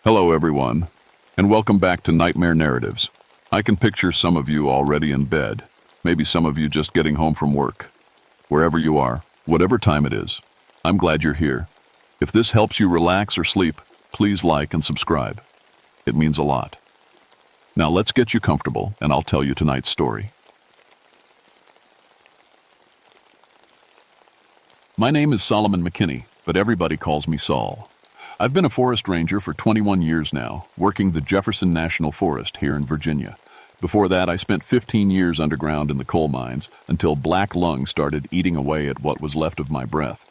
Hello, everyone, and welcome back to Nightmare Narratives. I can picture some of you already in bed, maybe some of you just getting home from work. Wherever you are, whatever time it is, I'm glad you're here. If this helps you relax or sleep, please like and subscribe. It means a lot. Now let's get you comfortable, and I'll tell you tonight's story. My name is Solomon McKinney, but everybody calls me Saul. I've been a forest ranger for 21 years now, working the Jefferson National Forest here in Virginia. Before that, I spent 15 years underground in the coal mines until black lung started eating away at what was left of my breath.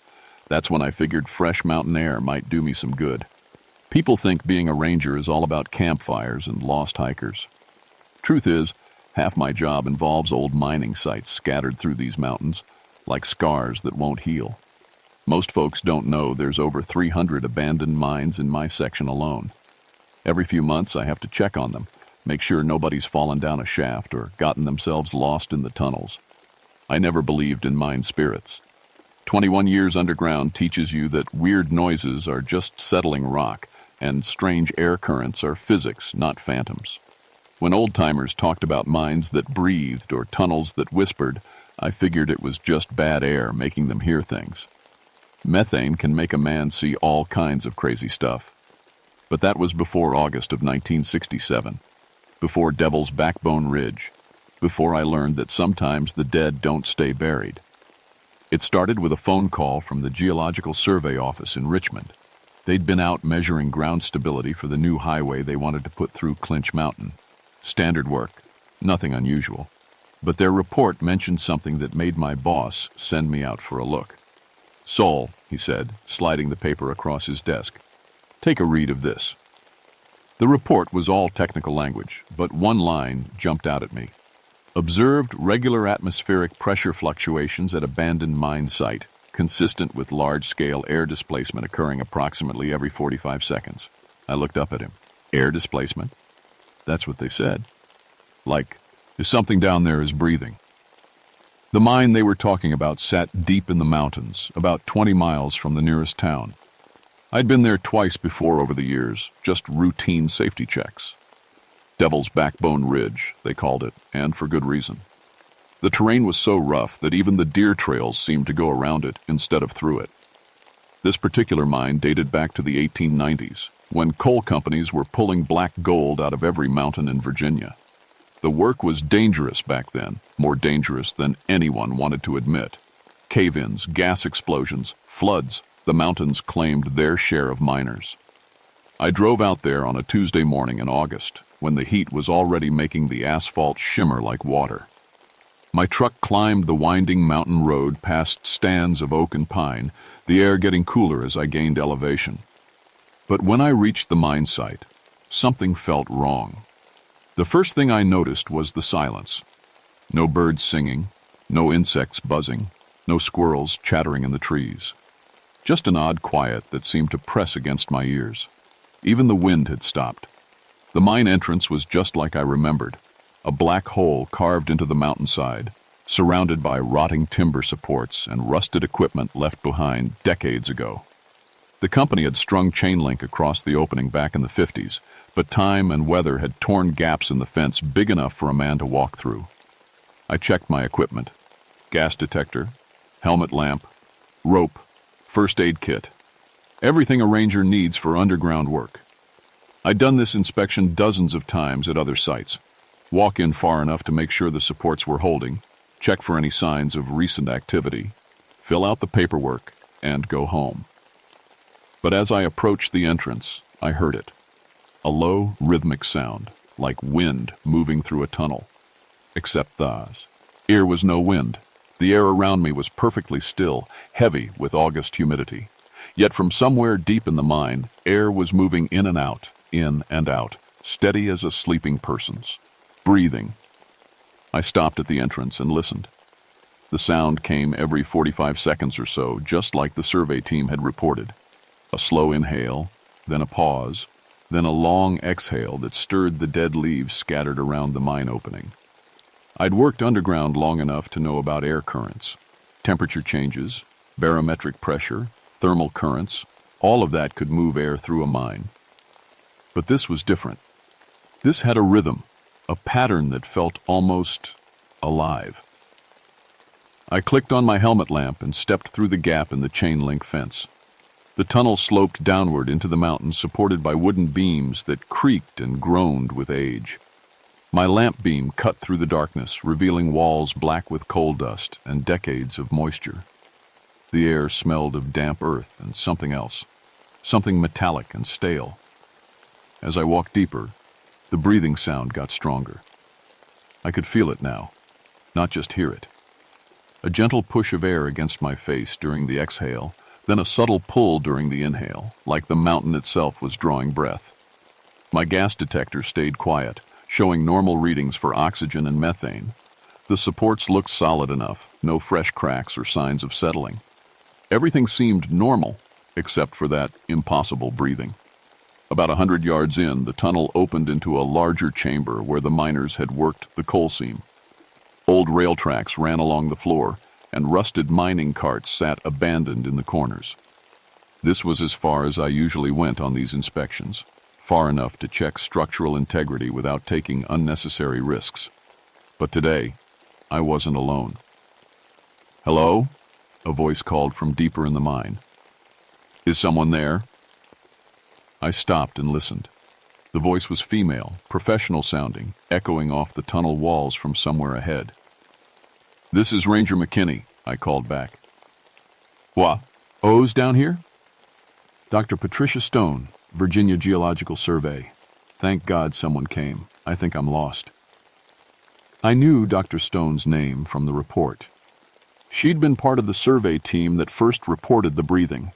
That's when I figured fresh mountain air might do me some good. People think being a ranger is all about campfires and lost hikers. Truth is, half my job involves old mining sites scattered through these mountains, like scars that won't heal. Most folks don't know there's over 300 abandoned mines in my section alone. Every few months I have to check on them, make sure nobody's fallen down a shaft or gotten themselves lost in the tunnels. I never believed in mine spirits. 21 years underground teaches you that weird noises are just settling rock, and strange air currents are physics, not phantoms. When old-timers talked about mines that breathed or tunnels that whispered, I figured it was just bad air making them hear things. Methane can make a man see all kinds of crazy stuff. But that was before August of 1967, before Devil's Backbone Ridge, before I learned that sometimes the dead don't stay buried. It started with a phone call from the Geological Survey Office in Richmond. They'd been out measuring ground stability for the new highway they wanted to put through Clinch Mountain. Standard work, nothing unusual. But their report mentioned something that made my boss send me out for a look. "Saul," he said, sliding the paper across his desk, "take a read of this." The report was all technical language, but one line jumped out at me. Observed regular atmospheric pressure fluctuations at abandoned mine site, consistent with large-scale air displacement occurring approximately every 45 seconds. I looked up at him. Air displacement? That's what they said. Like, if something down there is breathing. The mine they were talking about sat deep in the mountains, about 20 miles from the nearest town. I'd been there twice before over the years, just routine safety checks. Devil's Backbone Ridge, they called it, and for good reason. The terrain was so rough that even the deer trails seemed to go around it instead of through it. This particular mine dated back to the 1890s, when coal companies were pulling black gold out of every mountain in Virginia. The work was dangerous back then, more dangerous than anyone wanted to admit. Cave-ins, gas explosions, floods, the mountains claimed their share of miners. I drove out there on a Tuesday morning in August, when the heat was already making the asphalt shimmer like water. My truck climbed the winding mountain road past stands of oak and pine, the air getting cooler as I gained elevation. But when I reached the mine site, something felt wrong. The first thing I noticed was the silence. No birds singing, no insects buzzing, no squirrels chattering in the trees. Just an odd quiet that seemed to press against my ears. Even the wind had stopped. The mine entrance was just like I remembered, a black hole carved into the mountainside, surrounded by rotting timber supports and rusted equipment left behind decades ago. The company had strung chain link across the opening back in the 50s, but time and weather had torn gaps in the fence big enough for a man to walk through. I checked my equipment: gas detector, helmet lamp, rope, first aid kit. Everything a ranger needs for underground work. I'd done this inspection dozens of times at other sites. Walk in far enough to make sure the supports were holding, check for any signs of recent activity, fill out the paperwork, and go home. But as I approached the entrance, I heard it. A low, rhythmic sound, like wind moving through a tunnel. Except thus. Here was no wind. The air around me was perfectly still, heavy with August humidity. Yet from somewhere deep in the mine, air was moving in and out, steady as a sleeping person's. Breathing. I stopped at the entrance and listened. The sound came every 45 seconds or so, just like the survey team had reported. A slow inhale, then a pause, then a long exhale that stirred the dead leaves scattered around the mine opening. I'd worked underground long enough to know about air currents, temperature changes, barometric pressure, thermal currents. All of that could move air through a mine. But this was different. This had a rhythm, a pattern that felt almost alive. I clicked on my helmet lamp and stepped through the gap in the chain-link fence. The tunnel sloped downward into the mountains, supported by wooden beams that creaked and groaned with age. My lamp beam cut through the darkness, revealing walls black with coal dust and decades of moisture. The air smelled of damp earth and something else, something metallic and stale. As I walked deeper, the breathing sound got stronger. I could feel it now, not just hear it. A gentle push of air against my face during the exhale, then a subtle pull during the inhale, like the mountain itself was drawing breath. My gas detector stayed quiet, showing normal readings for oxygen and methane. The supports looked solid enough, no fresh cracks or signs of settling. Everything seemed normal, except for that impossible breathing. About 100 yards in, the tunnel opened into a larger chamber where the miners had worked the coal seam. Old rail tracks ran along the floor, and rusted mining carts sat abandoned in the corners. This was as far as I usually went on these inspections, far enough to check structural integrity without taking unnecessary risks. But today, I wasn't alone. "Hello?" a voice called from deeper in the mine. "Is someone there?" I stopped and listened. The voice was female, professional sounding, echoing off the tunnel walls from somewhere ahead. "This is Ranger McKinney," I called back. "What? O's down here?" "Dr. Patricia Stone, Virginia Geological Survey. Thank God someone came. I think I'm lost." I knew Dr. Stone's name from the report. She'd been part of the survey team that first reported the breathing.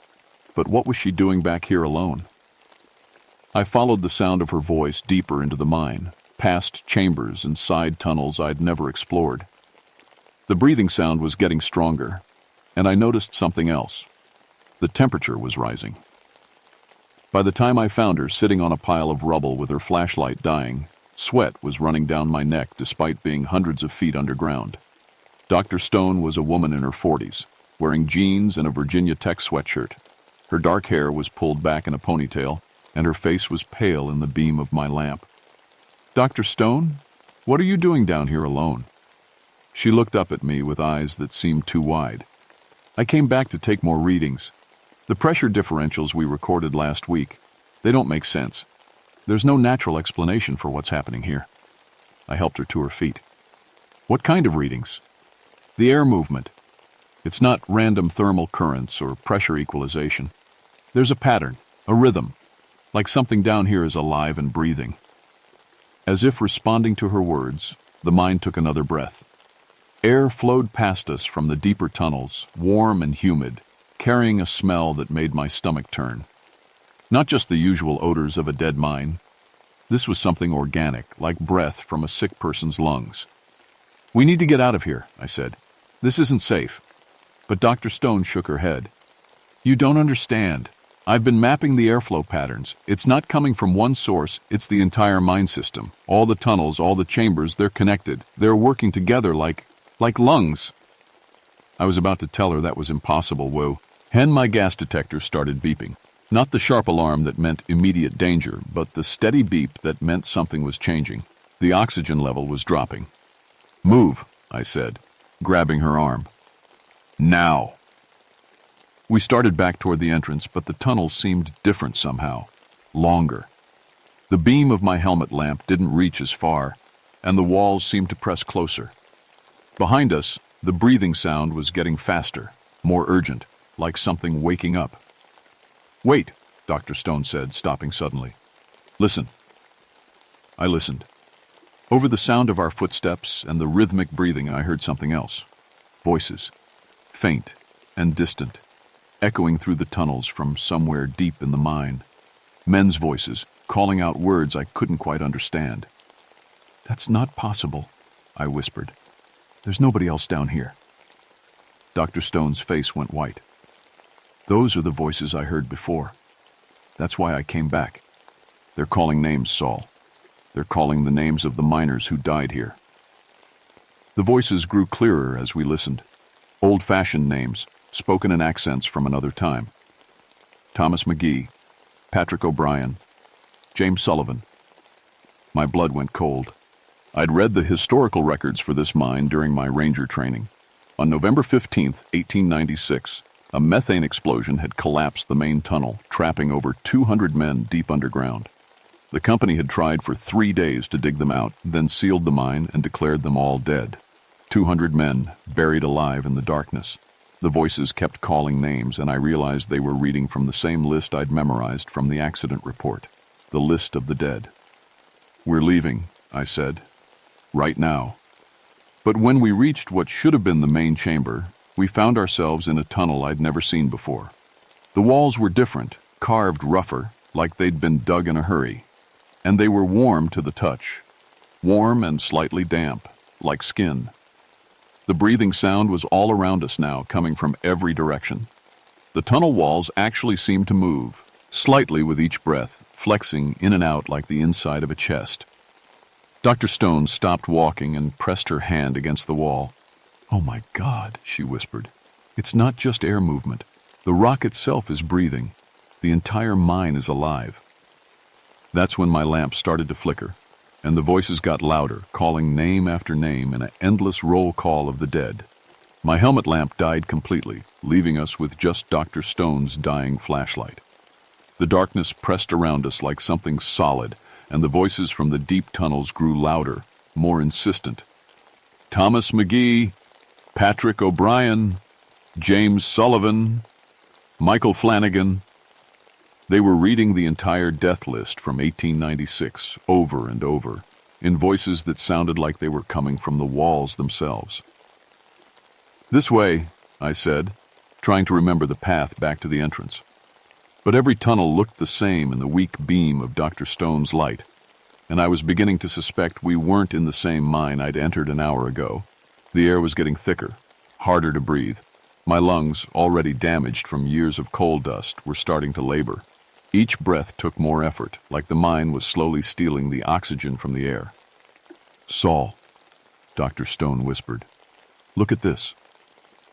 But what was she doing back here alone? I followed the sound of her voice deeper into the mine, past chambers and side tunnels I'd never explored. The breathing sound was getting stronger, and I noticed something else. The temperature was rising. By the time I found her sitting on a pile of rubble with her flashlight dying, sweat was running down my neck despite being hundreds of feet underground. Dr. Stone was a woman in her 40s, wearing jeans and a Virginia Tech sweatshirt. Her dark hair was pulled back in a ponytail, and her face was pale in the beam of my lamp. "Dr. Stone, what are you doing down here alone?" She looked up at me with eyes that seemed too wide. "I came back to take more readings. The pressure differentials we recorded last week, they don't make sense. There's no natural explanation for what's happening here." I helped her to her feet. "What kind of readings?" "The air movement. It's not random thermal currents or pressure equalization. There's a pattern, a rhythm, like something down here is alive and breathing." As if responding to her words, the mine took another breath. Air flowed past us from the deeper tunnels, warm and humid, carrying a smell that made my stomach turn. Not just the usual odors of a dead mine. This was something organic, like breath from a sick person's lungs. "We need to get out of here," I said. "This isn't safe." But Dr. Stone shook her head. "You don't understand. I've been mapping the airflow patterns. It's not coming from one source, it's the entire mine system. All the tunnels, all the chambers, they're connected. They're working together like lungs." I was about to tell her that was impossible, when my gas detector started beeping. Not the sharp alarm that meant immediate danger, but the steady beep that meant something was changing. The oxygen level was dropping. "Move," I said, grabbing her arm. "Now." We started back toward the entrance, but the tunnel seemed different somehow. Longer. The beam of my helmet lamp didn't reach as far, and the walls seemed to press closer. Behind us, the breathing sound was getting faster, more urgent, like something waking up. "Wait," Dr. Stone said, stopping suddenly. "Listen." I listened. Over the sound of our footsteps and the rhythmic breathing, I heard something else. Voices, faint and distant, echoing through the tunnels from somewhere deep in the mine. Men's voices, calling out words I couldn't quite understand. "That's not possible," I whispered. "There's nobody else down here." Dr. Stone's face went white. "Those are the voices I heard before. That's why I came back. They're calling names, Saul. They're calling the names of the miners who died here." The voices grew clearer as we listened. Old-fashioned names, spoken in accents from another time. Thomas McGee, Patrick O'Brien, James Sullivan. My blood went cold. I'd read the historical records for this mine during my ranger training. On November 15, 1896, a methane explosion had collapsed the main tunnel, trapping over 200 men deep underground. The company had tried for 3 days to dig them out, then sealed the mine and declared them all dead. 200 men, buried alive in the darkness. The voices kept calling names, and I realized they were reading from the same list I'd memorized from the accident report, the list of the dead. "We're leaving," I said. "Right now." But when we reached what should have been the main chamber, we found ourselves in a tunnel I'd never seen before. The walls were different, carved rougher, like they'd been dug in a hurry. And they were warm to the touch. Warm and slightly damp, like skin. The breathing sound was all around us now, coming from every direction. The tunnel walls actually seemed to move, slightly with each breath, flexing in and out like the inside of a chest. Dr. Stone stopped walking and pressed her hand against the wall. "Oh my God," she whispered. "It's not just air movement. The rock itself is breathing. The entire mine is alive." That's when my lamp started to flicker, and the voices got louder, calling name after name in an endless roll call of the dead. My helmet lamp died completely, leaving us with just Dr. Stone's dying flashlight. The darkness pressed around us like something solid, and the voices from the deep tunnels grew louder, more insistent. "Thomas McGee, Patrick O'Brien, James Sullivan, Michael Flanagan." They were reading the entire death list from 1896 over and over, in voices that sounded like they were coming from the walls themselves. "This way," I said, trying to remember the path back to the entrance. But every tunnel looked the same in the weak beam of Dr. Stone's light, and I was beginning to suspect we weren't in the same mine I'd entered an hour ago. The air was getting thicker, harder to breathe. My lungs, already damaged from years of coal dust, were starting to labor. Each breath took more effort, like the mine was slowly stealing the oxygen from the air. "Saul," Dr. Stone whispered. "Look at this."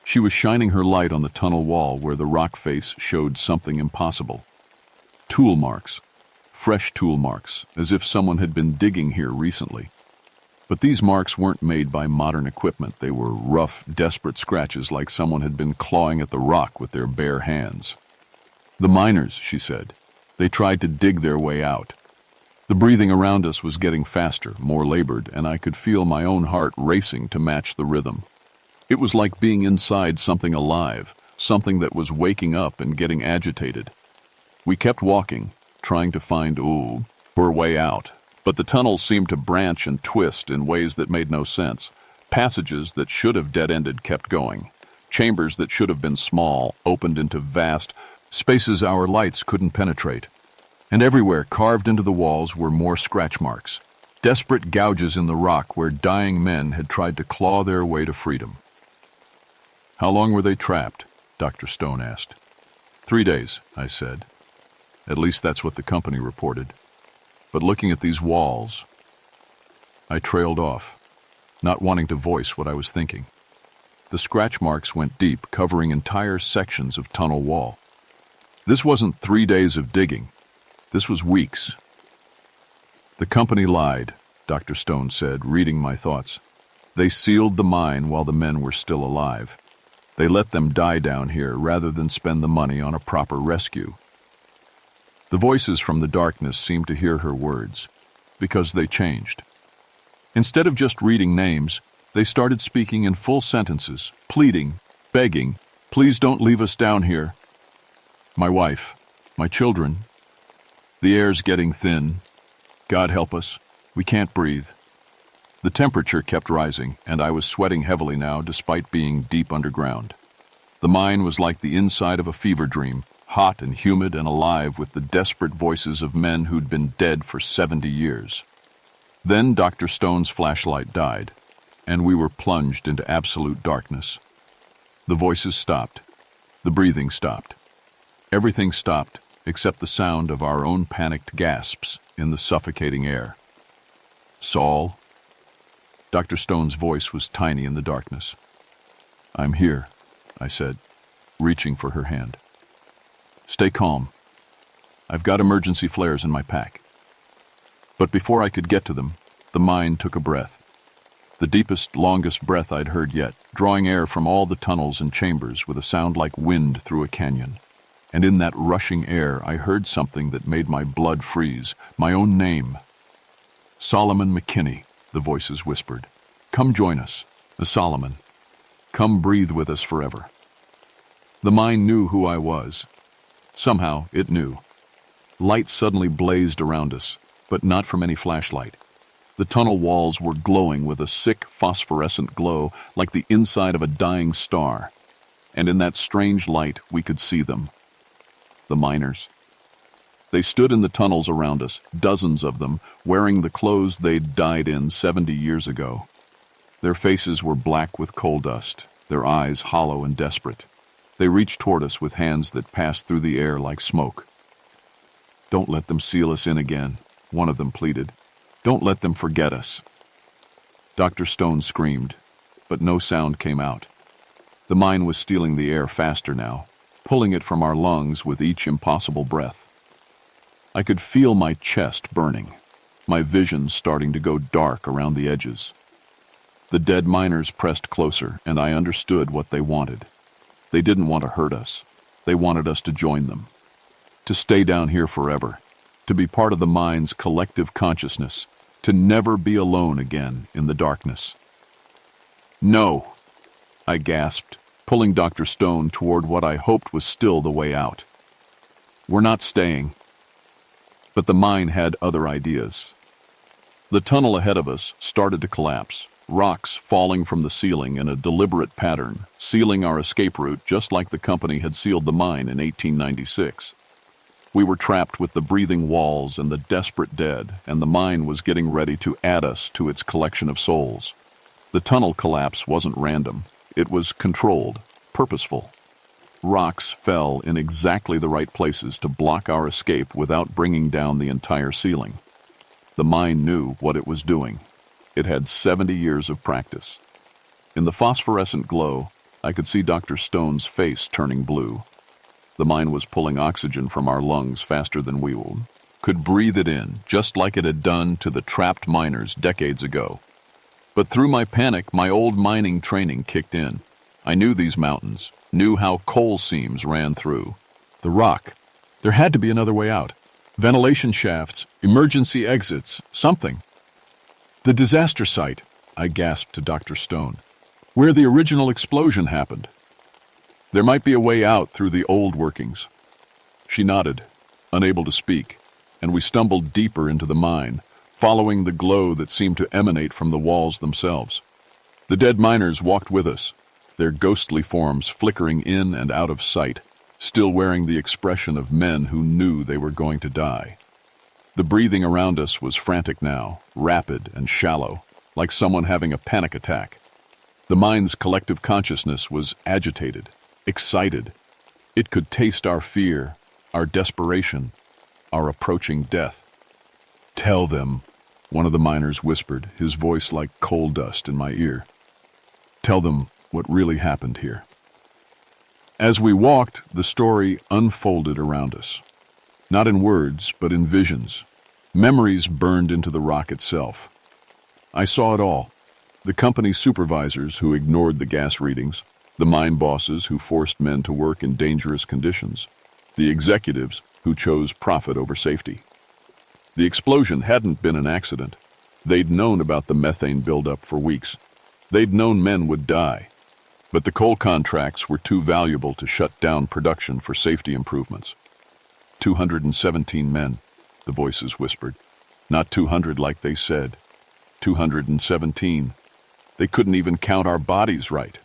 She was shining her light on the tunnel wall where the rock face showed something impossible. Tool marks. Fresh tool marks, as if someone had been digging here recently. But these marks weren't made by modern equipment. They were rough, desperate scratches like someone had been clawing at the rock with their bare hands. "The miners," she said. "They tried to dig their way out." The breathing around us was getting faster, more labored, and I could feel my own heart racing to match the rhythm. It was like being inside something alive, something that was waking up and getting agitated. We kept walking, trying to find, her way out. But the tunnels seemed to branch and twist in ways that made no sense. Passages that should have dead-ended kept going. Chambers that should have been small opened into vast spaces our lights couldn't penetrate. And everywhere, carved into the walls, were more scratch marks. Desperate gouges in the rock where dying men had tried to claw their way to freedom. "How long were they trapped?" Dr. Stone asked. 3 days, I said. At least that's what the company reported. But looking at these walls, I trailed off, not wanting to voice what I was thinking. The scratch marks went deep, covering entire sections of tunnel wall. This wasn't 3 days of digging. This was weeks. "The company lied," Dr. Stone said, reading my thoughts. "They sealed the mine while the men were still alive. They let them die down here rather than spend the money on a proper rescue." The voices from the darkness seemed to hear her words, because they changed. Instead of just reading names, they started speaking in full sentences, pleading, begging, "Please don't leave us down here. My wife, my children. The air's getting thin. God help us. We can't breathe." The temperature kept rising, and I was sweating heavily now despite being deep underground. The mine was like the inside of a fever dream, hot and humid and alive with the desperate voices of men who'd been dead for 70 years. Then Dr. Stone's flashlight died, and we were plunged into absolute darkness. The voices stopped. The breathing stopped. Everything stopped except the sound of our own panicked gasps in the suffocating air. "Saul?" Dr. Stone's voice was tiny in the darkness. "I'm here," I said, reaching for her hand. "Stay calm. I've got emergency flares in my pack." But before I could get to them, the mine took a breath. The deepest, longest breath I'd heard yet, drawing air from all the tunnels and chambers with a sound like wind through a canyon. And in that rushing air, I heard something that made my blood freeze, my own name. Solomon McKinney, the voices whispered. Come join us, Solomon. Come breathe with us forever. The mine knew who I was. Somehow, it knew. Light suddenly blazed around us, but not from any flashlight. The tunnel walls were glowing with a sick, phosphorescent glow like the inside of a dying star. And in that strange light, we could see them. The miners. They stood in the tunnels around us, dozens of them, wearing the clothes they'd died in 70 years ago. Their faces were black with coal dust, their eyes hollow and desperate. They reached toward us with hands that passed through the air like smoke. Don't let them seal us in again, one of them pleaded. Don't let them forget us. Dr. Stone screamed, but no sound came out. The mine was stealing the air faster now, pulling it from our lungs with each impossible breath. I could feel my chest burning, my vision starting to go dark around the edges. The dead miners pressed closer, and I understood what they wanted. They didn't want to hurt us. They wanted us to join them, to stay down here forever, to be part of the mine's collective consciousness, to never be alone again in the darkness. No, I gasped, pulling Dr. Stone toward what I hoped was still the way out. We're not staying. But the mine had other ideas. The tunnel ahead of us started to collapse, rocks falling from the ceiling in a deliberate pattern, sealing our escape route just like the company had sealed the mine in 1896. We were trapped with the breathing walls and the desperate dead, and the mine was getting ready to add us to its collection of souls. The tunnel collapse wasn't random. It was controlled, purposeful. Rocks fell in exactly the right places to block our escape without bringing down the entire ceiling. The mine knew what it was doing. It had 70 years of practice. In the phosphorescent glow, I could see Dr. Stone's face turning blue. The mine was pulling oxygen from our lungs faster than we could breathe it in, just like it had done to the trapped miners decades ago. But through my panic, my old mining training kicked in. I knew these mountains, knew how coal seams ran through. The rock. There had to be another way out. Ventilation shafts, emergency exits, something. The disaster site, I gasped to Dr. Stone. Where the original explosion happened. There might be a way out through the old workings. She nodded, unable to speak, and we stumbled deeper into the mine, following the glow that seemed to emanate from the walls themselves. The dead miners walked with us, their ghostly forms flickering in and out of sight, still wearing the expression of men who knew they were going to die. The breathing around us was frantic now, rapid and shallow, like someone having a panic attack. The mine's collective consciousness was agitated, excited. It could taste our fear, our desperation, our approaching death. Tell them, one of the miners whispered, his voice like coal dust in my ear. Tell them what really happened here. As we walked, the story unfolded around us. Not in words, but in visions. Memories burned into the rock itself. I saw it all. The company supervisors who ignored the gas readings, the mine bosses who forced men to work in dangerous conditions, the executives who chose profit over safety. The explosion hadn't been an accident. They'd known about the methane buildup for weeks. They'd known men would die. But the coal contracts were too valuable to shut down production for safety improvements. 217 men, the voices whispered. Not 200 like they said. 217. They couldn't even count our bodies right.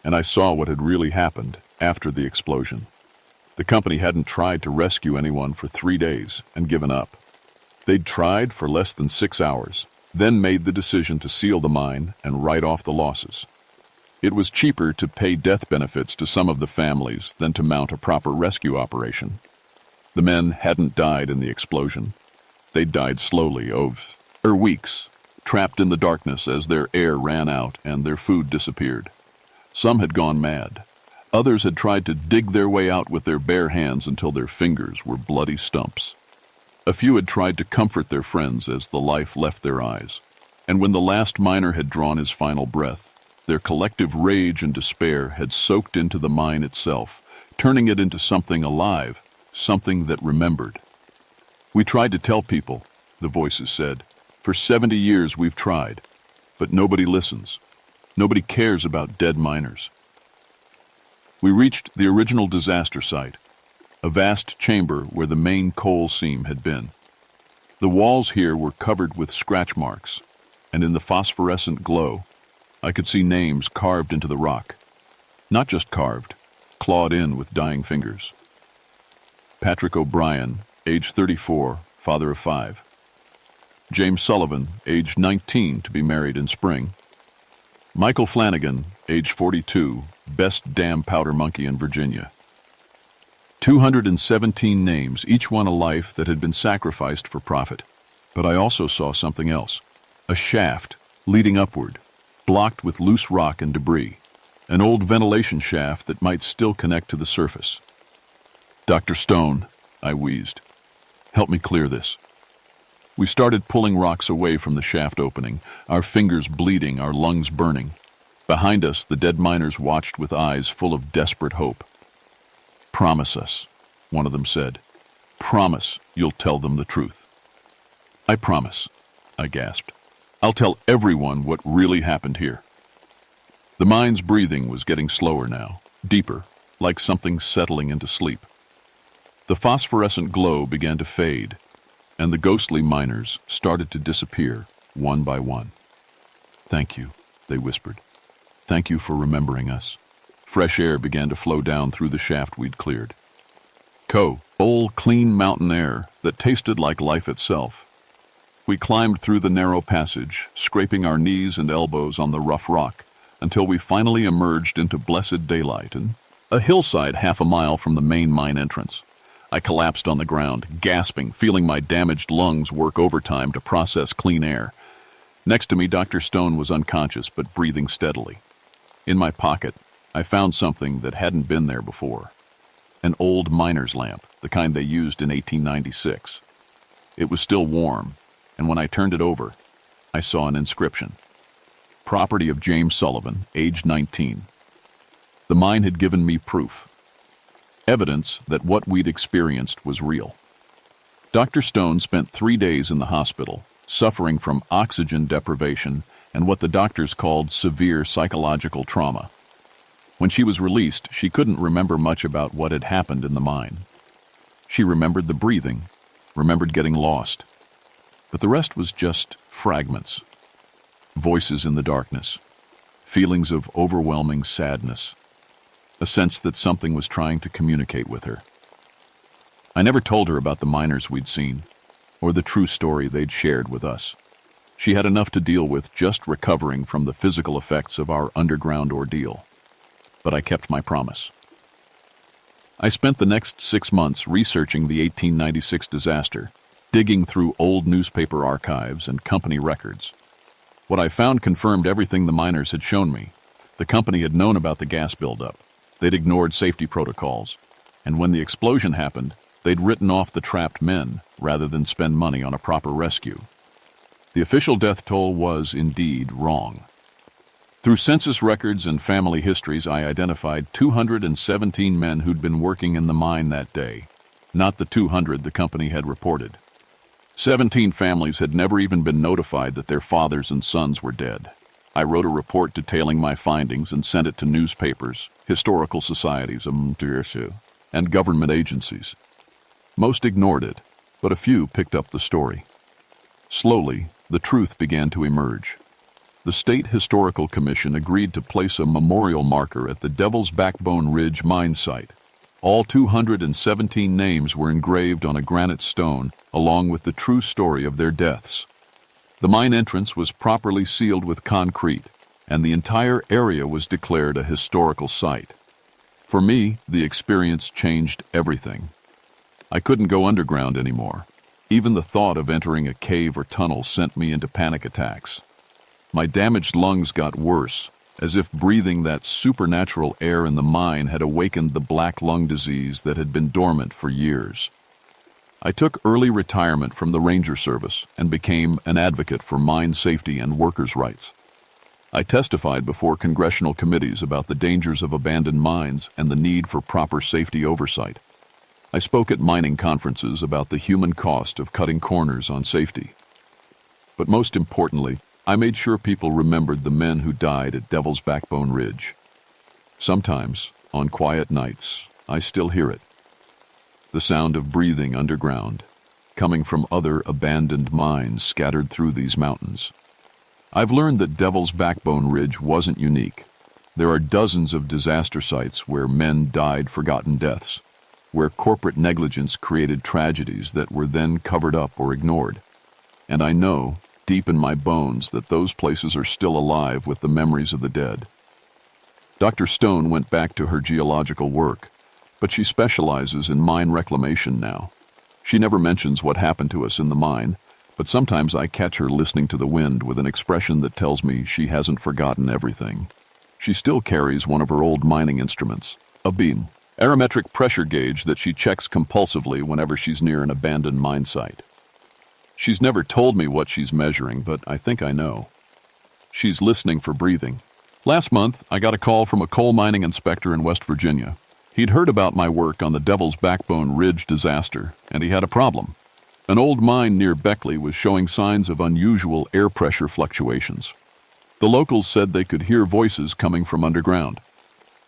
And I saw what had really happened after the explosion. The company hadn't tried to rescue anyone for 3 days and given up. They'd tried for less than 6 hours, then made the decision to seal the mine and write off the losses. It was cheaper to pay death benefits to some of the families than to mount a proper rescue operation. The men hadn't died in the explosion. They'd died slowly over weeks, trapped in the darkness as their air ran out and their food disappeared. Some had gone mad. Others had tried to dig their way out with their bare hands until their fingers were bloody stumps. A few had tried to comfort their friends as the life left their eyes. And when the last miner had drawn his final breath, their collective rage and despair had soaked into the mine itself, turning it into something alive, something that remembered. "We tried to tell people," the voices said. "For 70 years we've tried, but nobody listens. Nobody cares about dead miners." We reached the original disaster site, a vast chamber where the main coal seam had been. The walls here were covered with scratch marks, and in the phosphorescent glow, I could see names carved into the rock. Not just carved, clawed in with dying fingers. Patrick O'Brien, age 34, father of 5. James Sullivan, age 19, to be married in spring. Michael Flanagan, age 42, best damn powder monkey in Virginia. 217 names, each one a life that had been sacrificed for profit. But I also saw something else. A shaft, leading upward, blocked with loose rock and debris. An old ventilation shaft that might still connect to the surface. "Dr. Stone," I wheezed. "Help me clear this." We started pulling rocks away from the shaft opening, our fingers bleeding, our lungs burning. Behind us, the dead miners watched with eyes full of desperate hope. "Promise us," one of them said. "Promise you'll tell them the truth." "I promise," I gasped. "I'll tell everyone what really happened here." The mine's breathing was getting slower now, deeper, like something settling into sleep. The phosphorescent glow began to fade, and the ghostly miners started to disappear, one by one. "Thank you," they whispered. "Thank you for remembering us." Fresh air began to flow down through the shaft we'd cleared. Cold, clean mountain air that tasted like life itself. We climbed through the narrow passage, scraping our knees and elbows on the rough rock, until we finally emerged into blessed daylight and a hillside half a mile from the main mine entrance. I collapsed on the ground, gasping, feeling my damaged lungs work overtime to process clean air. Next to me, Dr. Stone was unconscious but breathing steadily. In my pocket, I found something that hadn't been there before. An old miner's lamp, the kind they used in 1896. It was still warm, and when I turned it over, I saw an inscription. Property of James Sullivan, age 19. The mine had given me proof. Evidence that what we'd experienced was real. Dr. Stone spent 3 days in the hospital, suffering from oxygen deprivation and what the doctors called severe psychological trauma. When she was released, she couldn't remember much about what had happened in the mine. She remembered the breathing, remembered getting lost. But the rest was just fragments. Voices in the darkness, feelings of overwhelming sadness, a sense that something was trying to communicate with her. I never told her about the miners we'd seen, or the true story they'd shared with us. She had enough to deal with just recovering from the physical effects of our underground ordeal. But I kept my promise. I spent the next 6 months researching the 1896 disaster, digging through old newspaper archives and company records. What I found confirmed everything the miners had shown me. The company had known about the gas buildup. They'd ignored safety protocols. And when the explosion happened, they'd written off the trapped men rather than spend money on a proper rescue. The official death toll was indeed wrong. Through census records and family histories, I identified 217 men who'd been working in the mine that day, not the 200 the company had reported. 17 families had never even been notified that their fathers and sons were dead. I wrote a report detailing my findings and sent it to newspapers, historical societies, and government agencies. Most ignored it, but a few picked up the story. Slowly, the truth began to emerge. The State Historical Commission agreed to place a memorial marker at the Devil's Backbone Ridge mine site. All 217 names were engraved on a granite stone, along with the true story of their deaths. The mine entrance was properly sealed with concrete, and the entire area was declared a historical site. For me, the experience changed everything. I couldn't go underground anymore. Even the thought of entering a cave or tunnel sent me into panic attacks. My damaged lungs got worse, as if breathing that supernatural air in the mine had awakened the black lung disease that had been dormant for years. I took early retirement from the Ranger Service and became an advocate for mine safety and workers' rights. I testified before congressional committees about the dangers of abandoned mines and the need for proper safety oversight. I spoke at mining conferences about the human cost of cutting corners on safety. But most importantly, I made sure people remembered the men who died at Devil's Backbone Ridge. Sometimes, on quiet nights, I still hear it. The sound of breathing underground, coming from other abandoned mines scattered through these mountains. I've learned that Devil's Backbone Ridge wasn't unique. There are dozens of disaster sites where men died forgotten deaths, where corporate negligence created tragedies that were then covered up or ignored. And I know, deep in my bones, that those places are still alive with the memories of the dead. Dr. Stone went back to her geological work, but she specializes in mine reclamation now. She never mentions what happened to us in the mine, but sometimes I catch her listening to the wind with an expression that tells me she hasn't forgotten everything. She still carries one of her old mining instruments, a beam, aerometric pressure gauge that she checks compulsively whenever she's near an abandoned mine site. She's never told me what she's measuring, but I think I know. She's listening for breathing. Last month, I got a call from a coal mining inspector in West Virginia. He'd heard about my work on the Devil's Backbone Ridge disaster, and he had a problem. An old mine near Beckley was showing signs of unusual air pressure fluctuations. The locals said they could hear voices coming from underground.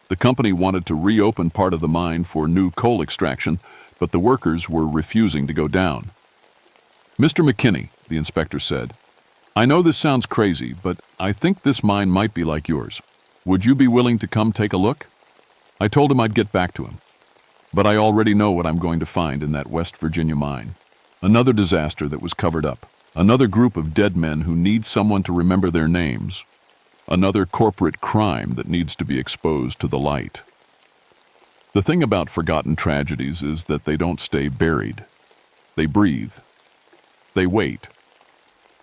The company wanted to reopen part of the mine for new coal extraction, but the workers were refusing to go down. "Mr. McKinney," the inspector said, "I know this sounds crazy, but I think this mine might be like yours. Would you be willing to come take a look?" I told him I'd get back to him. But I already know what I'm going to find in that West Virginia mine. Another disaster that was covered up. Another group of dead men who need someone to remember their names. Another corporate crime that needs to be exposed to the light. The thing about forgotten tragedies is that they don't stay buried. They breathe. They wait.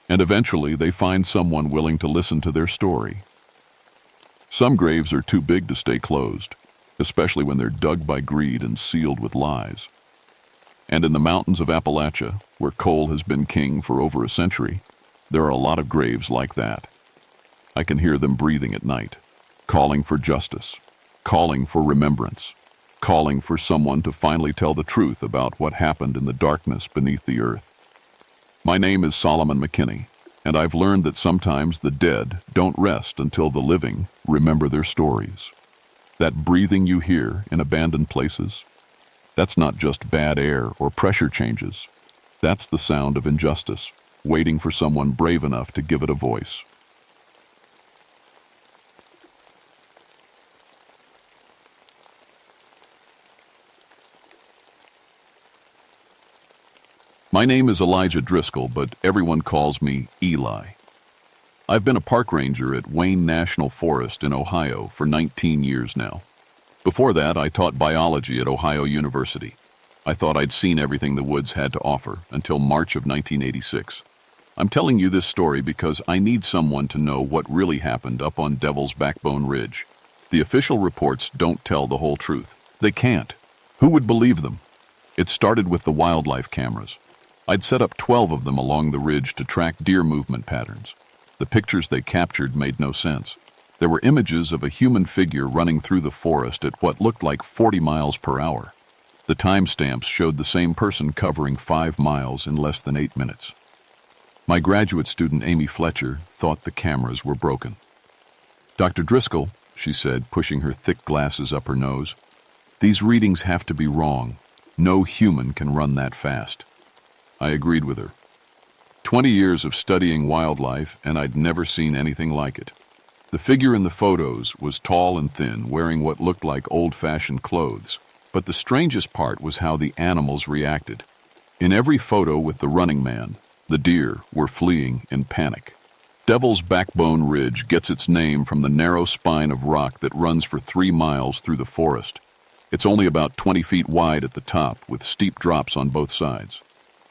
And eventually they find someone willing to listen to their story. Some graves are too big to stay closed, especially when they're dug by greed and sealed with lies. And in the mountains of Appalachia, where coal has been king for over a century, there are a lot of graves like that. I can hear them breathing at night, calling for justice, calling for remembrance, calling for someone to finally tell the truth about what happened in the darkness beneath the earth. My name is Solomon McKinney, and I've learned that sometimes the dead don't rest until the living remember their stories. That breathing you hear in abandoned places, that's not just bad air or pressure changes. That's the sound of injustice, waiting for someone brave enough to give it a voice. My name is Elijah Driscoll, but everyone calls me Eli. I've been a park ranger at Wayne National Forest in Ohio for 19 years now. Before that, I taught biology at Ohio University. I thought I'd seen everything the woods had to offer until March of 1986. I'm telling you this story because I need someone to know what really happened up on Devil's Backbone Ridge. The official reports don't tell the whole truth. They can't. Who would believe them? It started with the wildlife cameras. I'd set up 12 of them along the ridge to track deer movement patterns. The pictures they captured made no sense. There were images of a human figure running through the forest at what looked like 40 miles per hour. The timestamps showed the same person covering 5 miles in less than 8 minutes. My graduate student Amy Fletcher thought the cameras were broken. "Dr. Driscoll," she said, pushing her thick glasses up her nose, "these readings have to be wrong. No human can run that fast." I agreed with her. 20 years of studying wildlife, and I'd never seen anything like it. The figure in the photos was tall and thin, wearing what looked like old-fashioned clothes. But the strangest part was how the animals reacted. In every photo with the running man, the deer were fleeing in panic. Devil's Backbone Ridge gets its name from the narrow spine of rock that runs for 3 miles through the forest. It's only about 20 feet wide at the top, with steep drops on both sides.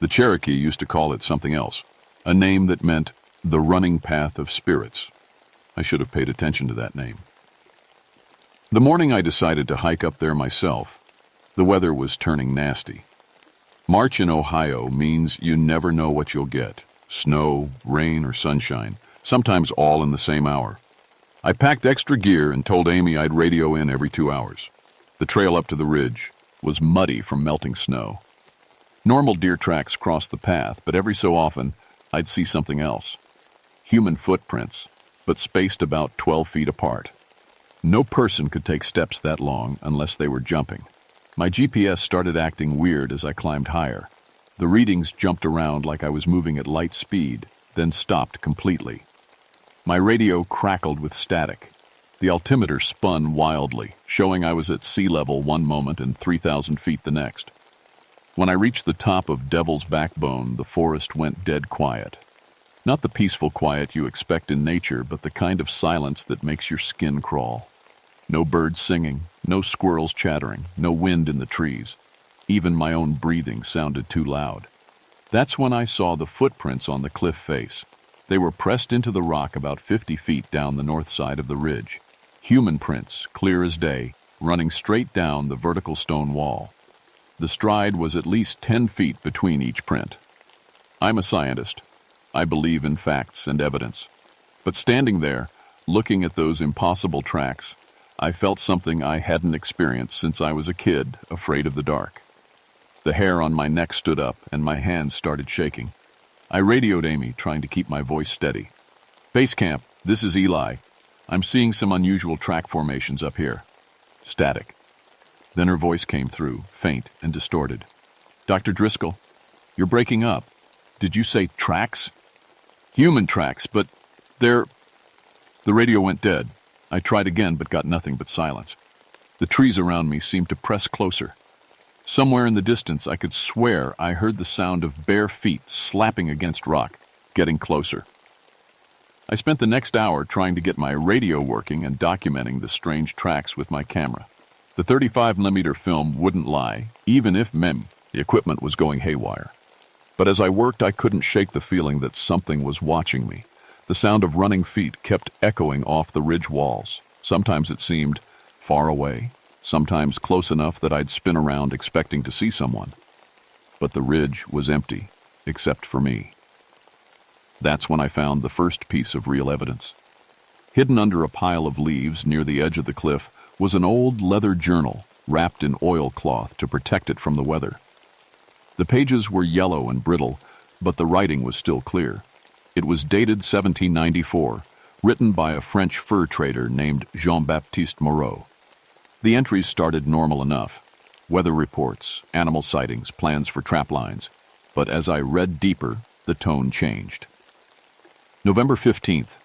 The Cherokee used to call it something else, a name that meant the running path of spirits. I should have paid attention to that name. The morning I decided to hike up there myself, the weather was turning nasty. March in Ohio means you never know what you'll get. Snow, rain, or sunshine, sometimes all in the same hour. I packed extra gear and told Amy I'd radio in every 2 hours. The trail up to the ridge was muddy from melting snow. Normal deer tracks crossed the path, but every so often, I'd see something else. Human footprints, but spaced about 12 feet apart. No person could take steps that long unless they were jumping. My GPS started acting weird as I climbed higher. The readings jumped around like I was moving at light speed, then stopped completely. My radio crackled with static. The altimeter spun wildly, showing I was at sea level one moment and 3,000 feet the next. When I reached the top of Devil's Backbone, the forest went dead quiet. Not the peaceful quiet you expect in nature, but the kind of silence that makes your skin crawl. No birds singing, no squirrels chattering, no wind in the trees. Even my own breathing sounded too loud. That's when I saw the footprints on the cliff face. They were pressed into the rock about 50 feet down the north side of the ridge. Human prints, clear as day, running straight down the vertical stone wall. The stride was at least 10 feet between each print. I'm a scientist. I believe in facts and evidence. But standing there, looking at those impossible tracks, I felt something I hadn't experienced since I was a kid, afraid of the dark. The hair on my neck stood up and my hands started shaking. I radioed Amy, trying to keep my voice steady. "Base camp, this is Eli. I'm seeing some unusual track formations up here." Static. Then her voice came through, faint and distorted. "Dr. Driscoll, you're breaking up. Did you say tracks?" "Human tracks, but they're..." The radio went dead. I tried again, but got nothing but silence. The trees around me seemed to press closer. Somewhere in the distance, I could swear I heard the sound of bare feet slapping against rock, getting closer. I spent the next hour trying to get my radio working and documenting the strange tracks with my camera. The 35mm film wouldn't lie, even if the equipment was going haywire. But as I worked, I couldn't shake the feeling that something was watching me. The sound of running feet kept echoing off the ridge walls. Sometimes it seemed far away, sometimes close enough that I'd spin around expecting to see someone. But the ridge was empty, except for me. That's when I found the first piece of real evidence. Hidden under a pile of leaves near the edge of the cliff was an old leather journal wrapped in oilcloth to protect it from the weather. The pages were yellow and brittle, but the writing was still clear. It was dated 1794, written by a French fur trader named Jean-Baptiste Moreau. The entries started normal enough. Weather reports, animal sightings, plans for trap lines. But as I read deeper, the tone changed. November 15th.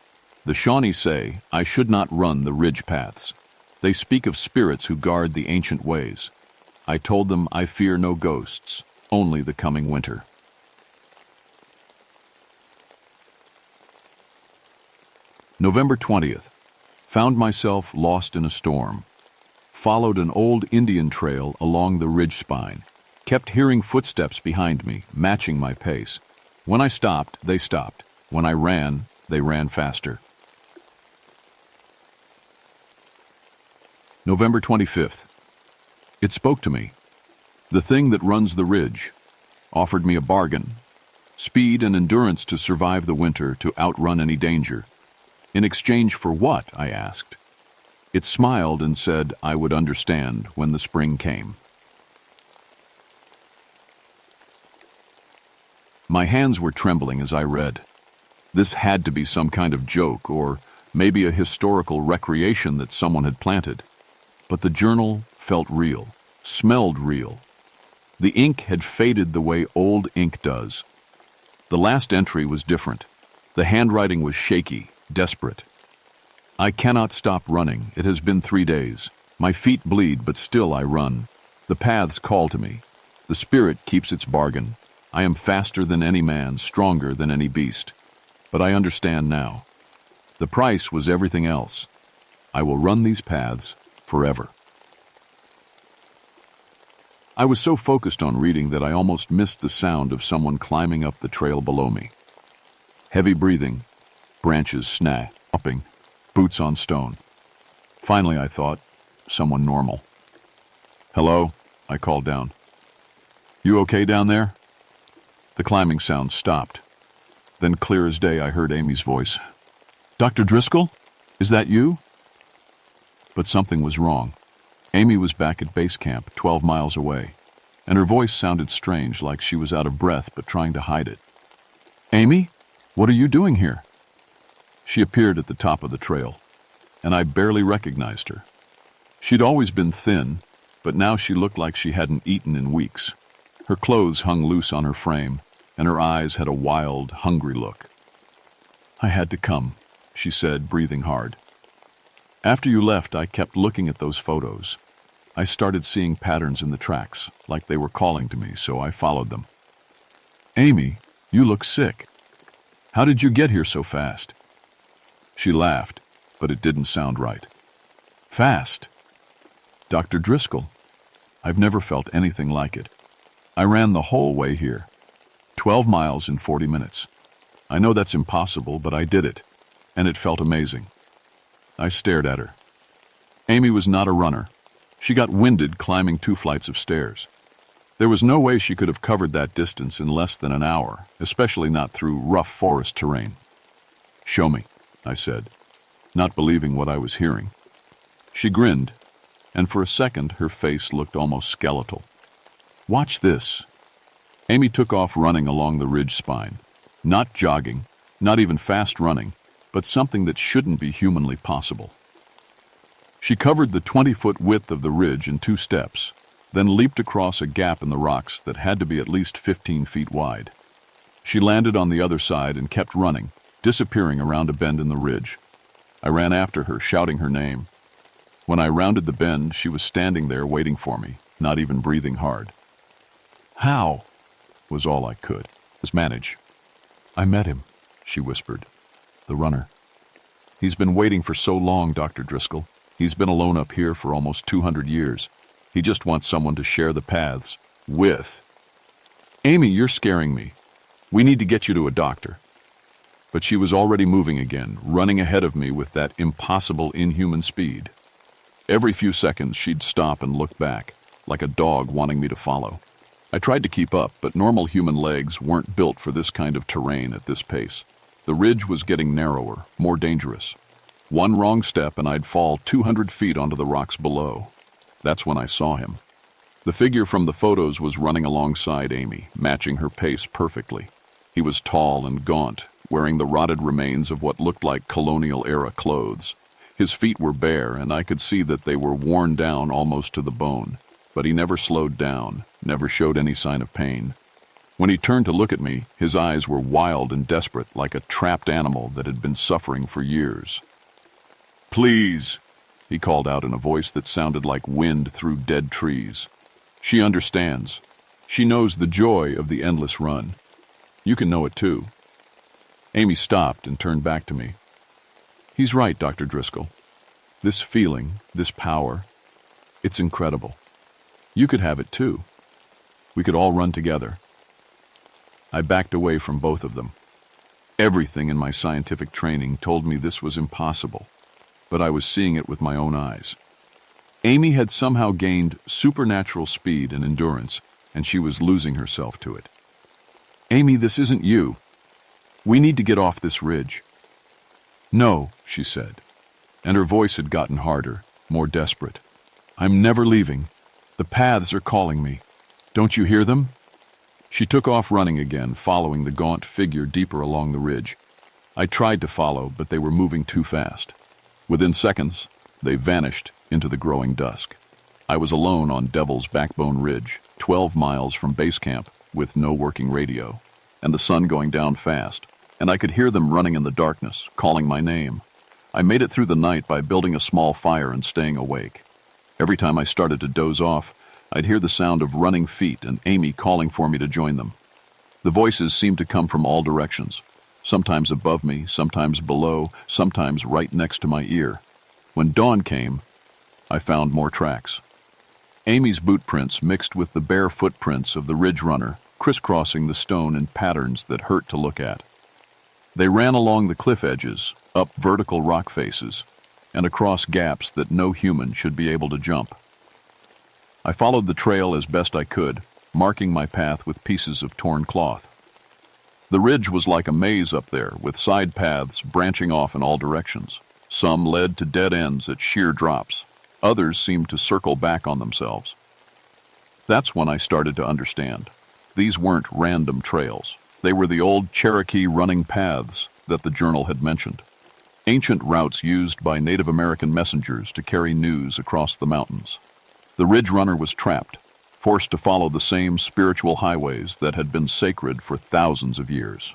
The Shawnee say I should not run the ridge paths. They speak of spirits who guard the ancient ways. I told them I fear no ghosts, only the coming winter. November 20th. Found myself lost in a storm. Followed an old Indian trail along the ridge spine. Kept hearing footsteps behind me, matching my pace. When I stopped, they stopped. When I ran, they ran faster. November 25th. It spoke to me. The thing that runs the ridge offered me a bargain. Speed and endurance to survive the winter, to outrun any danger. In exchange for what? I asked. It smiled and said I would understand when the spring came. My hands were trembling as I read. This had to be some kind of joke, or maybe a historical recreation that someone had planted. But the journal felt real, smelled real. The ink had faded the way old ink does. The last entry was different. The handwriting was shaky, desperate. I cannot stop running. It has been 3 days. My feet bleed, but still I run. The paths call to me. The spirit keeps its bargain. I am faster than any man, stronger than any beast. But I understand now. The price was everything else. I will run these paths forever. I was so focused on reading that I almost missed the sound of someone climbing up the trail below me. Heavy breathing, branches snapping, boots on stone. Finally, I thought, someone normal. "Hello?" I called down. You okay down there? The climbing sound stopped. Then clear as day I heard Amy's voice. Dr. Driscoll? Is that you? But something was wrong. Amy was back at base camp, 12 miles away, and her voice sounded strange, like she was out of breath but trying to hide it. Amy? What are you doing here? She appeared at the top of the trail, and I barely recognized her. She'd always been thin, but now she looked like she hadn't eaten in weeks. Her clothes hung loose on her frame, and her eyes had a wild, hungry look. I had to come, she said, breathing hard. After you left, I kept looking at those photos. I started seeing patterns in the tracks, like they were calling to me, so I followed them. Amy, you look sick. How did you get here so fast? She laughed, but it didn't sound right. Fast? Dr. Driscoll, I've never felt anything like it. I ran the whole way here. 12 miles in 40 minutes. I know that's impossible, but I did it, and it felt amazing. I stared at her. Amy was not a runner. She got winded climbing 2 flights of stairs. There was no way she could have covered that distance in less than an hour, especially not through rough forest terrain. Show me, I said, not believing what I was hearing. She grinned, and for a second her face looked almost skeletal. Watch this. Amy took off running along the ridge spine. Not jogging, not even fast running, but something that shouldn't be humanly possible. She covered the 20-foot width of the ridge in 2 steps, then leaped across a gap in the rocks that had to be at least 15 feet wide. She landed on the other side and kept running, disappearing around a bend in the ridge. I ran after her, shouting her name. When I rounded the bend, she was standing there waiting for me, not even breathing hard. How? Was all I could manage. I met him, she whispered. The runner. He's been waiting for so long, Dr. Driscoll. He's been alone up here for almost 200 years. He just wants someone to share the paths with. Amy, you're scaring me. We need to get you to a doctor. But she was already moving again, running ahead of me with that impossible inhuman speed. Every few seconds she'd stop and look back, like a dog wanting me to follow. I tried to keep up, but normal human legs weren't built for this kind of terrain at this pace. The ridge was getting narrower, more dangerous. One wrong step and I'd fall 200 feet onto the rocks below. That's when I saw him. The figure from the photos was running alongside Amy, matching her pace perfectly. He was tall and gaunt, wearing the rotted remains of what looked like colonial-era clothes. His feet were bare, and I could see that they were worn down almost to the bone. But he never slowed down, never showed any sign of pain. When he turned to look at me, his eyes were wild and desperate, like a trapped animal that had been suffering for years. Please, he called out in a voice that sounded like wind through dead trees. She understands. She knows the joy of the endless run. You can know it too. Amy stopped and turned back to me. He's right, Dr. Driscoll. This feeling, this power, it's incredible. You could have it too. We could all run together. I backed away from both of them. Everything in my scientific training told me this was impossible, but I was seeing it with my own eyes. Amy had somehow gained supernatural speed and endurance, and she was losing herself to it. Amy, this isn't you. We need to get off this ridge. No, she said, and her voice had gotten harder, more desperate. I'm never leaving. The paths are calling me. Don't you hear them? She took off running again, following the gaunt figure deeper along the ridge. I tried to follow, but they were moving too fast. Within seconds, they vanished into the growing dusk. I was alone on Devil's Backbone Ridge, 12 miles from base camp, with no working radio, and the sun going down fast, and I could hear them running in the darkness, calling my name. I made it through the night by building a small fire and staying awake. Every time I started to doze off, I'd hear the sound of running feet and Amy calling for me to join them. The voices seemed to come from all directions, sometimes above me, sometimes below, sometimes right next to my ear. When dawn came, I found more tracks. Amy's boot prints mixed with the bare footprints of the ridge runner, crisscrossing the stone in patterns that hurt to look at. They ran along the cliff edges, up vertical rock faces, and across gaps that no human should be able to jump. I followed the trail as best I could, marking my path with pieces of torn cloth. The ridge was like a maze up there, with side paths branching off in all directions. Some led to dead ends at sheer drops. Others seemed to circle back on themselves. That's when I started to understand. These weren't random trails. They were the old Cherokee running paths that the journal had mentioned. Ancient routes used by Native American messengers to carry news across the mountains. The ridge runner was trapped, forced to follow the same spiritual highways that had been sacred for thousands of years.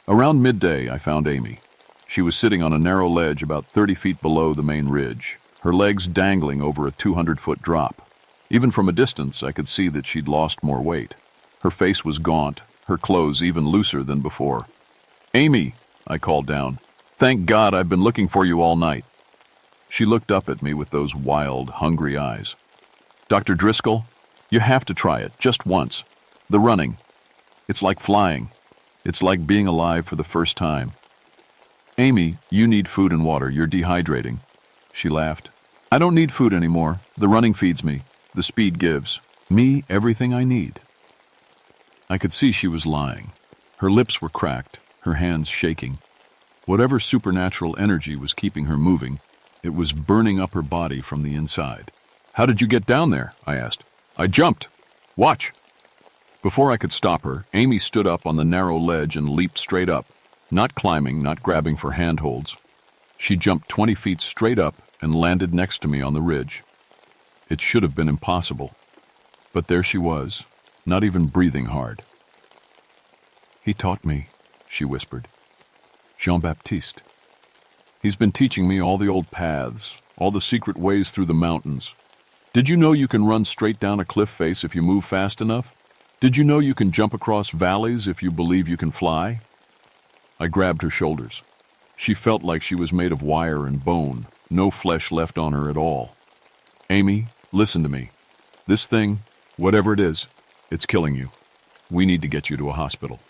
Around midday, I found Amy. She was sitting on a narrow ledge about 30 feet below the main ridge, her legs dangling over a 200-foot drop. Even from a distance, I could see that she'd lost more weight. Her face was gaunt, her clothes even looser than before. "Amy," I called down. "Thank God I've been looking for you all night." She looked up at me with those wild, hungry eyes. "Dr. Driscoll, you have to try it, just once. The running. It's like flying. It's like being alive for the first time." "Amy, you need food and water. You're dehydrating." She laughed. "I don't need food anymore. The running feeds me. The speed gives me everything I need." I could see she was lying. Her lips were cracked, her hands shaking. Whatever supernatural energy was keeping her moving, it was burning up her body from the inside. "How did you get down there?" I asked. "I jumped. Watch." Before I could stop her, Amy stood up on the narrow ledge and leaped straight up, not climbing, not grabbing for handholds. She jumped 20 feet straight up and landed next to me on the ridge. It should have been impossible, but there she was, not even breathing hard. "He taught me," she whispered. "Jean-Baptiste. He's been teaching me all the old paths, all the secret ways through the mountains. Did you know you can run straight down a cliff face if you move fast enough? Did you know you can jump across valleys if you believe you can fly?" I grabbed her shoulders. She felt like she was made of wire and bone, no flesh left on her at all. "Amy, listen to me. This thing, whatever it is, it's killing you. We need to get you to a hospital."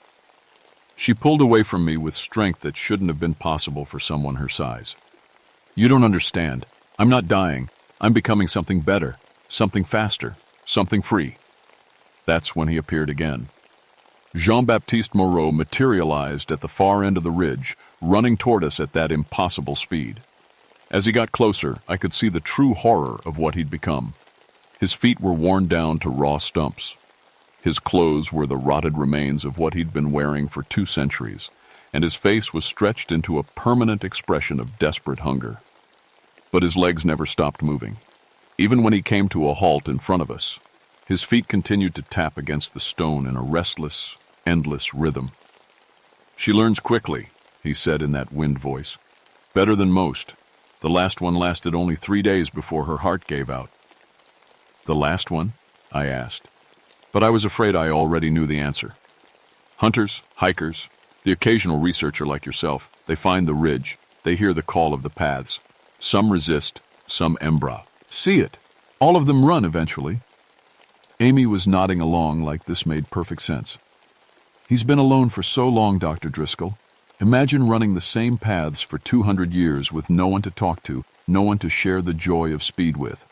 She pulled away from me with strength that shouldn't have been possible for someone her size. "You don't understand. I'm not dying. I'm becoming something better, something faster, something free." That's when he appeared again. Jean-Baptiste Moreau materialized at the far end of the ridge, running toward us at that impossible speed. As he got closer, I could see the true horror of what he'd become. His feet were worn down to raw stumps. His clothes were the rotted remains of what he'd been wearing for 2 centuries, and his face was stretched into a permanent expression of desperate hunger. But his legs never stopped moving. Even when he came to a halt in front of us, his feet continued to tap against the stone in a restless, endless rhythm. "She learns quickly," he said in that wind voice. "Better than most. The last one lasted only 3 days before her heart gave out." "The last one?" I asked. But I was afraid I already knew the answer. Hunters, hikers, the occasional researcher like yourself, they find the ridge, they hear the call of the paths. Some resist, some embra. See it. All of them run eventually. Amy was nodding along like this made perfect sense. "He's been alone for so long, Dr. Driscoll. Imagine running the same paths for 200 years with no one to talk to, no one to share the joy of speed with."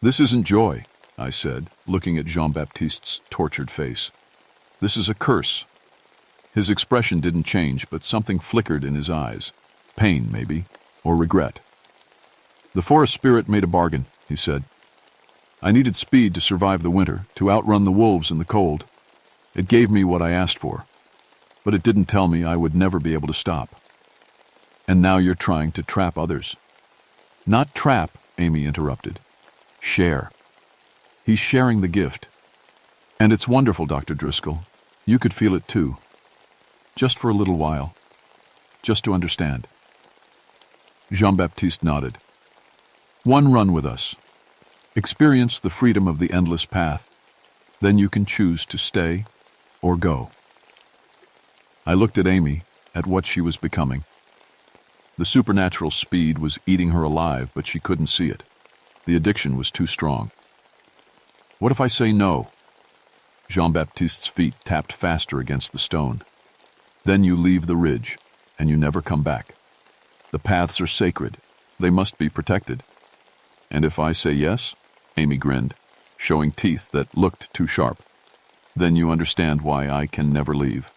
"This isn't joy," I said, looking at Jean-Baptiste's tortured face. "This is a curse." His expression didn't change, but something flickered in his eyes. Pain, maybe, or regret. "The forest spirit made a bargain," he said. "I needed speed to survive the winter, to outrun the wolves in the cold. It gave me what I asked for, but it didn't tell me I would never be able to stop. And now you're trying to trap others." "Not trap," Amy interrupted. "Share. He's sharing the gift. And it's wonderful, Dr. Driscoll. You could feel it too. Just for a little while. Just to understand." Jean-Baptiste nodded. "One run with us. Experience the freedom of the endless path. Then you can choose to stay or go." I looked at Amy, at what she was becoming. The supernatural speed was eating her alive, but she couldn't see it. The addiction was too strong. "What if I say no?" Jean-Baptiste's feet tapped faster against the stone. "Then you leave the ridge, and you never come back. The paths are sacred. They must be protected." "And if I say yes?" Amy grinned. showing teeth that looked too sharp. Then you understand why I can never leave.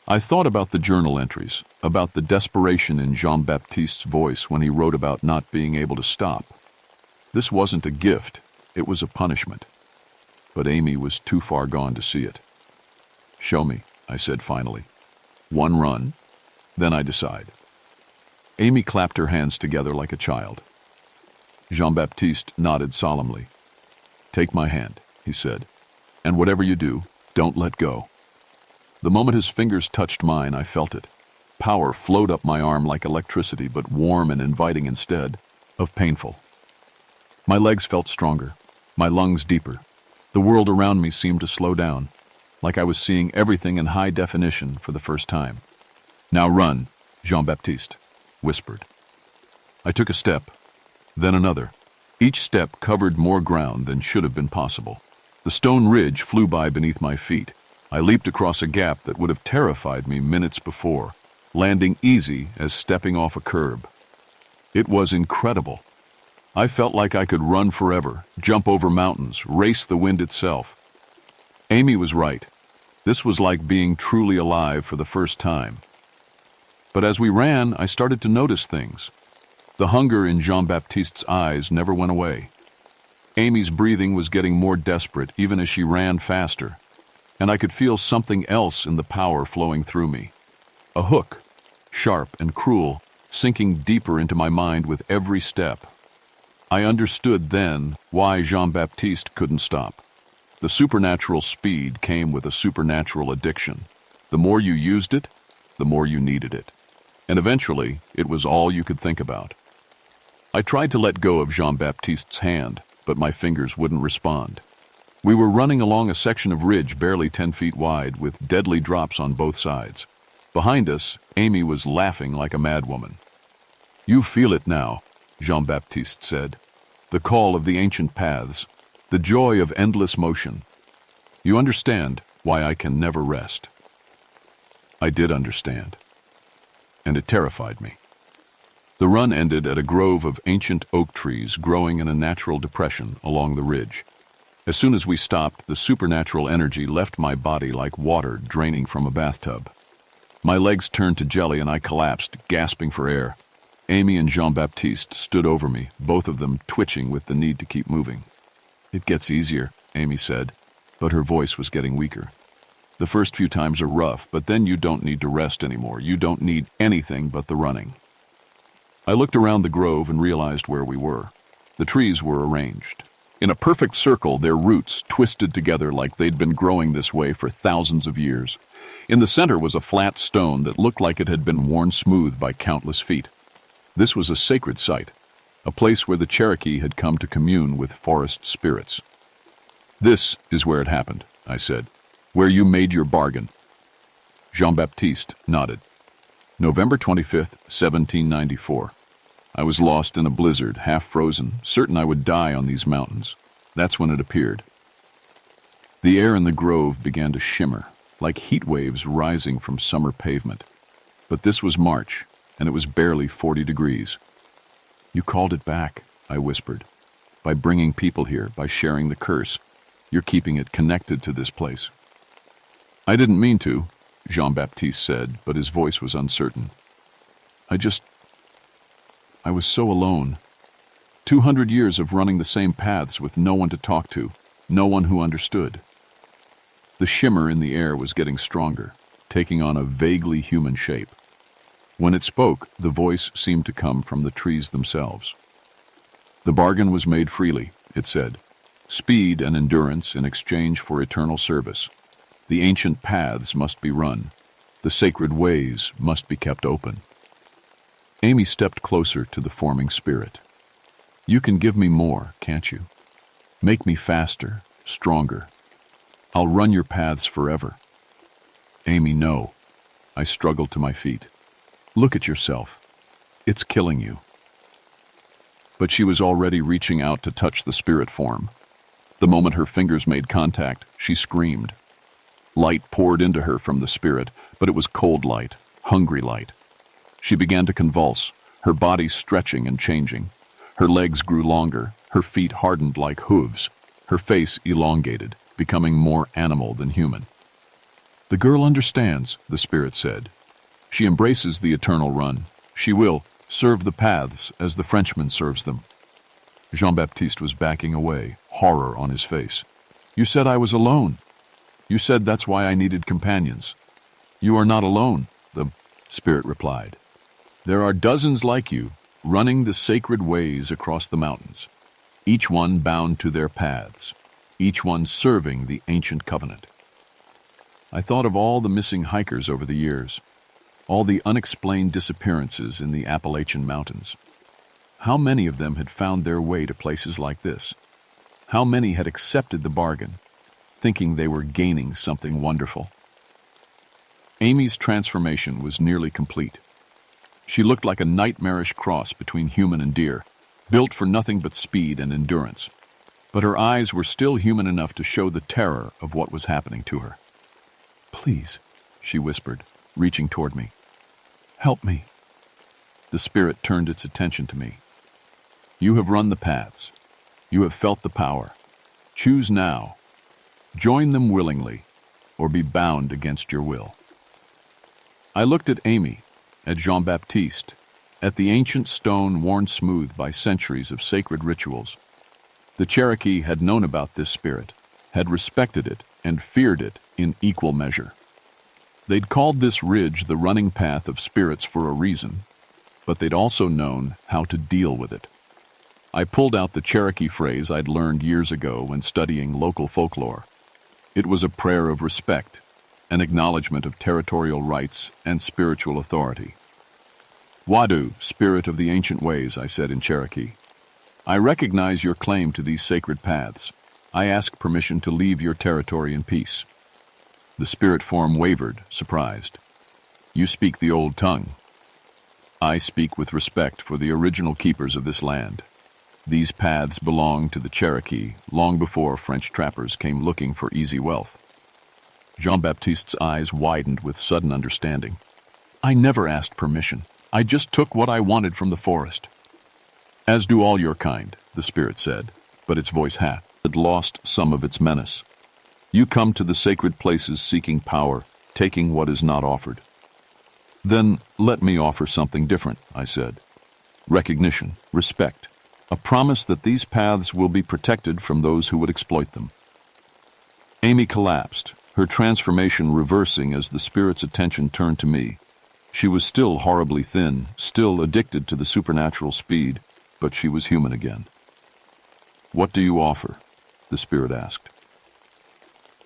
I thought about the journal entries, about the desperation in Jean-Baptiste's voice when he wrote about not being able to stop. This wasn't a gift, it was a punishment. But Amy was too far gone to see it. "Show me," I said finally. "One run, then I decide." Amy clapped her hands together like a child. Jean-Baptiste nodded solemnly. "Take my hand," he said, "and whatever you do, don't let go." The moment his fingers touched mine, I felt it. Power flowed up my arm like electricity, but warm and inviting instead of painful. My legs felt stronger, my lungs deeper. The world around me seemed to slow down, like I was seeing everything in high definition for the first time. "Now run," Jean-Baptiste whispered. I took a step, then another. Each step covered more ground than should have been possible. The stone ridge flew by beneath my feet. I leaped across a gap that would have terrified me minutes before, landing easy as stepping off a curb. It was incredible. I felt like I could run forever, jump over mountains, race the wind itself. Amy was right. This was like being truly alive for the first time. But as we ran, I started to notice things. The hunger in Jean-Baptiste's eyes never went away. Amy's breathing was getting more desperate even as she ran faster, and I could feel something else in the power flowing through me. A hook, sharp and cruel, sinking deeper into my mind with every step. I understood then why Jean-Baptiste couldn't stop. The supernatural speed came with a supernatural addiction. The more you used it, the more you needed it. And eventually, it was all you could think about. I tried to let go of Jean-Baptiste's hand, but my fingers wouldn't respond. We were running along a section of ridge barely 10 feet wide with deadly drops on both sides. Behind us, Amy was laughing like a madwoman. "You feel it now," Jean-Baptiste said. "The call of the ancient paths, the joy of endless motion. You understand why I can never rest." I did understand, and it terrified me. The run ended at a grove of ancient oak trees growing in a natural depression along the ridge. As soon as we stopped, the supernatural energy left my body like water draining from a bathtub. My legs turned to jelly and I collapsed, gasping for air. Amy and Jean-Baptiste stood over me, both of them twitching with the need to keep moving. "It gets easier," Amy said, but her voice was getting weaker. "The first few times are rough, but then you don't need to rest anymore. You don't need anything but the running." I looked around the grove and realized where we were. The trees were arranged. In a perfect circle, their roots twisted together like they'd been growing this way for thousands of years. In the center was a flat stone that looked like it had been worn smooth by countless feet. This was a sacred site, a place where the Cherokee had come to commune with forest spirits. "This is where it happened," I said, "where you made your bargain." Jean-Baptiste nodded. "November 25th, 1794. I was lost in a blizzard, half frozen, certain I would die on these mountains. That's when it appeared." The air in the grove began to shimmer, like heat waves rising from summer pavement. But this was March, and it was barely 40 degrees. "You called it back," I whispered. "By bringing people here, by sharing the curse, you're keeping it connected to this place." "I didn't mean to," Jean-Baptiste said, but his voice was uncertain. I was so alone. 200 years of running the same paths with no one to talk to, no one who understood." The shimmer in the air was getting stronger, taking on a vaguely human shape. When it spoke, the voice seemed to come from the trees themselves. "The bargain was made freely," it said. "Speed and endurance in exchange for eternal service. The ancient paths must be run. The sacred ways must be kept open." Amy stepped closer to the forming spirit. "You can give me more, can't you? Make me faster, stronger. I'll run your paths forever." "Amy, no." I struggled to my feet. "Look at yourself. It's killing you." But she was already reaching out to touch the spirit form. The moment her fingers made contact, she screamed. Light poured into her from the spirit, but it was cold light, hungry light. She began to convulse, her body stretching and changing. Her legs grew longer, her feet hardened like hooves. her face elongated, becoming more animal than human. "The girl understands," the spirit said. "She embraces the eternal run. She will serve the paths as the Frenchman serves them." Jean-Baptiste was backing away, horror on his face. "You said I was alone. You said that's why I needed companions." "You are not alone," the spirit replied. "There are dozens like you, running the sacred ways across the mountains, each one bound to their paths, each one serving the ancient covenant." I thought of all the missing hikers over the years, all the unexplained disappearances in the Appalachian mountains. How many of them had found their way to places like this? How many had accepted the bargain, thinking they were gaining something wonderful? Amy's transformation was nearly complete. She looked like a nightmarish cross between human and deer, built for nothing but speed and endurance. But her eyes were still human enough to show the terror of what was happening to her. "Please," she whispered, reaching toward me. "Help me." The spirit turned its attention to me. "You have run the paths. You have felt the power. Choose now. Join them willingly, or be bound against your will." I looked at Amy, at Jean-Baptiste, at the ancient stone worn smooth by centuries of sacred rituals. The Cherokee had known about this spirit, had respected it, and feared it in equal measure. They'd called this ridge the running path of spirits for a reason, but they'd also known how to deal with it. I pulled out the Cherokee phrase I'd learned years ago when studying local folklore. It was a prayer of respect, an acknowledgement of territorial rights and spiritual authority. "Wadu, spirit of the ancient ways," I said in Cherokee. "I recognize your claim to these sacred paths. I ask permission to leave your territory in peace." The spirit form wavered, surprised. "You speak the old tongue." "I speak with respect for the original keepers of this land. These paths belonged to the Cherokee long before French trappers came looking for easy wealth." Jean-Baptiste's eyes widened with sudden understanding. "I never asked permission. I just took what I wanted from the forest." "As do all your kind," the spirit said, but its voice had lost some of its menace. "You come to the sacred places seeking power, taking what is not offered." "Then let me offer something different," I said. "Recognition, respect, a promise that these paths will be protected from those who would exploit them." Amy collapsed, her transformation reversing as the spirit's attention turned to me. She was still horribly thin, still addicted to the supernatural speed, but she was human again. "What do you offer?" the spirit asked.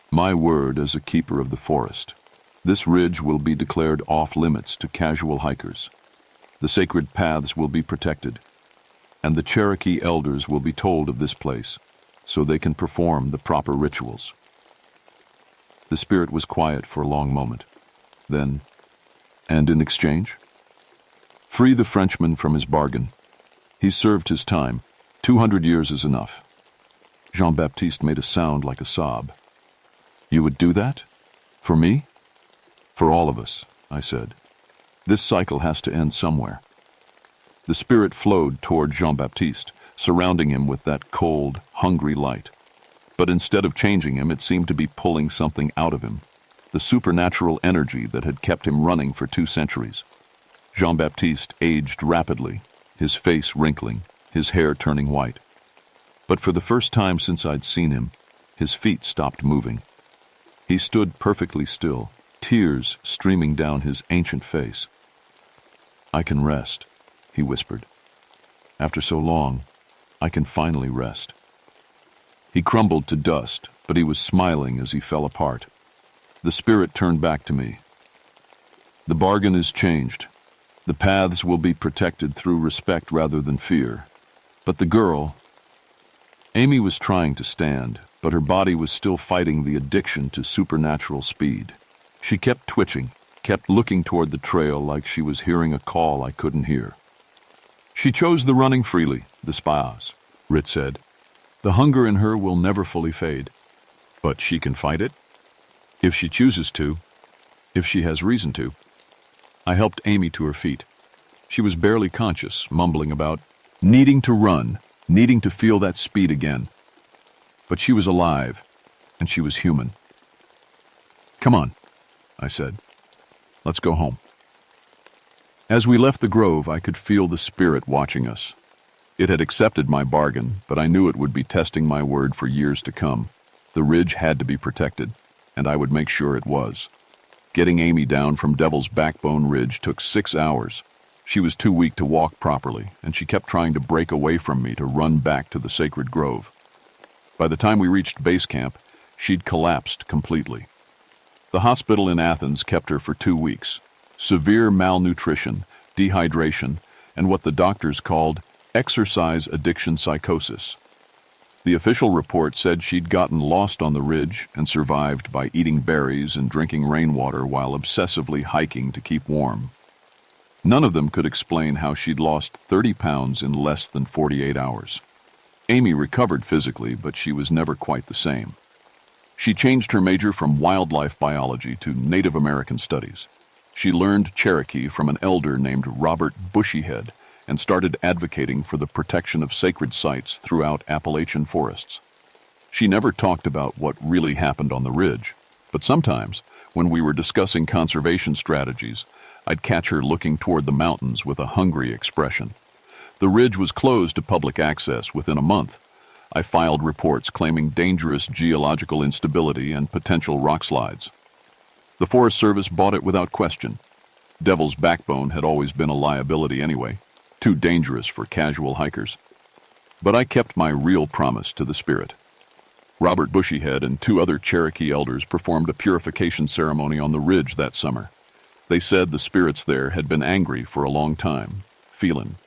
"My word as a keeper of the forest. This ridge will be declared off-limits to casual hikers. The sacred paths will be protected, and the Cherokee elders will be told of this place, so they can perform the proper rituals." The spirit was quiet for a long moment. Then, "And in exchange?" "Free the Frenchman from his bargain. He's served his time. 200 years is enough." Jean-Baptiste made a sound like a sob. "You would do that? For me?" "For all of us," I said. "This cycle has to end somewhere." The spirit flowed toward Jean-Baptiste, surrounding him with that cold, hungry light. But instead of changing him, it seemed to be pulling something out of him, the supernatural energy that had kept him running for 2 centuries. Jean-Baptiste aged rapidly, his face wrinkling, his hair turning white. But for the first time since I'd seen him, his feet stopped moving. He stood perfectly still, tears streaming down his ancient face. "I can rest," he whispered. "After so long, I can finally rest." He crumbled to dust, but he was smiling as he fell apart. The spirit turned back to me. "The bargain is changed. The paths will be protected through respect rather than fear. But the girl..." Amy was trying to stand, but her body was still fighting the addiction to supernatural speed. She kept twitching, kept looking toward the trail like she was hearing a call I couldn't hear. "She chose the running freely," the spies, Rit said. "The hunger in her will never fully fade. But she can fight it? If she chooses to, if she has reason to." I helped Amy to her feet. She was barely conscious, mumbling about needing to run, needing to feel that speed again. But she was alive, and she was human. "Come on," I said. "Let's go home." As we left the grove, I could feel the spirit watching us. It had accepted my bargain, but I knew it would be testing my word for years to come. The ridge had to be protected, and I would make sure it was. Getting Amy down from Devil's Backbone Ridge took 6 hours. She was too weak to walk properly, and she kept trying to break away from me to run back to the sacred grove. By the time we reached base camp, she'd collapsed completely. The hospital in Athens kept her for 2 weeks. Severe malnutrition, dehydration, and what the doctors called exercise addiction psychosis. The official report said she'd gotten lost on the ridge and survived by eating berries and drinking rainwater while obsessively hiking to keep warm. None of them could explain how she'd lost 30 pounds in less than 48 hours. Amy recovered physically, but she was never quite the same. She changed her major from wildlife biology to Native American studies. She learned Cherokee from an elder named Robert Bushyhead and started advocating for the protection of sacred sites throughout Appalachian forests. She never talked about what really happened on the ridge, but sometimes, when we were discussing conservation strategies, I'd catch her looking toward the mountains with a hungry expression. The ridge was closed to public access within a month. I filed reports claiming dangerous geological instability and potential rock slides. The Forest Service bought it without question. Devil's Backbone had always been a liability anyway, too dangerous for casual hikers. But I kept my real promise to the spirit. Robert Bushyhead and 2 other Cherokee elders performed a purification ceremony on the ridge that summer. They said the spirits there had been angry for a long time, feeling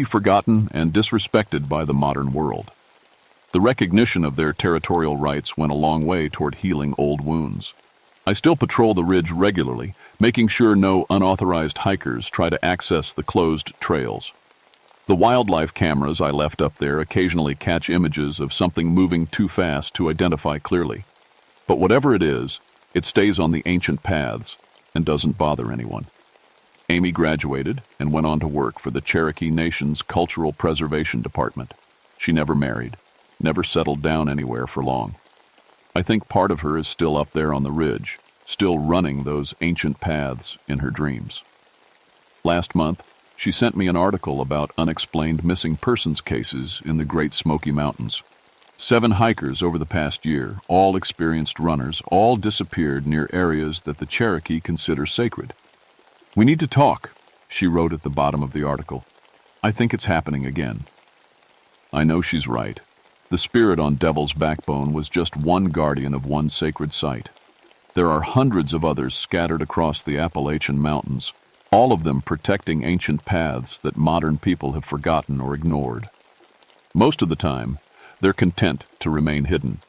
forgotten and disrespected by the modern world. The recognition of their territorial rights went a long way toward healing old wounds. I still patrol the ridge regularly, making sure no unauthorized hikers try to access the closed trails. The wildlife cameras I left up there occasionally catch images of something moving too fast to identify clearly. But whatever it is, it stays on the ancient paths and doesn't bother anyone. Amy graduated and went on to work for the Cherokee Nation's Cultural Preservation Department. She never married, never settled down anywhere for long. I think part of her is still up there on the ridge, still running those ancient paths in her dreams. Last month, she sent me an article about unexplained missing persons cases in the Great Smoky Mountains. 7 hikers over the past year, all experienced runners, all disappeared near areas that the Cherokee consider sacred. "We need to talk," she wrote at the bottom of the article. "I think it's happening again." I know she's right. The spirit on Devil's Backbone was just one guardian of one sacred site. There are hundreds of others scattered across the Appalachian Mountains, all of them protecting ancient paths that modern people have forgotten or ignored. Most of the time, they're content to remain hidden.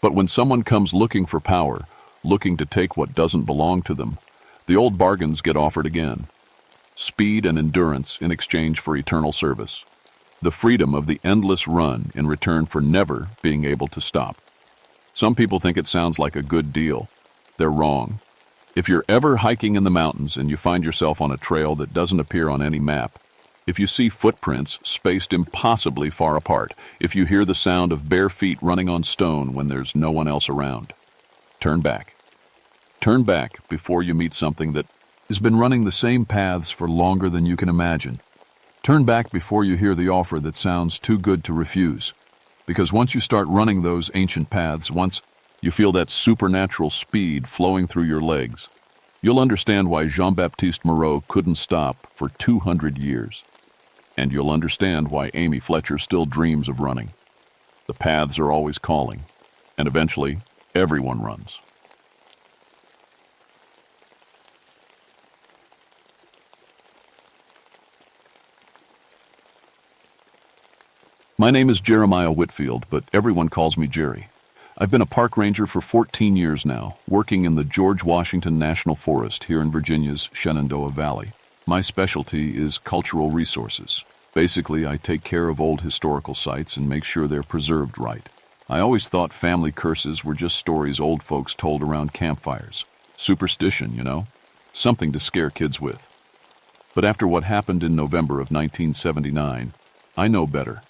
But when someone comes looking for power, looking to take what doesn't belong to them, the old bargains get offered again. Speed and endurance in exchange for eternal service. The freedom of the endless run in return for never being able to stop. Some people think it sounds like a good deal. They're wrong. If you're ever hiking in the mountains and you find yourself on a trail that doesn't appear on any map, if you see footprints spaced impossibly far apart, if you hear the sound of bare feet running on stone when there's no one else around, turn back. Turn back before you meet something that has been running the same paths for longer than you can imagine. Turn back before you hear the offer that sounds too good to refuse. Because once you start running those ancient paths, once you feel that supernatural speed flowing through your legs, you'll understand why Jean-Baptiste Moreau couldn't stop for 200 years. And you'll understand why Amy Fletcher still dreams of running. The paths are always calling, and eventually, everyone runs. My name is Jeremiah Whitfield, but everyone calls me Jerry. I've been a park ranger for 14 years now, working in the George Washington National Forest here in Virginia's Shenandoah Valley. My specialty is cultural resources. Basically, I take care of old historical sites and make sure they're preserved right. I always thought family curses were just stories old folks told around campfires. Superstition, you know? Something to scare kids with. But after what happened in November of 1979, I know better.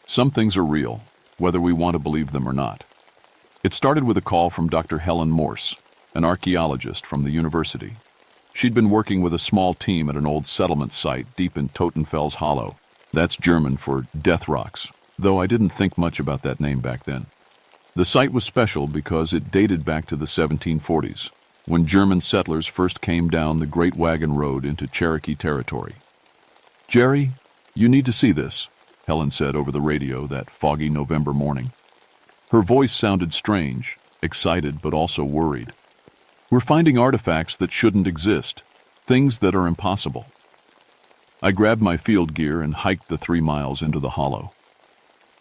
Some things are real, whether we want to believe them or not. It started with a call from Dr. Helen Morse, an archaeologist from the university. She'd been working with a small team at an old settlement site deep in Totenfels Hollow. That's German for Death Rocks, though I didn't think much about that name back then. The site was special because it dated back to the 1740s, when German settlers first came down the Great Wagon Road into Cherokee territory. "Jerry, you need to see this," Helen said over the radio that foggy November morning. Her voice sounded strange, excited but also worried. "We're finding artifacts that shouldn't exist, things that are impossible." I grabbed my field gear and hiked the 3 miles into the hollow.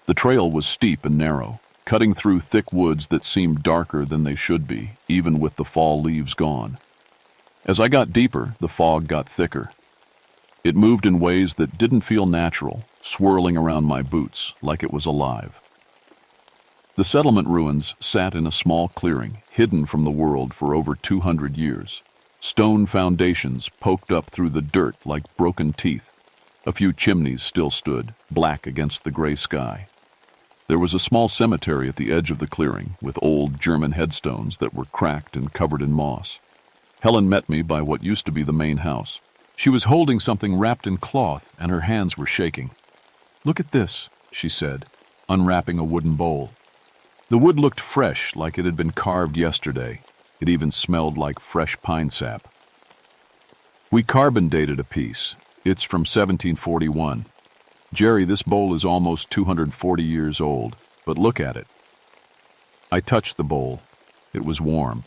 The trail was steep and narrow, cutting through thick woods that seemed darker than they should be, even with the fall leaves gone. As I got deeper, the fog got thicker. It moved in ways that didn't feel natural, swirling around my boots like it was alive. The settlement ruins sat in a small clearing, hidden from the world for over 200 years. Stone foundations poked up through the dirt like broken teeth. A few chimneys still stood, black against the gray sky. There was a small cemetery at the edge of the clearing, with old German headstones that were cracked and covered in moss. Helen met me by what used to be the main house. She was holding something wrapped in cloth, and her hands were shaking. "Look at this," she said, unwrapping a wooden bowl. The wood looked fresh, like it had been carved yesterday. It even smelled like fresh pine sap. "We carbon dated a piece. It's from 1741. Jerry, this bowl is almost 240 years old, but look at it." I touched the bowl. It was warm.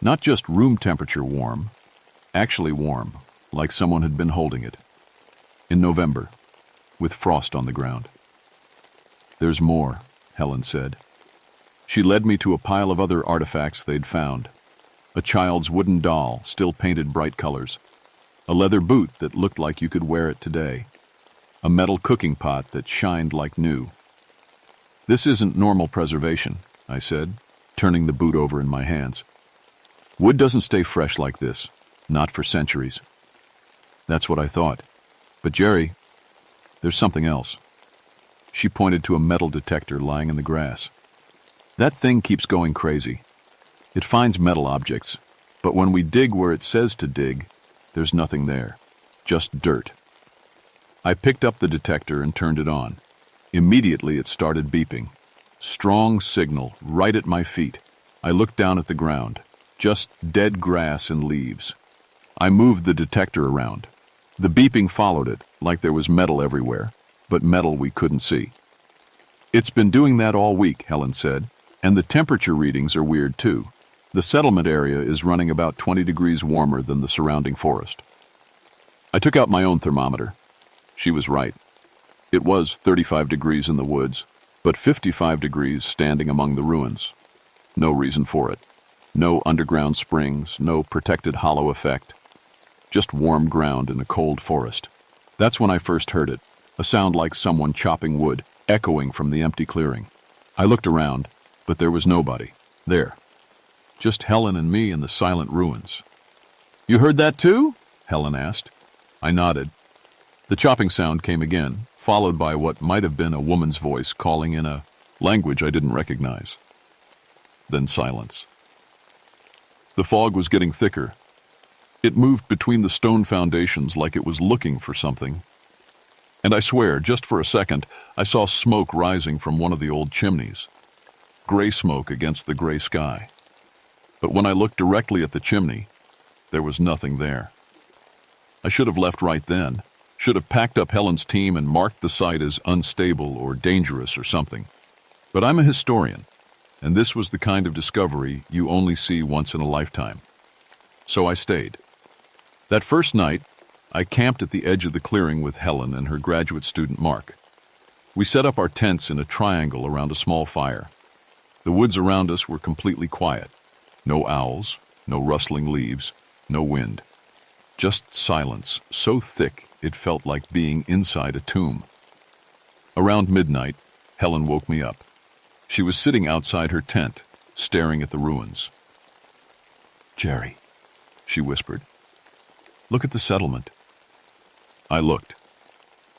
Not just room temperature warm, actually warm, like someone had been holding it. In November, with frost on the ground. "There's more," Helen said. She led me to a pile of other artifacts they'd found. A child's wooden doll, still painted bright colors. A leather boot that looked like you could wear it today. A metal cooking pot that shined like new. "This isn't normal preservation," I said, turning the boot over in my hands. "Wood doesn't stay fresh like this, not for centuries." That's what I thought. But Jerry, there's something else. She pointed to a metal detector lying in the grass. "That thing keeps going crazy. It finds metal objects, but when we dig where it says to dig, there's nothing there, just dirt." I picked up the detector and turned it on. Immediately it started beeping. Strong signal, right at my feet. I looked down at the ground, just dead grass and leaves. I moved the detector around. The beeping followed it, like there was metal everywhere, but metal we couldn't see. "It's been doing that all week," Helen said, "and the temperature readings are weird too. The settlement area is running about 20 degrees warmer than the surrounding forest." I took out my own thermometer. She was right. It was 35 degrees in the woods, but 55 degrees standing among the ruins. No reason for it. No underground springs, no protected hollow effect. Just warm ground in a cold forest. That's when I first heard it, a sound like someone chopping wood, echoing from the empty clearing. I looked around, but there was nobody there. Just Helen and me in the silent ruins. "You heard that too?" Helen asked. I nodded. The chopping sound came again, followed by what might have been a woman's voice calling in a language I didn't recognize. Then silence. The fog was getting thicker. It moved between the stone foundations like it was looking for something. And I swear, just for a second, I saw smoke rising from one of the old chimneys. Gray smoke against the gray sky. But when I looked directly at the chimney, there was nothing there. I should have left right then. Should have packed up Helen's team and marked the site as unstable or dangerous or something. But I'm a historian, and this was the kind of discovery you only see once in a lifetime. So I stayed. That first night, I camped at the edge of the clearing with Helen and her graduate student Mark. We set up our tents in a triangle around a small fire. The woods around us were completely quiet. No owls, no rustling leaves, no wind. Just silence, so thick it felt like being inside a tomb. Around midnight, Helen woke me up. She was sitting outside her tent, staring at the ruins. "Jerry," she whispered, "look at the settlement." I looked.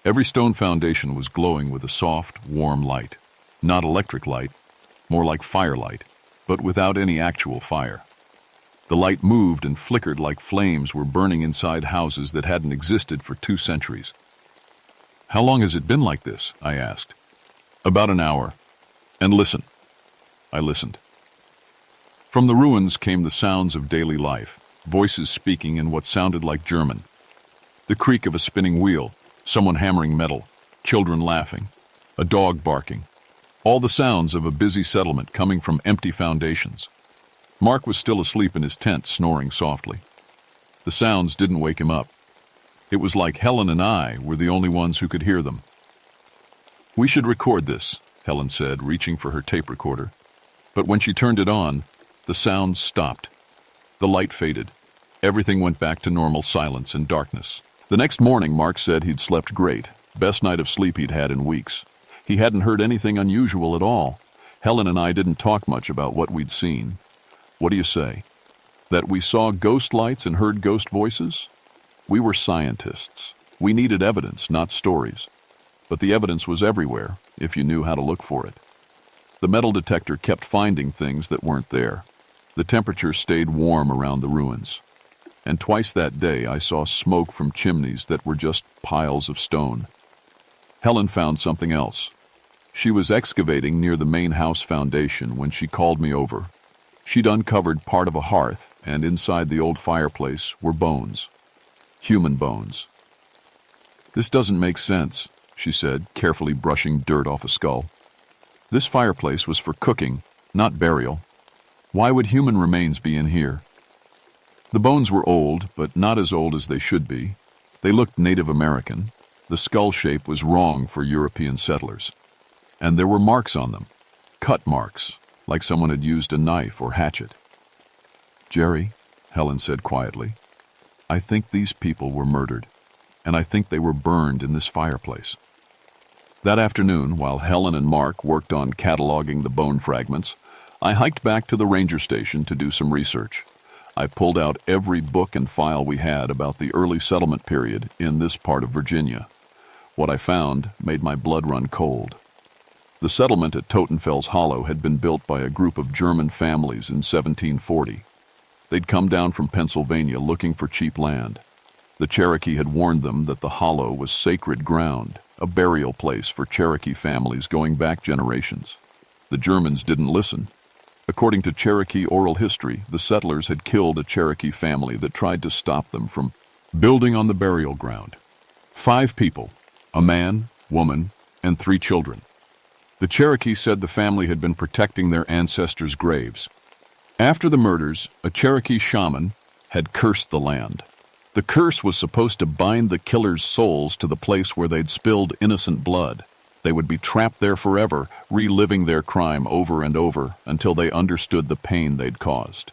Every stone foundation was glowing with a soft, warm light. Not electric light, more like firelight, but without any actual fire. The light moved and flickered like flames were burning inside houses that hadn't existed for 2 centuries. "How long has it been like this?" I asked. "About an hour. And listen." I listened. From the ruins came the sounds of daily life, voices speaking in what sounded like German. The creak of a spinning wheel, someone hammering metal, children laughing, a dog barking. All the sounds of a busy settlement coming from empty foundations. Mark was still asleep in his tent, snoring softly. The sounds didn't wake him up. It was like Helen and I were the only ones who could hear them. "We should record this," Helen said, reaching for her tape recorder. But when she turned it on, the sounds stopped. The light faded. Everything went back to normal silence and darkness. The next morning, Mark said he'd slept great, best night of sleep he'd had in weeks. He hadn't heard anything unusual at all. Helen and I didn't talk much about what we'd seen. What do you say? That we saw ghost lights and heard ghost voices? We were scientists. We needed evidence, not stories. But the evidence was everywhere, if you knew how to look for it. The metal detector kept finding things that weren't there. The temperature stayed warm around the ruins. And twice that day I saw smoke from chimneys that were just piles of stone. Helen found something else. She was excavating near the main house foundation when she called me over. She'd uncovered part of a hearth, and inside the old fireplace were bones. Human bones. "This doesn't make sense," she said, carefully brushing dirt off a skull. "This fireplace was for cooking, not burial. Why would human remains be in here?" The bones were old, but not as old as they should be. They looked Native American. The skull shape was wrong for European settlers. And there were marks on them. Cut marks, like someone had used a knife or hatchet. "Jerry," Helen said quietly, "I think these people were murdered, and I think they were burned in this fireplace." That afternoon, while Helen and Mark worked on cataloging the bone fragments, I hiked back to the ranger station to do some research. I pulled out every book and file we had about the early settlement period in this part of Virginia. What I found made my blood run cold. The settlement at Totenfels Hollow had been built by a group of German families in 1740. They'd come down from Pennsylvania looking for cheap land. The Cherokee had warned them that the hollow was sacred ground, a burial place for Cherokee families going back generations. The Germans didn't listen. According to Cherokee oral history, the settlers had killed a Cherokee family that tried to stop them from building on the burial ground. 5 people, a man, woman, and 3 children. The Cherokee said the family had been protecting their ancestors' graves. After the murders, a Cherokee shaman had cursed the land. The curse was supposed to bind the killers' souls to the place where they'd spilled innocent blood. They would be trapped there forever, reliving their crime over and over until they understood the pain they'd caused.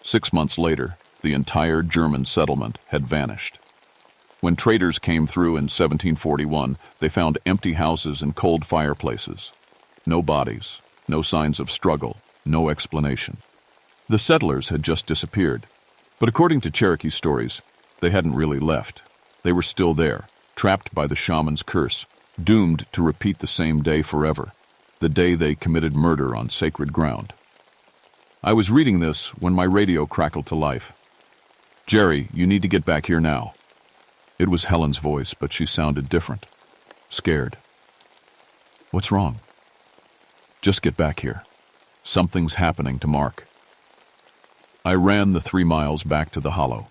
6 months later, the entire German settlement had vanished. When traders came through in 1741, they found empty houses and cold fireplaces. No bodies, no signs of struggle, no explanation. The settlers had just disappeared. But according to Cherokee stories, they hadn't really left. They were still there, trapped by the shaman's curse, doomed to repeat the same day forever, the day they committed murder on sacred ground. I was reading this when my radio crackled to life. "Jerry, you need to get back here now." It was Helen's voice, but she sounded different, scared. "What's wrong?" "Just get back here. Something's happening to Mark." I ran the 3 miles back to the hollow.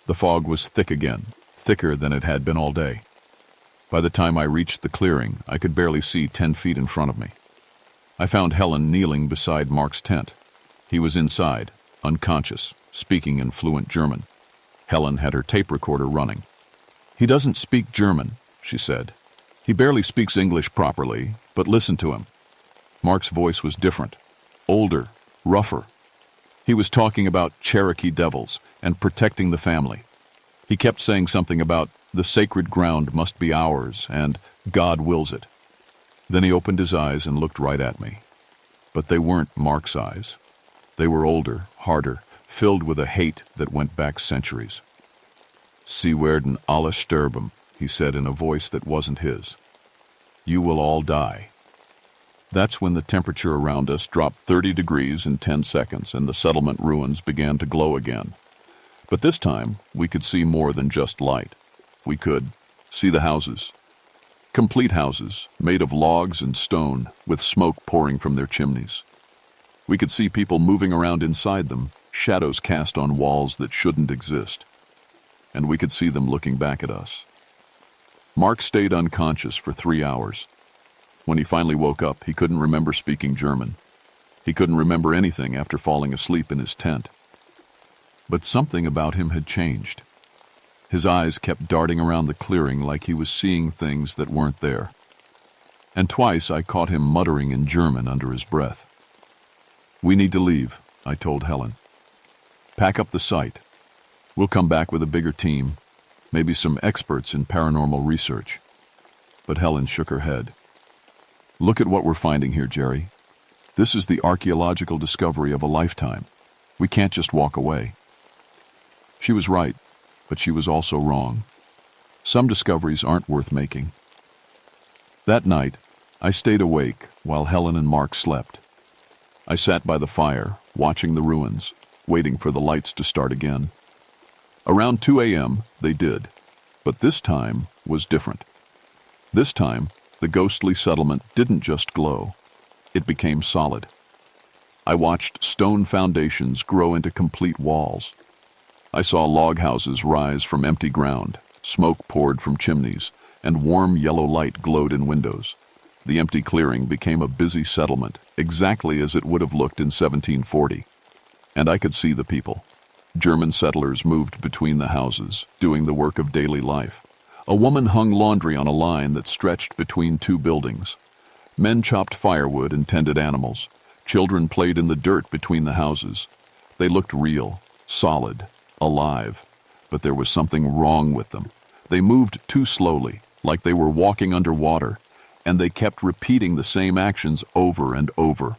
The fog was thick again, thicker than it had been all day. By the time I reached the clearing, I could barely see 10 feet in front of me. I found Helen kneeling beside Mark's tent. He was inside, unconscious, speaking in fluent German. Helen had her tape recorder running. "He doesn't speak German," she said. "He barely speaks English properly, but listen to him." Mark's voice was different, older, rougher. He was talking about Cherokee devils and protecting the family. He kept saying something about the sacred ground must be ours and God wills it. Then he opened his eyes and looked right at me. But they weren't Mark's eyes. They were older, harder, filled with a hate that went back centuries. "Sie werden alle sterben," he said in a voice that wasn't his. "You will all die." That's when the temperature around us dropped 30 degrees in 10 seconds and the settlement ruins began to glow again. But this time, we could see more than just light. We could see the houses. Complete houses, made of logs and stone, with smoke pouring from their chimneys. We could see people moving around inside them, shadows cast on walls that shouldn't exist. And we could see them looking back at us. Mark stayed unconscious for 3 hours. When he finally woke up, he couldn't remember speaking German. He couldn't remember anything after falling asleep in his tent. But something about him had changed. His eyes kept darting around the clearing like he was seeing things that weren't there. And twice I caught him muttering in German under his breath. "We need to leave," I told Helen. "Pack up the site. We'll come back with a bigger team, maybe some experts in paranormal research." But Helen shook her head. "Look at what we're finding here, Jerry. This is the archaeological discovery of a lifetime. We can't just walk away." She was right, but she was also wrong. Some discoveries aren't worth making. That night, I stayed awake while Helen and Mark slept. I sat by the fire, watching the ruins, waiting for the lights to start again. Around 2 a.m., they did, but this time was different. This time, the ghostly settlement didn't just glow. It became solid. I watched stone foundations grow into complete walls. I saw log houses rise from empty ground, smoke poured from chimneys, and warm yellow light glowed in windows. The empty clearing became a busy settlement, exactly as it would have looked in 1740. And I could see the people. German settlers moved between the houses, doing the work of daily life. A woman hung laundry on a line that stretched between 2 buildings. Men chopped firewood and tended animals. Children played in the dirt between the houses. They looked real, solid, alive, but there was something wrong with them. They moved too slowly, like they were walking underwater, and they kept repeating the same actions over and over.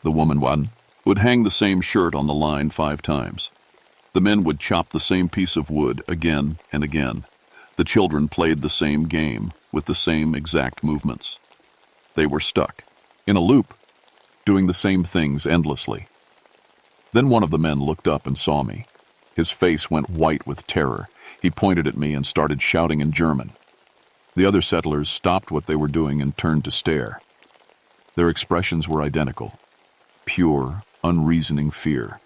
The woman would hang the same shirt on the line 5 times. The men would chop the same piece of wood again and again. The children played the same game with the same exact movements. They were stuck, in a loop, doing the same things endlessly. Then one of the men looked up and saw me. His face went white with terror. He pointed at me and started shouting in German. The other settlers stopped what they were doing and turned to stare. Their expressions were identical. Pure, unreasoning fear.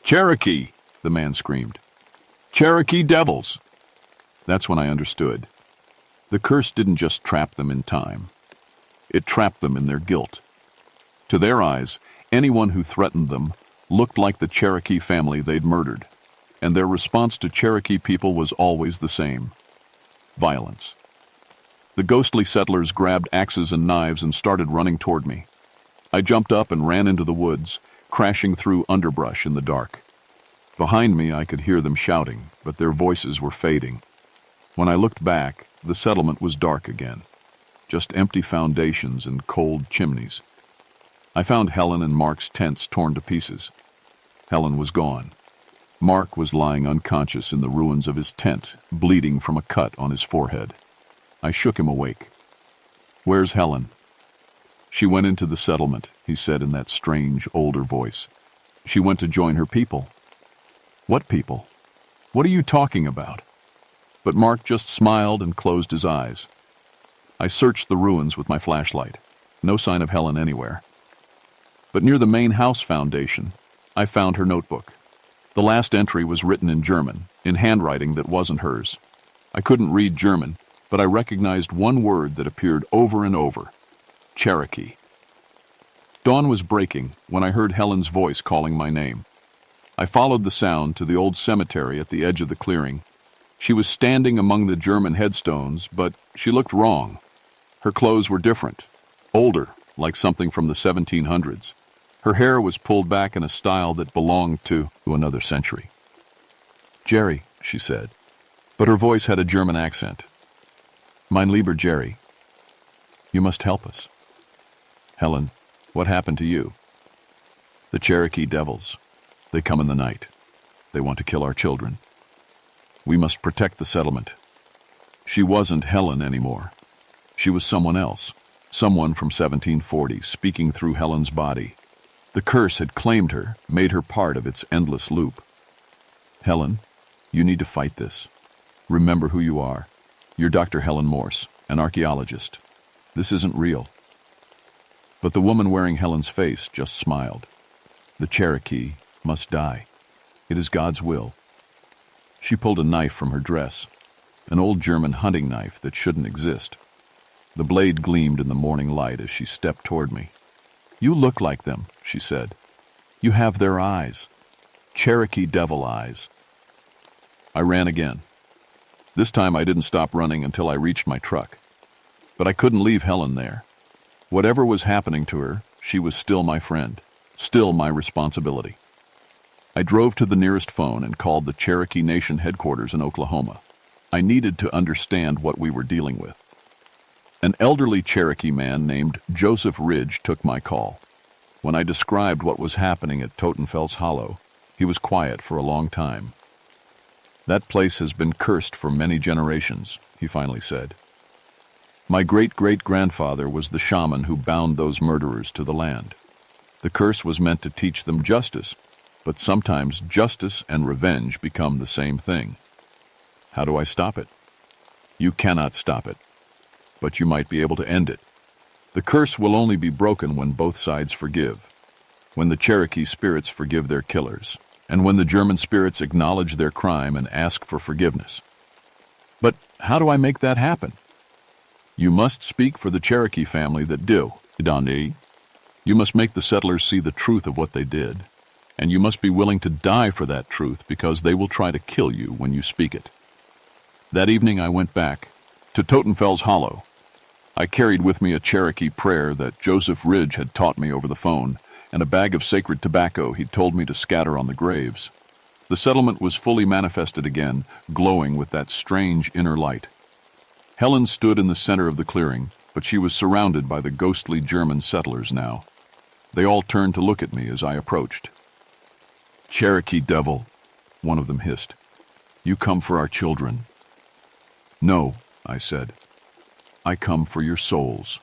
"Cherokee!" the man screamed. "Cherokee devils!" That's when I understood. The curse didn't just trap them in time. It trapped them in their guilt. To their eyes, anyone who threatened them looked like the Cherokee family they'd murdered, and their response to Cherokee people was always the same: violence. The ghostly settlers grabbed axes and knives and started running toward me. I jumped up and ran into the woods, crashing through underbrush in the dark. Behind me, I could hear them shouting, but their voices were fading. When I looked back, the settlement was dark again, just empty foundations and cold chimneys. I found Helen and Mark's tents torn to pieces. Helen was gone. Mark was lying unconscious in the ruins of his tent, bleeding from a cut on his forehead. I shook him awake. "Where's Helen?" "She went into the settlement," he said in that strange, older voice. "She went to join her people." "What people? What are you talking about?" But Mark just smiled and closed his eyes. I searched the ruins with my flashlight. No sign of Helen anywhere. But near the main house foundation, I found her notebook. The last entry was written in German, in handwriting that wasn't hers. I couldn't read German, but I recognized one word that appeared over and over: Cherokee. Dawn was breaking when I heard Helen's voice calling my name. I followed the sound to the old cemetery at the edge of the clearing. She was standing among the German headstones, but she looked wrong. Her clothes were different, older, like something from the 1700s. Her hair was pulled back in a style that belonged to another century. "Jerry," she said, but her voice had a German accent. "Mein lieber Jerry, you must help us." "Helen, what happened to you?" "The Cherokee devils. They come in the night. They want to kill our children. We must protect the settlement." She wasn't Helen anymore. She was someone else. Someone from 1740 speaking through Helen's body. The curse had claimed her, made her part of its endless loop. Helen, you need to fight this. Remember who you are. You're Dr. Helen Morse, an archaeologist. This isn't real. But the woman wearing Helen's face just smiled. The Cherokee must die. It is God's will. She pulled a knife from her dress, an old German hunting knife that shouldn't exist. The blade gleamed in the morning light as she stepped toward me. You look like them, she said. You have their eyes. Cherokee devil eyes. I ran again. This time I didn't stop running until I reached my truck. But I couldn't leave Helen there. Whatever was happening to her, she was still my friend, still my responsibility. I drove to the nearest phone and called the Cherokee Nation headquarters in Oklahoma. I needed to understand what we were dealing with. An elderly Cherokee man named Joseph Ridge took my call. When I described what was happening at Totenfels Hollow, he was quiet for a long time. That place has been cursed for many generations, he finally said. My great-great-grandfather was the shaman who bound those murderers to the land. The curse was meant to teach them justice, but sometimes justice and revenge become the same thing. How do I stop it? You cannot stop it, but you might be able to end it. The curse will only be broken when both sides forgive, when the Cherokee spirits forgive their killers, and when the German spirits acknowledge their crime and ask for forgiveness. But how do I make that happen? You must speak for the Cherokee family that do. You must make the settlers see the truth of what they did, and you must be willing to die for that truth because they will try to kill you when you speak it. That evening I went back to Totenfels Hollow. I carried with me a Cherokee prayer that Joseph Ridge had taught me over the phone, and a bag of sacred tobacco he'd told me to scatter on the graves. The settlement was fully manifested again, glowing with that strange inner light. Helen stood in the center of the clearing, but she was surrounded by the ghostly German settlers now. They all turned to look at me as I approached. Cherokee devil, one of them hissed. You come for our children. No, I said. I come for your souls.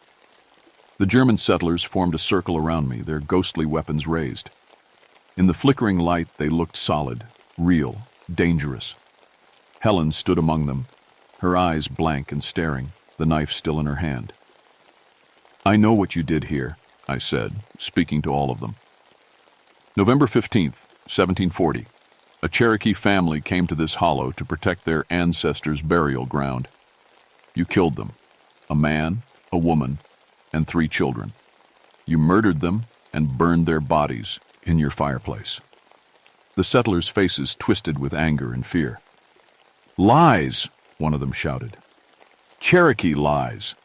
The German settlers formed a circle around me, their ghostly weapons raised. In the flickering light, they looked solid, real, dangerous. Helen stood among them, her eyes blank and staring, the knife still in her hand. I know what you did here, I said, speaking to all of them. November 15th, 1740. A Cherokee family came to this hollow to protect their ancestors' burial ground. You killed them, a man, a woman, and 3 children. You murdered them and burned their bodies in your fireplace. The settlers' faces twisted with anger and fear. Lies, one of them shouted. Cherokee lies.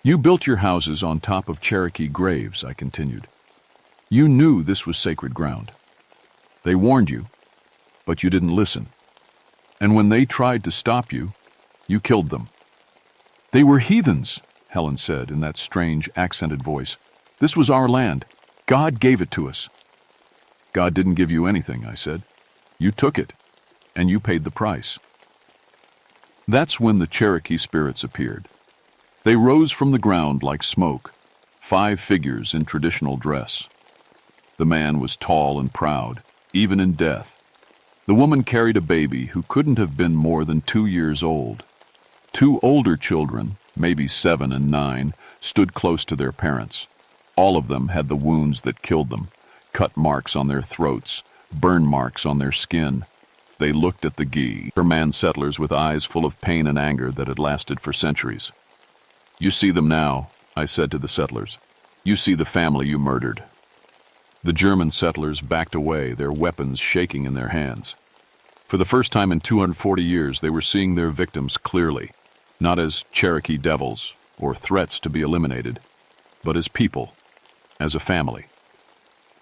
You built your houses on top of Cherokee graves, I continued. You knew this was sacred ground. They warned you, but you didn't listen. And when they tried to stop you, you killed them. They were heathens, Helen said in that strange, accented voice. This was our land. God gave it to us. God didn't give you anything, I said. You took it, and you paid the price. That's when the Cherokee spirits appeared. They rose from the ground like smoke, 5 figures in traditional dress. The man was tall and proud, even in death. The woman carried a baby who couldn't have been more than 2 years old. 2 older children, maybe 7 and 9, stood close to their parents. All of them had the wounds that killed them, cut marks on their throats, burn marks on their skin. They looked at the man settlers with eyes full of pain and anger that had lasted for centuries. You see them now, I said to the settlers. You see the family you murdered. The German settlers backed away, their weapons shaking in their hands. For the first time in 240 years, they were seeing their victims clearly, not as Cherokee devils or threats to be eliminated, but as people, as a family.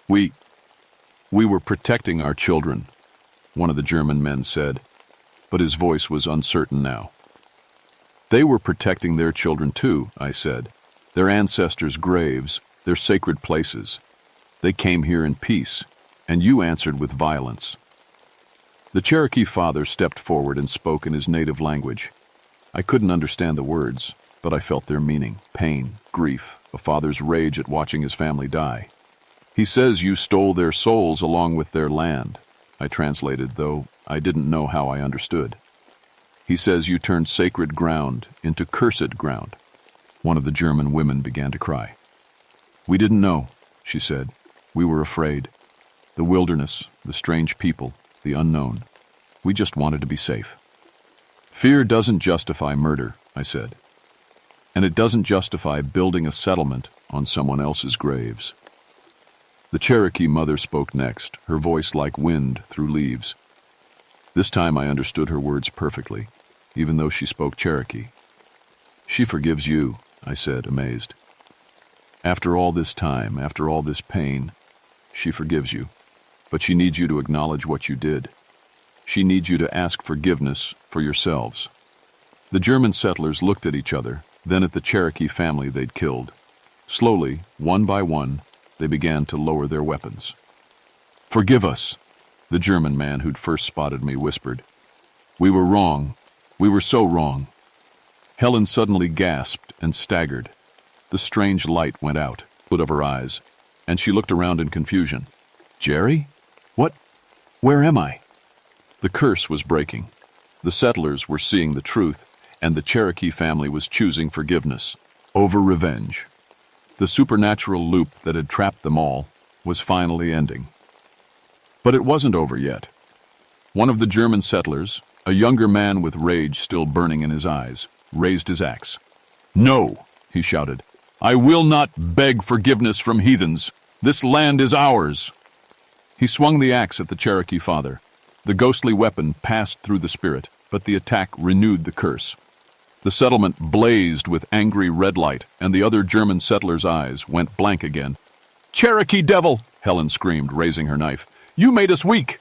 We were protecting our children, one of the German men said, but his voice was uncertain now. They were protecting their children too, I said, their ancestors' graves, their sacred places. They came here in peace, and you answered with violence. The Cherokee father stepped forward and spoke in his native language. I couldn't understand the words, but I felt their meaning: pain, grief, a father's rage at watching his family die. "He says you stole their souls along with their land," I translated, though I didn't know how I understood. "He says you turned sacred ground into cursed ground." One of the German women began to cry. "We didn't know," she said. "We were afraid. The wilderness, the strange people, the unknown. We just wanted to be safe." "Fear doesn't justify murder," I said. "And it doesn't justify building a settlement on someone else's graves." The Cherokee mother spoke next, her voice like wind through leaves. This time I understood her words perfectly, even though she spoke Cherokee. "She forgives you," I said, amazed. "After all this time, after all this pain, she forgives you. But she needs you to acknowledge what you did. She needs you to ask forgiveness for yourselves." The German settlers looked at each other, then at the Cherokee family they'd killed. Slowly, one by one, they began to lower their weapons. "Forgive us," the German man who'd first spotted me whispered. "We were wrong. We were so wrong." Helen suddenly gasped and staggered. The strange light went out of her eyes, and she looked around in confusion. "Jerry? What? Where am I?" The curse was breaking. The settlers were seeing the truth, and the Cherokee family was choosing forgiveness over revenge. The supernatural loop that had trapped them all was finally ending. But it wasn't over yet. One of the German settlers, a younger man with rage still burning in his eyes, raised his axe. "No," he shouted. "I will not beg forgiveness from heathens. This land is ours." He swung the axe at the Cherokee father. The ghostly weapon passed through the spirit, but the attack renewed the curse. The settlement blazed with angry red light, and the other German settlers' eyes went blank again. "Cherokee devil!" Helen screamed, raising her knife. "You made us weak!"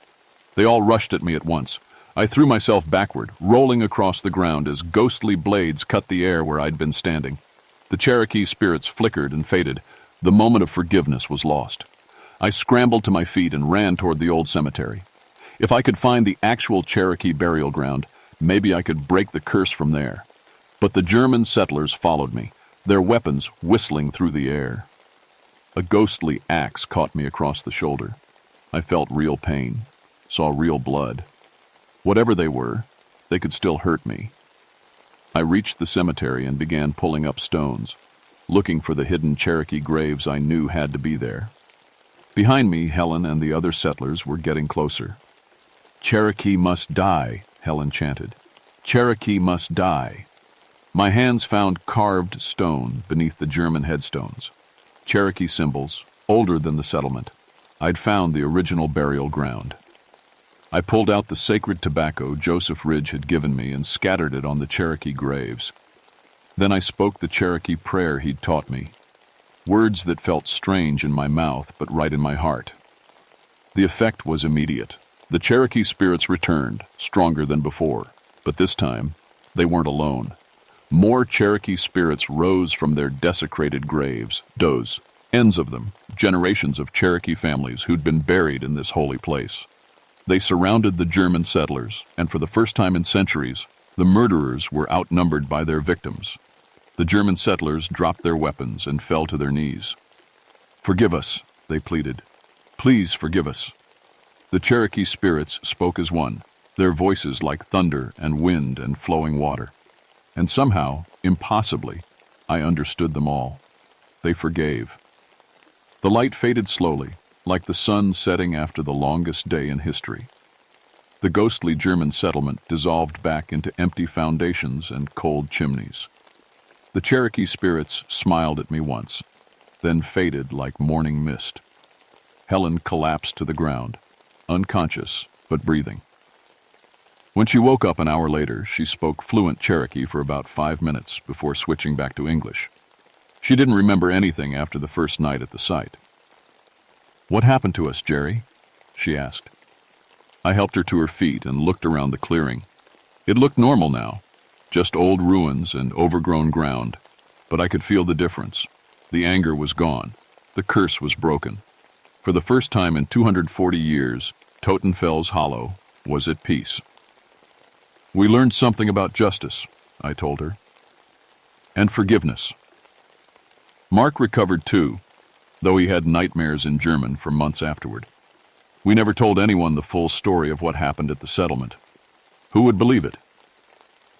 They all rushed at me at once. I threw myself backward, rolling across the ground as ghostly blades cut the air where I'd been standing. The Cherokee spirits flickered and faded. The moment of forgiveness was lost. I scrambled to my feet and ran toward the old cemetery. If I could find the actual Cherokee burial ground, maybe I could break the curse from there. But the German settlers followed me, their weapons whistling through the air. A ghostly axe caught me across the shoulder. I felt real pain, saw real blood. Whatever they were, they could still hurt me. I reached the cemetery and began pulling up stones, looking for the hidden Cherokee graves I knew had to be there. Behind me, Helen and the other settlers were getting closer. "Cherokee must die," Helen chanted. "Cherokee must die." My hands found carved stone beneath the German headstones. Cherokee symbols, older than the settlement. I'd found the original burial ground. I pulled out the sacred tobacco Joseph Ridge had given me and scattered it on the Cherokee graves. Then I spoke the Cherokee prayer he'd taught me, words that felt strange in my mouth but right in my heart. The effect was immediate. The Cherokee spirits returned, stronger than before, but this time, they weren't alone. More Cherokee spirits rose from their desecrated graves, ends of them, generations of Cherokee families who'd been buried in this holy place. They surrounded the German settlers, and for the first time in centuries, the murderers were outnumbered by their victims. The German settlers dropped their weapons and fell to their knees. "Forgive us," they pleaded. "Please forgive us." The Cherokee spirits spoke as one, their voices like thunder and wind and flowing water. And somehow, impossibly, I understood them all. They forgave. The light faded slowly, like the sun setting after the longest day in history. The ghostly German settlement dissolved back into empty foundations and cold chimneys. The Cherokee spirits smiled at me once, then faded like morning mist. Helen collapsed to the ground, unconscious but breathing. When she woke up an hour later, she spoke fluent Cherokee for about 5 minutes before switching back to English. She didn't remember anything after the first night at the site. "What happened to us, Jerry?" she asked. I helped her to her feet and looked around the clearing. It looked normal now, just old ruins and overgrown ground, but I could feel the difference. The anger was gone. The curse was broken. For the first time in 240 years, Totenfell's Hollow was at peace. "We learned something about justice," I told her. and forgiveness. Mark recovered too, though he had nightmares in German for months afterward. We never told anyone the full story of what happened at the settlement. Who would believe it?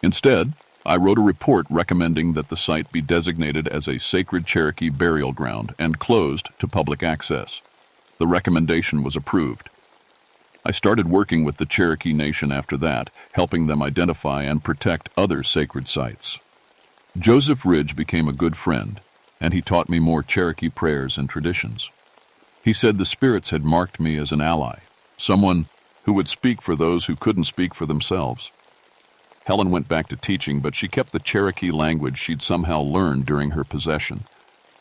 Instead, I wrote a report recommending that the site be designated as a sacred Cherokee burial ground and closed to public access. The recommendation was approved. I started working with the Cherokee Nation after that, helping them identify and protect other sacred sites. Joseph Ridge became a good friend, and he taught me more Cherokee prayers and traditions. He said the spirits had marked me as an ally, someone who would speak for those who couldn't speak for themselves. Helen went back to teaching, but she kept the Cherokee language she'd somehow learned during her possession.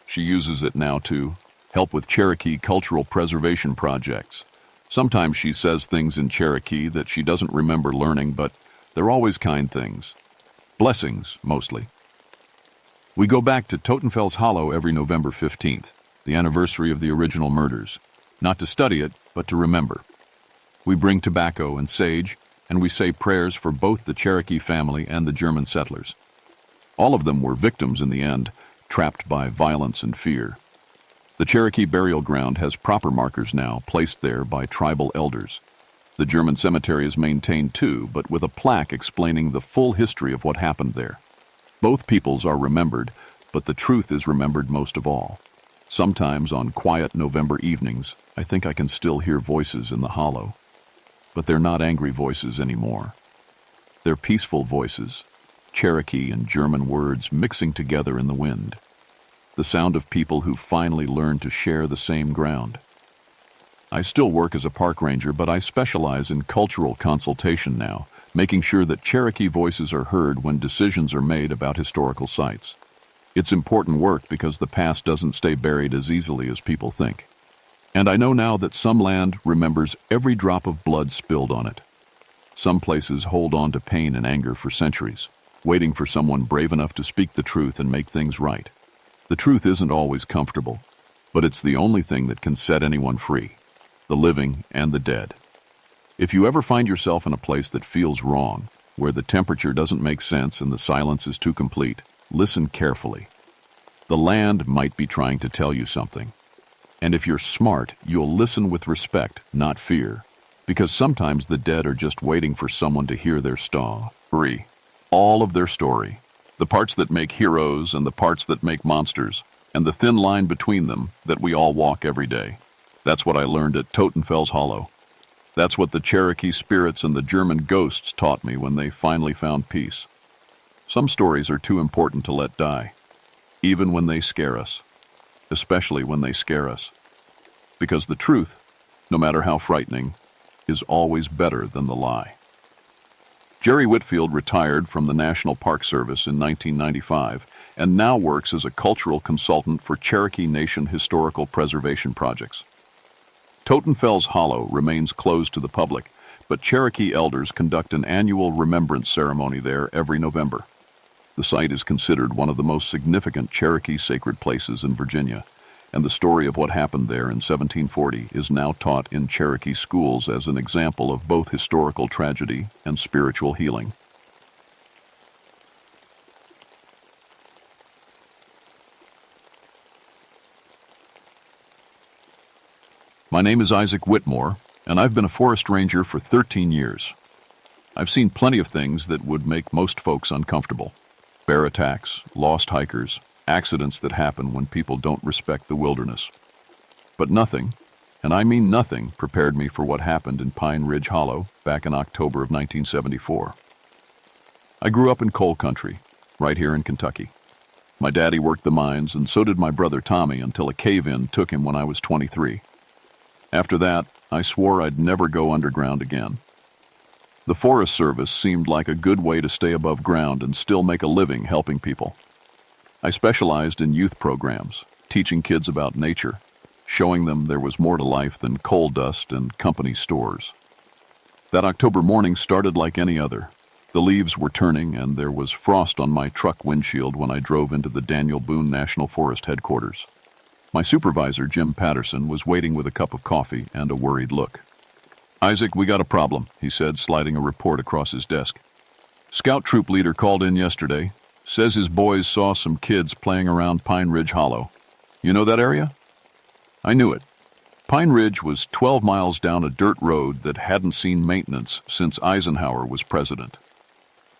She uses it now to help with Cherokee cultural preservation projects. Sometimes she says things in Cherokee that she doesn't remember learning, but they're always kind things. Blessings, mostly. We go back to Totenfels Hollow every November 15th, the anniversary of the original murders, not to study it, but to remember. We bring tobacco and sage, and we say prayers for both the Cherokee family and the German settlers. All of them were victims in the end, trapped by violence and fear. The Cherokee burial ground has proper markers now, placed there by tribal elders. The German cemetery is maintained too, but with a plaque explaining the full history of what happened there. Both peoples are remembered, but the truth is remembered most of all. Sometimes on quiet November evenings, I think I can still hear voices in the hollow. But they're not angry voices anymore. They're peaceful voices, Cherokee and German words mixing together in the wind. The sound of people who finally learned to share the same ground. I still work as a park ranger, but I specialize in cultural consultation now, making sure that Cherokee voices are heard when decisions are made about historical sites. It's important work because the past doesn't stay buried as easily as people think. And I know now that some land remembers every drop of blood spilled on it. Some places hold on to pain and anger for centuries, waiting for someone brave enough to speak the truth and make things right. The truth isn't always comfortable, but it's the only thing that can set anyone free, the living and the dead. If you ever find yourself in a place that feels wrong, where the temperature doesn't make sense and the silence is too complete, listen carefully. The land might be trying to tell you something. And if you're smart, you'll listen with respect, not fear, because sometimes the dead are just waiting for someone to hear their story, all of their story, the parts that make heroes and the parts that make monsters, and the thin line between them that we all walk every day. That's what I learned at Totenfels Hollow. That's what the Cherokee spirits and the German ghosts taught me when they finally found peace. Some stories are too important to let die, even when they scare us. Especially when they scare us. Because the truth, no matter how frightening, is always better than the lie. Jerry Whitfield retired from the National Park Service in 1995 and now works as a cultural consultant for Cherokee Nation historical preservation projects. Totenfels Hollow remains closed to the public, but Cherokee elders conduct an annual remembrance ceremony there every November. The site is considered one of the most significant Cherokee sacred places in Virginia, and the story of what happened there in 1740 is now taught in Cherokee schools as an example of both historical tragedy and spiritual healing. My name is Isaac Whitmore, and I've been a forest ranger for 13 years. I've seen plenty of things that would make most folks uncomfortable. Bear attacks, lost hikers, accidents that happen when people don't respect the wilderness. But nothing, and I mean nothing, prepared me for what happened in Pine Ridge Hollow back in October of 1974. I grew up in coal country, right here in Kentucky. My daddy worked the mines, and so did my brother Tommy until a cave-in took him when I was 23. After that, I swore I'd never go underground again. The Forest Service seemed like a good way to stay above ground and still make a living helping people. I specialized in youth programs, teaching kids about nature, showing them there was more to life than coal dust and company stores. That October morning started like any other. The leaves were turning and there was frost on my truck windshield when I drove into the Daniel Boone National Forest headquarters. My supervisor, Jim Patterson, was waiting with a cup of coffee and a worried look. "Isaac, we got a problem," he said, sliding a report across his desk. "Scout troop leader called in yesterday. Says his boys saw some kids playing around Pine Ridge Hollow. You know that area? I knew it. Pine Ridge was 12 miles down a dirt road that hadn't seen maintenance since Eisenhower was president.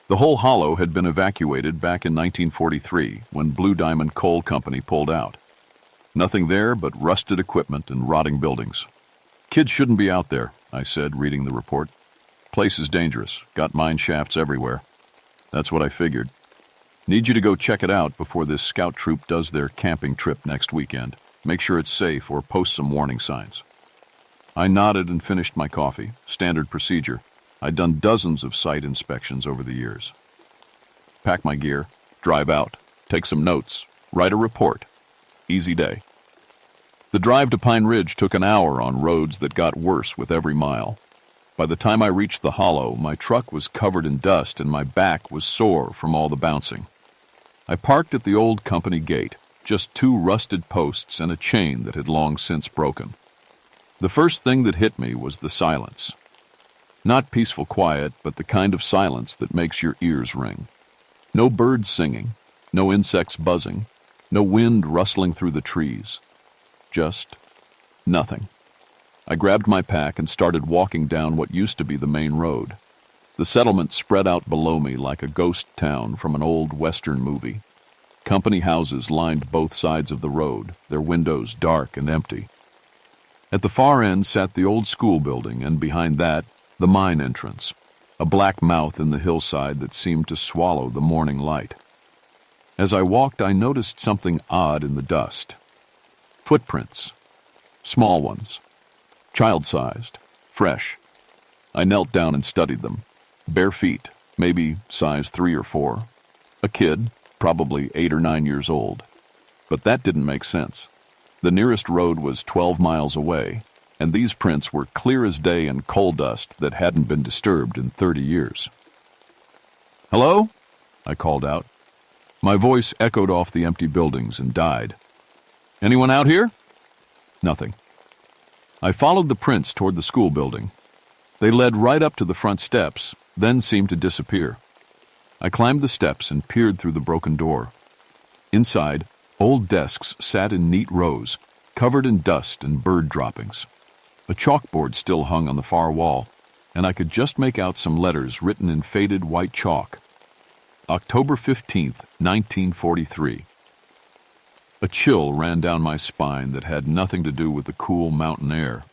The whole hollow had been evacuated back in 1943 when Blue Diamond Coal Company pulled out. Nothing there but rusted equipment and rotting buildings. Kids shouldn't be out there, I said, reading the report. Place is dangerous. Got mine shafts everywhere. That's what I figured. Need you to go check it out before this scout troop does their camping trip next weekend. Make sure it's safe or post some warning signs. I nodded and finished my coffee. Standard procedure. I'd done dozens of site inspections over the years. Pack my gear, drive out, take some notes, write a report. Easy day. The drive to Pine Ridge took an hour on roads that got worse with every mile. By the time I reached the hollow, my truck was covered in dust and my back was sore from all the bouncing. I parked at the old company gate, just 2 rusted posts and a chain that had long since broken. The first thing that hit me was the silence. Not peaceful quiet, but the kind of silence that makes your ears ring. No birds singing, no insects buzzing, no wind rustling through the trees. Just nothing. I grabbed my pack and started walking down what used to be the main road. The settlement spread out below me like a ghost town from an old Western movie. Company houses lined both sides of the road, their windows dark and empty. At the far end sat the old school building, and behind that, the mine entrance, a black mouth in the hillside that seemed to swallow the morning light. As I walked, I noticed something odd in the dust. Footprints. Small ones. Child-sized. Fresh. I knelt down and studied them. Bare feet, maybe size 3 or 4. A kid, probably 8 or 9 years old. But that didn't make sense. The nearest road was 12 miles away, and these prints were clear as day in coal dust that hadn't been disturbed in 30 years. "Hello?" I called out. My voice echoed off the empty buildings and died. "Anyone out here?" Nothing. I followed the prints toward the school building. They led right up to the front steps, then seemed to disappear. I climbed the steps and peered through the broken door. Inside, old desks sat in neat rows, covered in dust and bird droppings. A chalkboard still hung on the far wall, and I could just make out some letters written in faded white chalk. October 15th, 1943. A chill ran down my spine that had nothing to do with the cool mountain air.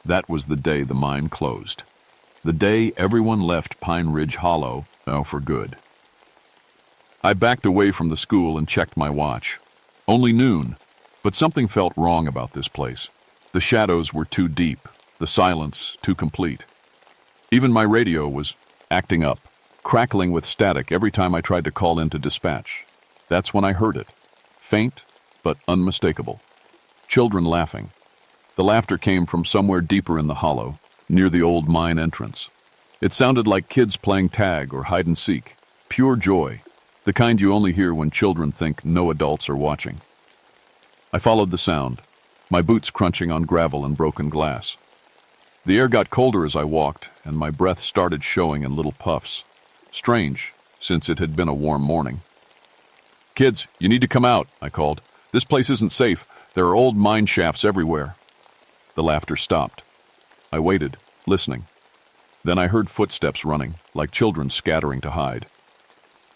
That was the day the mine closed. The day everyone left Pine Ridge Hollow, for good. I backed away from the school and checked my watch. Only noon, but something felt wrong about this place. The shadows were too deep, the silence too complete. Even my radio was acting up, crackling with static every time I tried to call into dispatch. That's when I heard it. Faint, but unmistakable. Children laughing. The laughter came from somewhere deeper in the hollow, near the old mine entrance. It sounded like kids playing tag or hide and seek. Pure joy, the kind you only hear when children think no adults are watching. I followed the sound, my boots crunching on gravel and broken glass. The air got colder as I walked, and my breath started showing in little puffs. Strange, since it had been a warm morning. "Kids, you need to come out," I called. "This place isn't safe. There are old mine shafts everywhere." The laughter stopped. I waited, listening. Then I heard footsteps running, like children scattering to hide.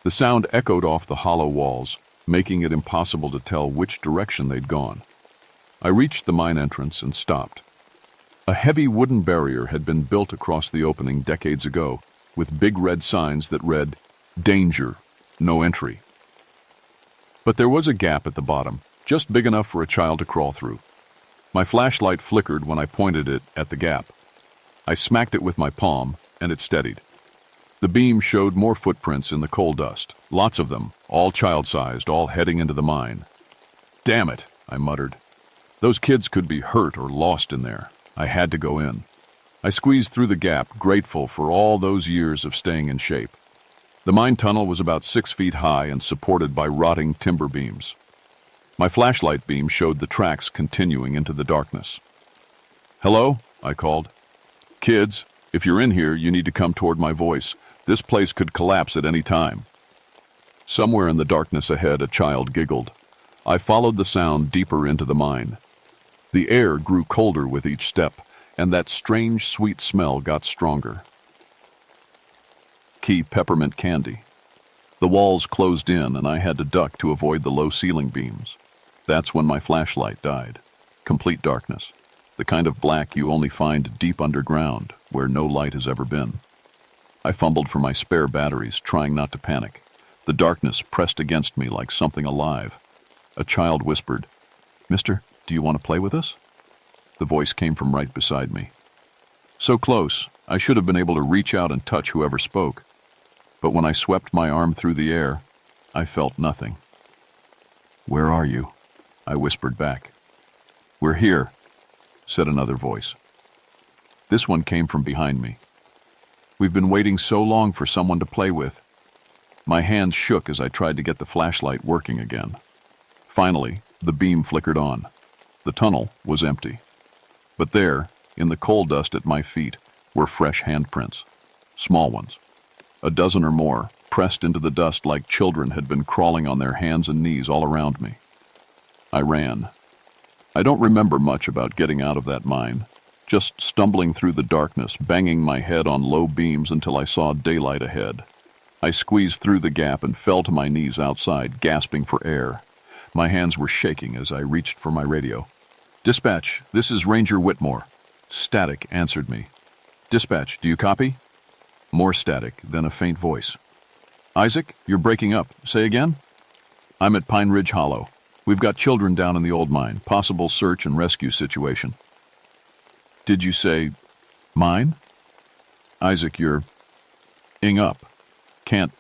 The sound echoed off the hollow walls, making it impossible to tell which direction they'd gone. I reached the mine entrance and stopped. A heavy wooden barrier had been built across the opening decades ago, with big red signs that read, "Danger, no entry." But there was a gap at the bottom, just big enough for a child to crawl through. My flashlight flickered when I pointed it at the gap. I smacked it with my palm, and it steadied. The beam showed more footprints in the coal dust, lots of them, all child-sized, all heading into the mine. "Damn it," I muttered. Those kids could be hurt or lost in there. I had to go in. I squeezed through the gap, grateful for all those years of staying in shape. The mine tunnel was about 6 feet high and supported by rotting timber beams. My flashlight beam showed the tracks continuing into the darkness. "Hello?" I called. "Kids, if you're in here, you need to come toward my voice. This place could collapse at any time." Somewhere in the darkness ahead, a child giggled. I followed the sound deeper into the mine. The air grew colder with each step, and that strange, sweet smell got stronger. Key peppermint candy. The walls closed in, and I had to duck to avoid the low ceiling beams. That's when my flashlight died. Complete darkness. The kind of black you only find deep underground, where no light has ever been. I fumbled for my spare batteries, trying not to panic. The darkness pressed against me like something alive. A child whispered, "Mister, do you want to play with us?" The voice came from right beside me. So close, I should have been able to reach out and touch whoever spoke. But when I swept my arm through the air, I felt nothing. "Where are you?" I whispered back. "We're here," said another voice. This one came from behind me. "We've been waiting so long for someone to play with." My hands shook as I tried to get the flashlight working again. Finally, the beam flickered on. The tunnel was empty. But there, in the coal dust at my feet, were fresh handprints. Small ones. A dozen or more, pressed into the dust like children had been crawling on their hands and knees all around me. I ran. I don't remember much about getting out of that mine, just stumbling through the darkness, banging my head on low beams until I saw daylight ahead. I squeezed through the gap and fell to my knees outside, gasping for air. My hands were shaking as I reached for my radio. "Dispatch, this is Ranger Whitmore." Static answered me. "Dispatch, do you copy?" More static, then a faint voice. "Isaac, you're breaking up. Say again?" "I'm at Pine Ridge Hollow. We've got children down in the old mine. Possible search and rescue situation." "Did you say mine?" "Isaac, you're ing up. Can't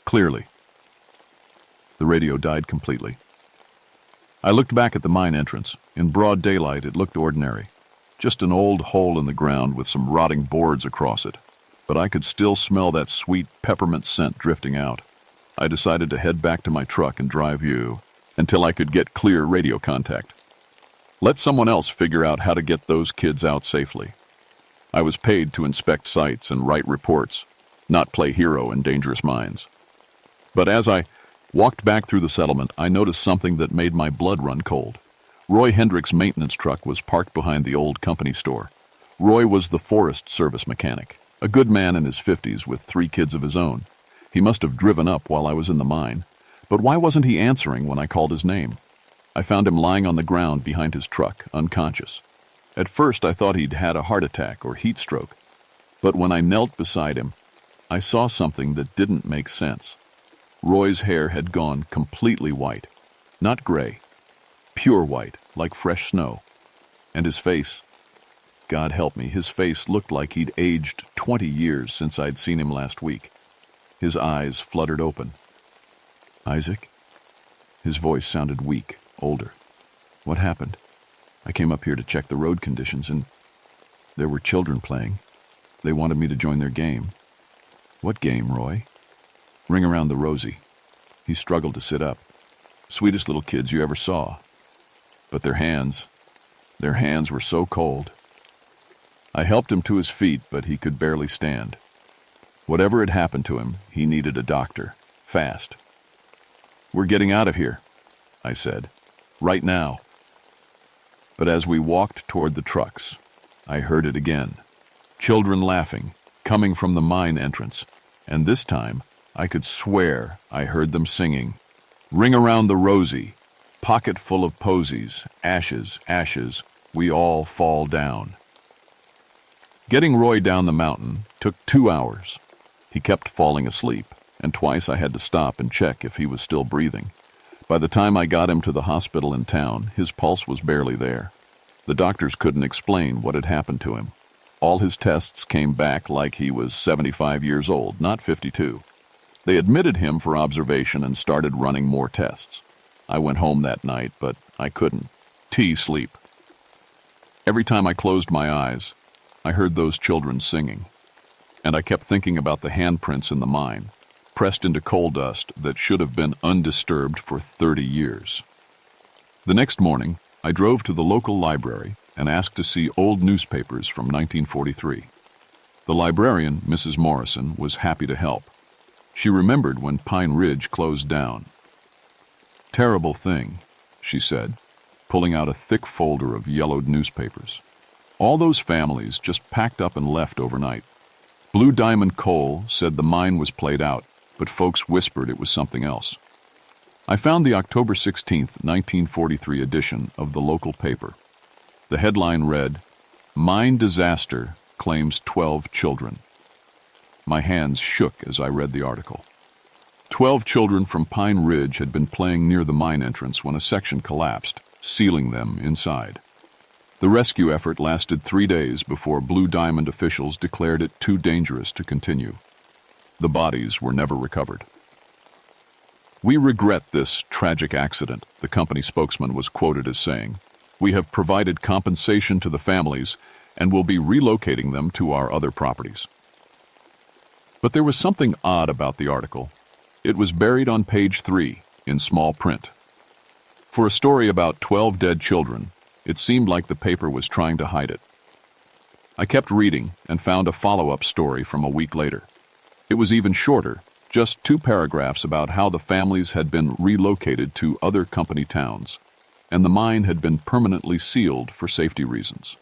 clearly." The radio died completely. I looked back at the mine entrance. In broad daylight, it looked ordinary. Just an old hole in the ground with some rotting boards across it. But I could still smell that sweet peppermint scent drifting out. I decided to head back to my truck and drive until I could get clear radio contact. Let someone else figure out how to get those kids out safely. I was paid to inspect sites and write reports, not play hero in dangerous mines. But as I walked back through the settlement, I noticed something that made my blood run cold. Roy Hendrick's maintenance truck was parked behind the old company store. Roy was the Forest Service mechanic, a good man in his 50s with 3 kids of his own. He must have driven up while I was in the mine. But why wasn't he answering when I called his name? I found him lying on the ground behind his truck, unconscious. At first, I thought he'd had a heart attack or heat stroke. But when I knelt beside him, I saw something that didn't make sense. Roy's hair had gone completely white. Not gray. Pure white, like fresh snow. And his face, God help me, his face looked like he'd aged 20 years since I'd seen him last week. His eyes fluttered open. "Isaac?" His voice sounded weak, older. "What happened? I came up here to check the road conditions, and there were children playing. They wanted me to join their game." "What game, Roy?" "Ring Around the Rosie." He struggled to sit up. "Sweetest little kids you ever saw. But their hands were so cold." I helped him to his feet, but he could barely stand. Whatever had happened to him, he needed a doctor. Fast. "We're getting out of here," I said. "Right now." But as we walked toward the trucks, I heard it again. Children laughing, coming from the mine entrance. And this time, I could swear I heard them singing, "Ring around the Rosie, pocket full of posies, ashes, ashes, we all fall down." Getting Roy down the mountain took 2 hours. He kept falling asleep, and twice I had to stop and check if he was still breathing. By the time I got him to the hospital in town, his pulse was barely there. The doctors couldn't explain what had happened to him. All his tests came back like he was 75 years old, not 52. They admitted him for observation and started running more tests. I went home that night, but I couldn't sleep. Every time I closed my eyes, I heard those children singing. And I kept thinking about the handprints in the mine, pressed into coal dust that should have been undisturbed for 30 years. The next morning, I drove to the local library and asked to see old newspapers from 1943. The librarian, Mrs. Morrison, was happy to help. She remembered when Pine Ridge closed down. "Terrible thing," she said, pulling out a thick folder of yellowed newspapers. "All those families just packed up and left overnight. Blue Diamond Coal said the mine was played out, but folks whispered it was something else." I found the October 16th, 1943 edition of the local paper. The headline read, "Mine Disaster Claims 12 Children." My hands shook as I read the article. 12 children from Pine Ridge had been playing near the mine entrance when a section collapsed, sealing them inside. The rescue effort lasted 3 days before Blue Diamond officials declared it too dangerous to continue. The bodies were never recovered. "We regret this tragic accident," the company spokesman was quoted as saying. "We have provided compensation to the families and will be relocating them to our other properties." But there was something odd about the article. It was buried on page 3 in small print. For a story about 12 dead children, it seemed like the paper was trying to hide it. I kept reading and found a follow-up story from a week later. It was even shorter, just 2 paragraphs about how the families had been relocated to other company towns, and the mine had been permanently sealed for safety reasons.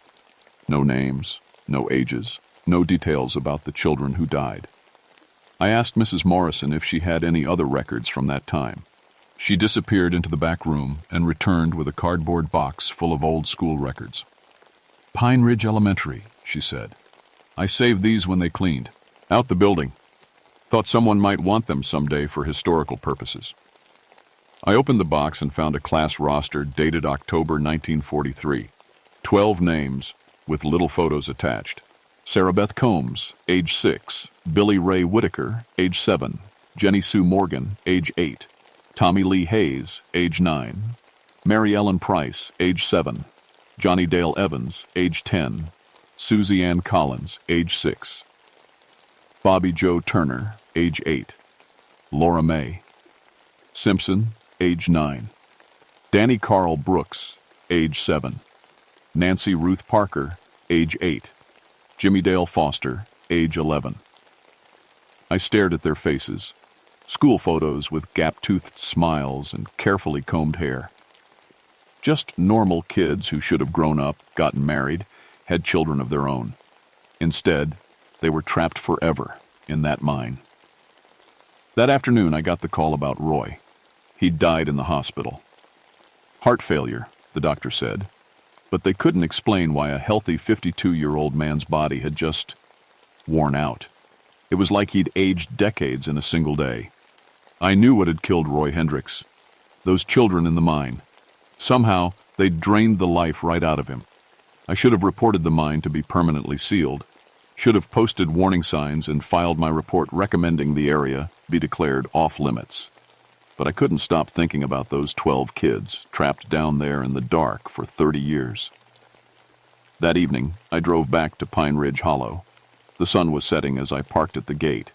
No names, no ages, no details about the children who died. I asked Mrs. Morrison if she had any other records from that time. She disappeared into the back room and returned with a cardboard box full of old school records. "Pine Ridge Elementary," she said. "I saved these when they cleaned. Out the building. Thought someone might want them someday for historical purposes." I opened the box and found a class roster dated October 1943. 12 names with little photos attached. Sarah Beth Combs, age 6. Billy Ray Whitaker, age 7. Jenny Sue Morgan, age 8. Tommy Lee Hayes, age 9. Mary Ellen Price, age 7. Johnny Dale Evans, age 10. Susie Ann Collins, age 6. Bobby Joe Turner, age 8. Laura May Simpson, age 9. Danny Carl Brooks, age 7. Nancy Ruth Parker, age 8. Jimmy Dale Foster, age 11. I stared at their faces, school photos with gap-toothed smiles and carefully combed hair. Just normal kids who should have grown up, gotten married, had children of their own. Instead, they were trapped forever in that mine. That afternoon, I got the call about Roy. He'd died in the hospital. Heart failure, the doctor said, but they couldn't explain why a healthy 52-year-old man's body had just worn out. It was like he'd aged decades in a single day. I knew what had killed Roy Hendricks. Those children in the mine. Somehow, they'd drained the life right out of him. I should have reported the mine to be permanently sealed, should have posted warning signs and filed my report recommending the area be declared off-limits. But I couldn't stop thinking about those 12 kids trapped down there in the dark for 30 years. That evening, I drove back to Pine Ridge Hollow. The sun was setting as I parked at the gate.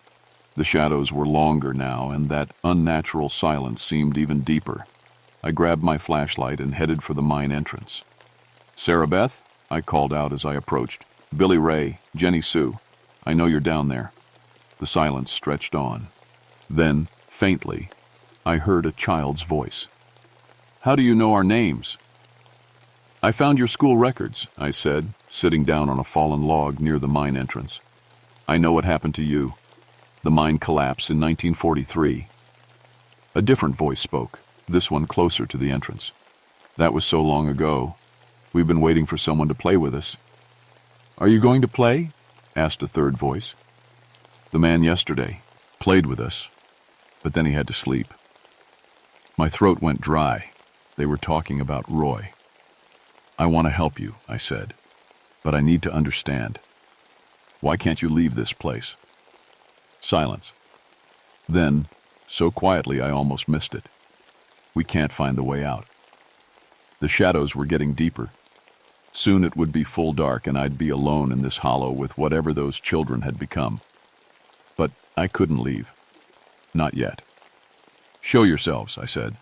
The shadows were longer now, and that unnatural silence seemed even deeper. I grabbed my flashlight and headed for the mine entrance. "Sarah Beth?" I called out as I approached. "Billy Ray, Jenny Sue, I know you're down there." The silence stretched on. Then, faintly, I heard a child's voice. "How do you know our names?" "I found your school records," I said, sitting down on a fallen log near the mine entrance. "I know what happened to you. The mine collapsed in 1943. A different voice spoke, this one closer to the entrance. "That was so long ago. We've been waiting for someone to play with us." "Are you going to play?" asked a third voice. "The man yesterday played with us, but then he had to sleep." My throat went dry. They were talking about Roy. "I want to help you," I said, "but I need to understand. Why can't you leave this place?" Silence. Then, so quietly I almost missed it. "We can't find the way out." The shadows were getting deeper. Soon it would be full dark and I'd be alone in this hollow with whatever those children had become. But I couldn't leave. Not yet. "Show yourselves," I said.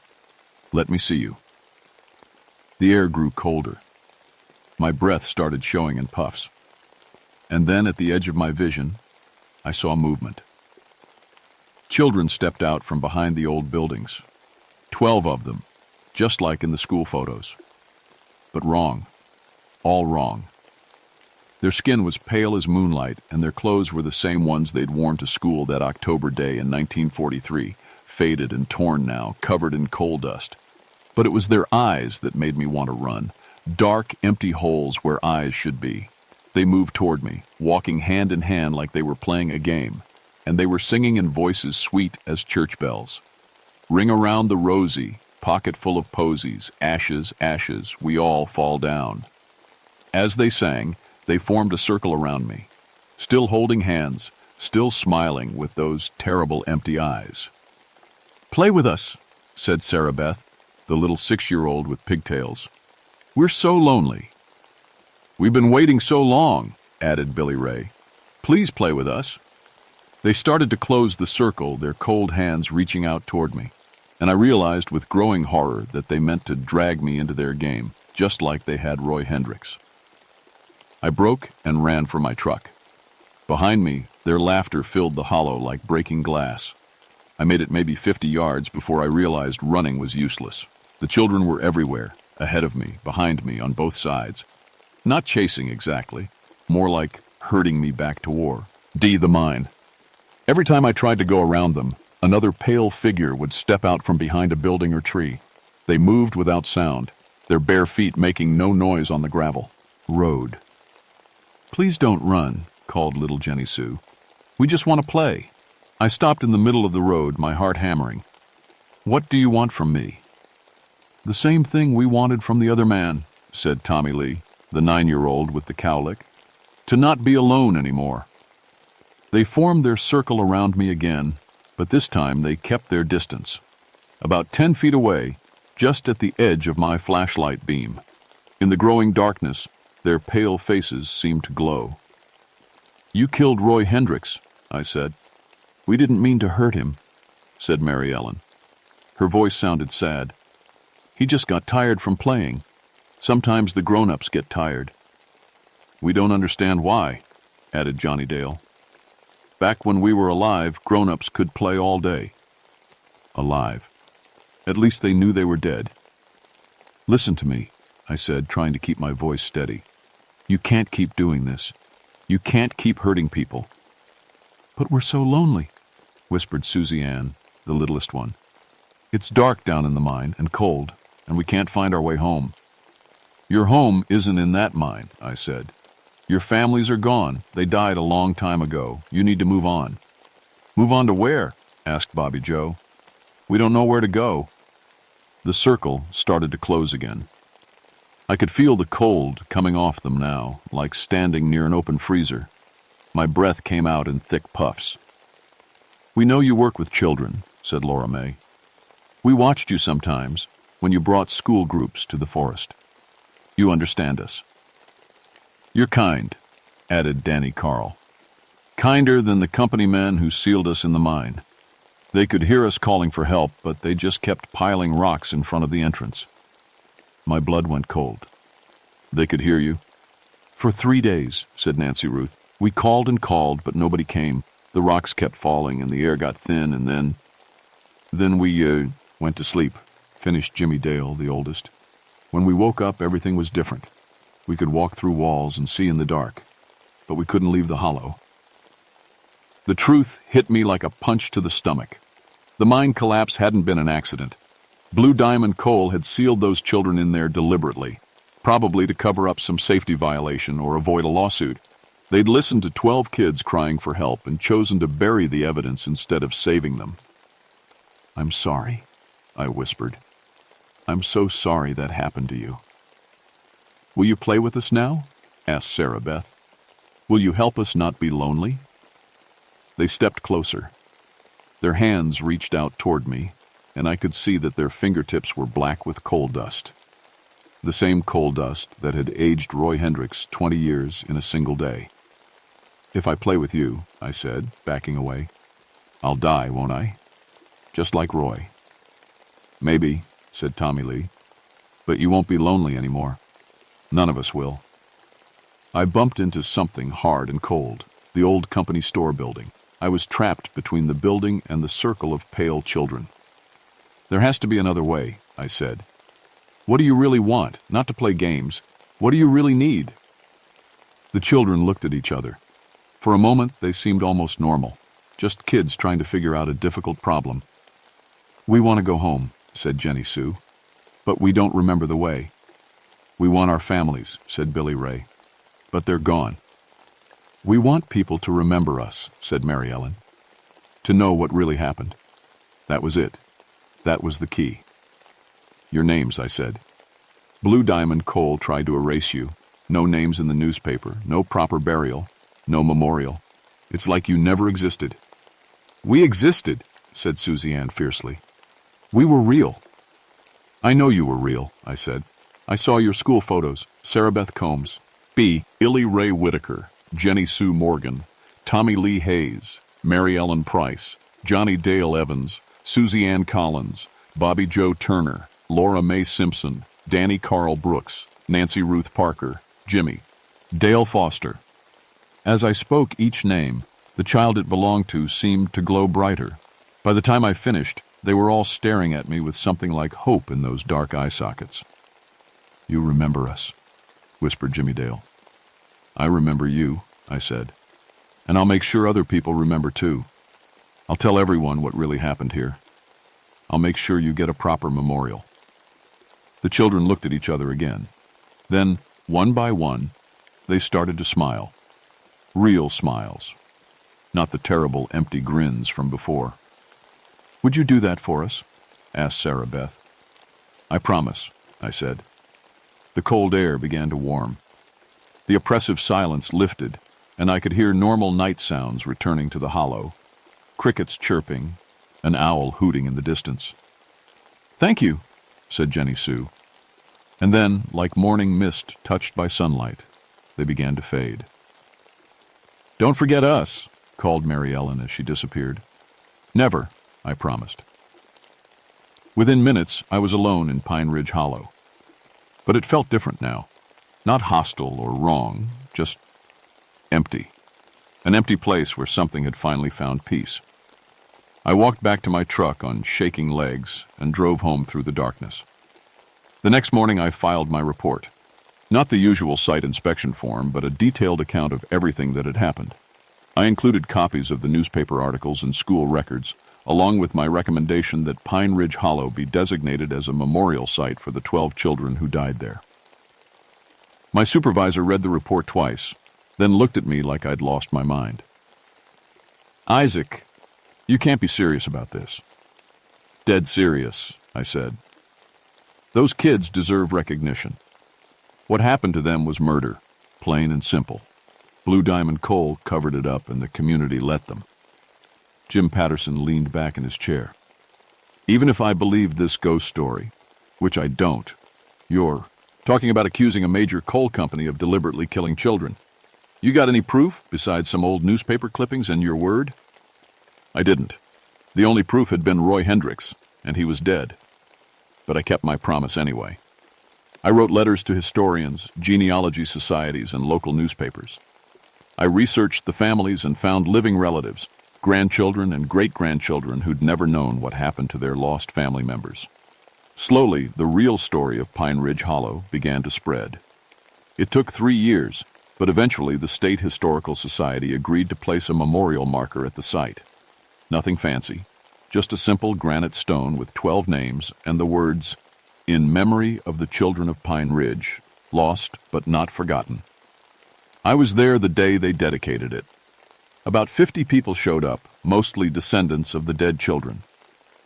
"Let me see you." The air grew colder. My breath started showing in puffs. And then at the edge of my vision, I saw movement. Children stepped out from behind the old buildings. 12 of them, just like in the school photos. But wrong. All wrong. Their skin was pale as moonlight, and their clothes were the same ones they'd worn to school that October day in 1943, faded and torn now, covered in coal dust. But it was their eyes that made me want to run. Dark, empty holes where eyes should be. They moved toward me, walking hand in hand like they were playing a game, and they were singing in voices sweet as church bells. Ring around the rosy, pocket full of posies, ashes, ashes, we all fall down. As they sang, they formed a circle around me, still holding hands, still smiling with those terrible empty eyes. "Play with us," said Sarah Beth, the little 6-year-old with pigtails. "We're so lonely." "We've been waiting so long," added Billy Ray. "Please play with us." They started to close the circle, their cold hands reaching out toward me, and I realized with growing horror that they meant to drag me into their game, just like they had Roy Hendricks. I broke and ran for my truck. Behind me, their laughter filled the hollow like breaking glass. I made it maybe 50 yards before I realized running was useless. The children were everywhere, ahead of me, behind me, on both sides. Not chasing exactly, more like herding me back to war. The mine. Every time I tried to go around them, another pale figure would step out from behind a building or tree. They moved without sound, their bare feet making no noise on the gravel. Road. "Please don't run," called little Jenny Sue. "We just want to play." I stopped in the middle of the road, my heart hammering. "What do you want from me?" "The same thing we wanted from the other man," said Tommy Lee, the 9-year-old with the cowlick. "To not be alone anymore." They formed their circle around me again, but this time they kept their distance. About 10 feet away, just at the edge of my flashlight beam. In the growing darkness, their pale faces seemed to glow. "You killed Roy Hendricks," I said. "We didn't mean to hurt him," said Mary Ellen. Her voice sounded sad. "He just got tired from playing. Sometimes the grown-ups get tired." "We don't understand why," added Johnny Dale. "Back when we were alive, grown-ups could play all day." Alive. At least they knew they were dead. "Listen to me," I said, trying to keep my voice steady. "You can't keep doing this. You can't keep hurting people." "But we're so lonely," whispered Susie Ann, the littlest one. "It's dark down in the mine and cold, and we can't find our way home." "Your home isn't in that mine," I said. "Your families are gone. They died a long time ago. You need to move on." "Move on to where?" asked Bobby Joe. "We don't know where to go." The circle started to close again. I could feel the cold coming off them now, like standing near an open freezer. My breath came out in thick puffs. "We know you work with children," said Laura May. "We watched you sometimes when you brought school groups to the forest. You understand us." "You're kind," added Danny Carl. "Kinder than the company men who sealed us in the mine. They could hear us calling for help, but they just kept piling rocks in front of the entrance." My blood went cold. "They could hear you?" "For 3 days," said Nancy Ruth. "We called and called, but nobody came. The rocks kept falling and the air got thin, and then we went to sleep," finished Jimmy Dale, the oldest. "When we woke up, everything was different. We could walk through walls and see in the dark, but we couldn't leave the hollow." The truth hit me like a punch to the stomach. The mine collapse hadn't been an accident. Blue Diamond Coal had sealed those children in there deliberately, probably to cover up some safety violation or avoid a lawsuit. They'd listened to 12 kids crying for help and chosen to bury the evidence instead of saving them. "I'm sorry," I whispered. "I'm so sorry that happened to you." "Will you play with us now?" asked Sarah Beth. "Will you help us not be lonely?" They stepped closer. Their hands reached out toward me, and I could see that their fingertips were black with coal dust. The same coal dust that had aged Roy Hendricks 20 years in a single day. "If I play with you," I said, backing away, "I'll die, won't I? Just like Roy." "Maybe," said Tommy Lee, "but you won't be lonely anymore. None of us will." I bumped into something hard and cold, the old company store building. I was trapped between the building and the circle of pale children. "There has to be another way," I said. "What do you really want? Not to play games. What do you really need?" The children looked at each other. For a moment, they seemed almost normal, just kids trying to figure out a difficult problem. "We want to go home," said Jenny Sue, "but we don't remember the way." "We want our families," said Billy Ray, "but they're gone." "We want people to remember us," said Mary Ellen, "to know what really happened." That was it. That was the key. "Your names," I said. "Blue Diamond Coal tried to erase you. No names in the newspaper, no proper burial, no memorial. It's like you never existed." "We existed," said Susie Ann fiercely. "We were real." "I know you were real," I said. "I saw your school photos. Sarah Beth Combs, B. Illy Ray Whitaker, Jenny Sue Morgan, Tommy Lee Hayes, Mary Ellen Price, Johnny Dale Evans, Susie Ann Collins, Bobby Joe Turner, Laura Mae Simpson, Danny Carl Brooks, Nancy Ruth Parker, Jimmy, Dale Foster." As I spoke each name, the child it belonged to seemed to glow brighter. By the time I finished, they were all staring at me with something like hope in those dark eye sockets. "You remember us," whispered Jimmy Dale. "I remember you," I said. "And I'll make sure other people remember too. I'll tell everyone what really happened here. I'll make sure you get a proper memorial." The children looked at each other again. Then, one by one, they started to smile. Real smiles. Not the terrible, empty grins from before. "Would you do that for us?" asked Sarah Beth. "I promise," I said. The cold air began to warm. The oppressive silence lifted, and I could hear normal night sounds returning to the hollow. Crickets chirping, an owl hooting in the distance. "Thank you," said Jenny Sue. And then, like morning mist touched by sunlight, they began to fade. "Don't forget us," called Mary Ellen as she disappeared. "Never," I promised. Within minutes, I was alone in Pine Ridge Hollow. But it felt different now. Not hostile or wrong, just empty. An empty place where something had finally found peace. I walked back to my truck on shaking legs and drove home through the darkness. The next morning I filed my report. Not the usual site inspection form, but a detailed account of everything that had happened. I included copies of the newspaper articles and school records, along with my recommendation that Pine Ridge Hollow be designated as a memorial site for the 12 children who died there. My supervisor read the report twice, then looked at me like I'd lost my mind. "Isaac, you can't be serious about this." "Dead serious," I said. "Those kids deserve recognition. What happened to them was murder, plain and simple. Blue Diamond Coal covered it up and the community let them." Jim Patterson leaned back in his chair. "Even if I believed this ghost story, which I don't, you're talking about accusing a major coal company of deliberately killing children. You got any proof besides some old newspaper clippings and your word?" I didn't. The only proof had been Roy Hendricks, and he was dead. But I kept my promise anyway. I wrote letters to historians, genealogy societies, and local newspapers. I researched the families and found living relatives, grandchildren and great-grandchildren who'd never known what happened to their lost family members. Slowly, the real story of Pine Ridge Hollow began to spread. It took 3 years, but eventually the State Historical Society agreed to place a memorial marker at the site. Nothing fancy, just a simple granite stone with 12 names and the words, "In memory of the children of Pine Ridge, lost but not forgotten." I was there the day they dedicated it. About 50 people showed up, mostly descendants of the dead children.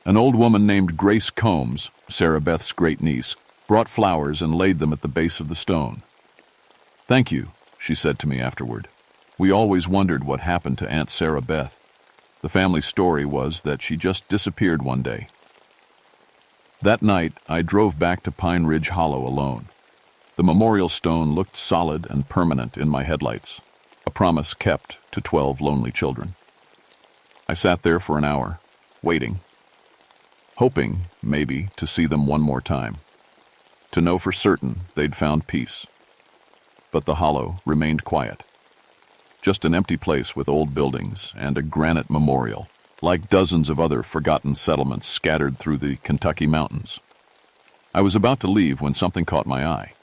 An old woman named Grace Combs, Sarah Beth's great-niece, brought flowers and laid them at the base of the stone. "Thank you," she said to me afterward. "We always wondered what happened to Aunt Sarah Beth. The family story was that she just disappeared one day." That night, I drove back to Pine Ridge Hollow alone. The memorial stone looked solid and permanent in my headlights, a promise kept to 12 lonely children. I sat there for an hour, waiting, hoping, maybe, to see them one more time, to know for certain they'd found peace. But the hollow remained quiet. just an empty place with old buildings and a granite memorial, like dozens of other forgotten settlements scattered through the Kentucky mountains. I was about to leave when something caught my eye.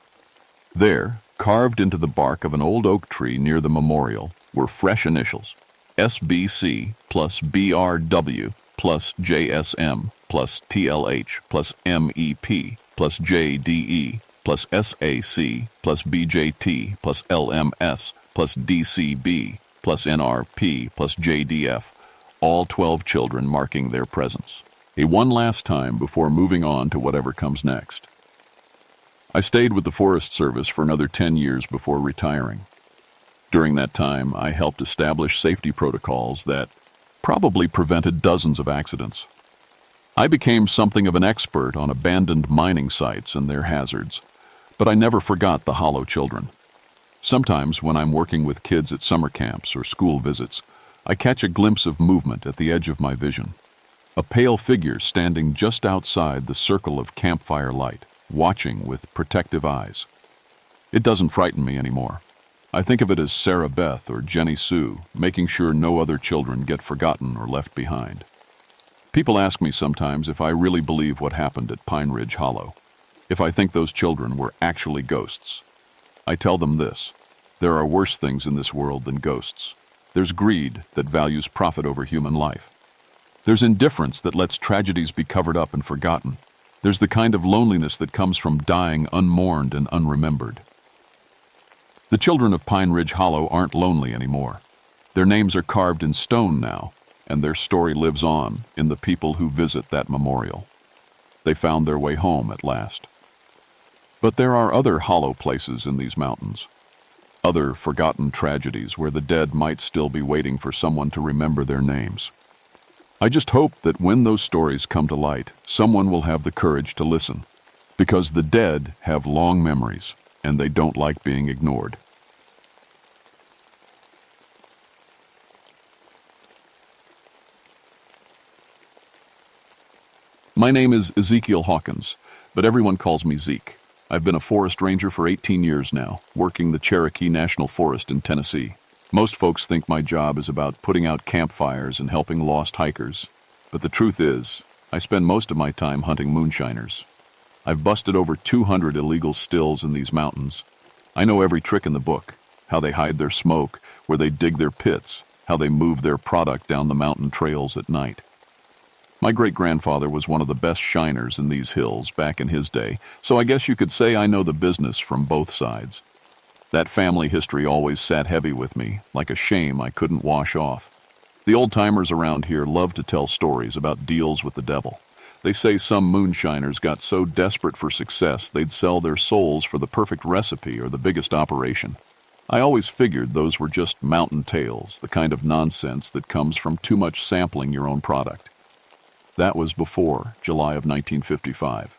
There, carved into the bark of an old oak tree near the memorial, were fresh initials: SBC plus BRW plus JSM plus TLH plus MEP plus JDE plus SAC plus BJT plus LMS plus DCB plus NRP plus JDF, all 12 children marking their presence. A one last time before moving on to whatever comes next. I stayed with the Forest Service for another 10 years before retiring. During that time, I helped establish safety protocols that probably prevented dozens of accidents. I became something of an expert on abandoned mining sites and their hazards, but I never forgot the hollow children. Sometimes when I'm working with kids at summer camps or school visits, I catch a glimpse of movement at the edge of my vision. A pale figure standing just outside the circle of campfire light, watching with protective eyes. It doesn't frighten me anymore. I think of it as Sarah Beth or Jenny Sue, making sure no other children get forgotten or left behind. People ask me sometimes if I really believe what happened at Pine Ridge Hollow, if I think those children were actually ghosts. I tell them this: there are worse things in this world than ghosts. There's greed that values profit over human life. There's indifference that lets tragedies be covered up and forgotten. There's the kind of loneliness that comes from dying unmourned and unremembered. The children of Pine Ridge Hollow aren't lonely anymore. Their names are carved in stone now, and their story lives on in the people who visit that memorial. They found their way home at last. But there are other hollow places in these mountains, other forgotten tragedies where the dead might still be waiting for someone to remember their names. I just hope that when those stories come to light, someone will have the courage to listen, because the dead have long memories, and they don't like being ignored. My name is Ezekiel Hawkins, but everyone calls me Zeke. I've been a forest ranger for 18 years now, working the Cherokee National Forest in Tennessee. Most folks think my job is about putting out campfires and helping lost hikers, but the truth is, I spend most of my time hunting moonshiners. I've busted over 200 illegal stills in these mountains. I know every trick in the book: how they hide their smoke, where they dig their pits, how they move their product down the mountain trails at night. My great-grandfather was one of the best shiners in these hills back in his day, so I guess you could say I know the business from both sides. That family history always sat heavy with me, like a shame I couldn't wash off. The old-timers around here love to tell stories about deals with the devil. They say some moonshiners got so desperate for success they'd sell their souls for the perfect recipe or the biggest operation. I always figured those were just mountain tales, the kind of nonsense that comes from too much sampling your own product. That was before July of 1955.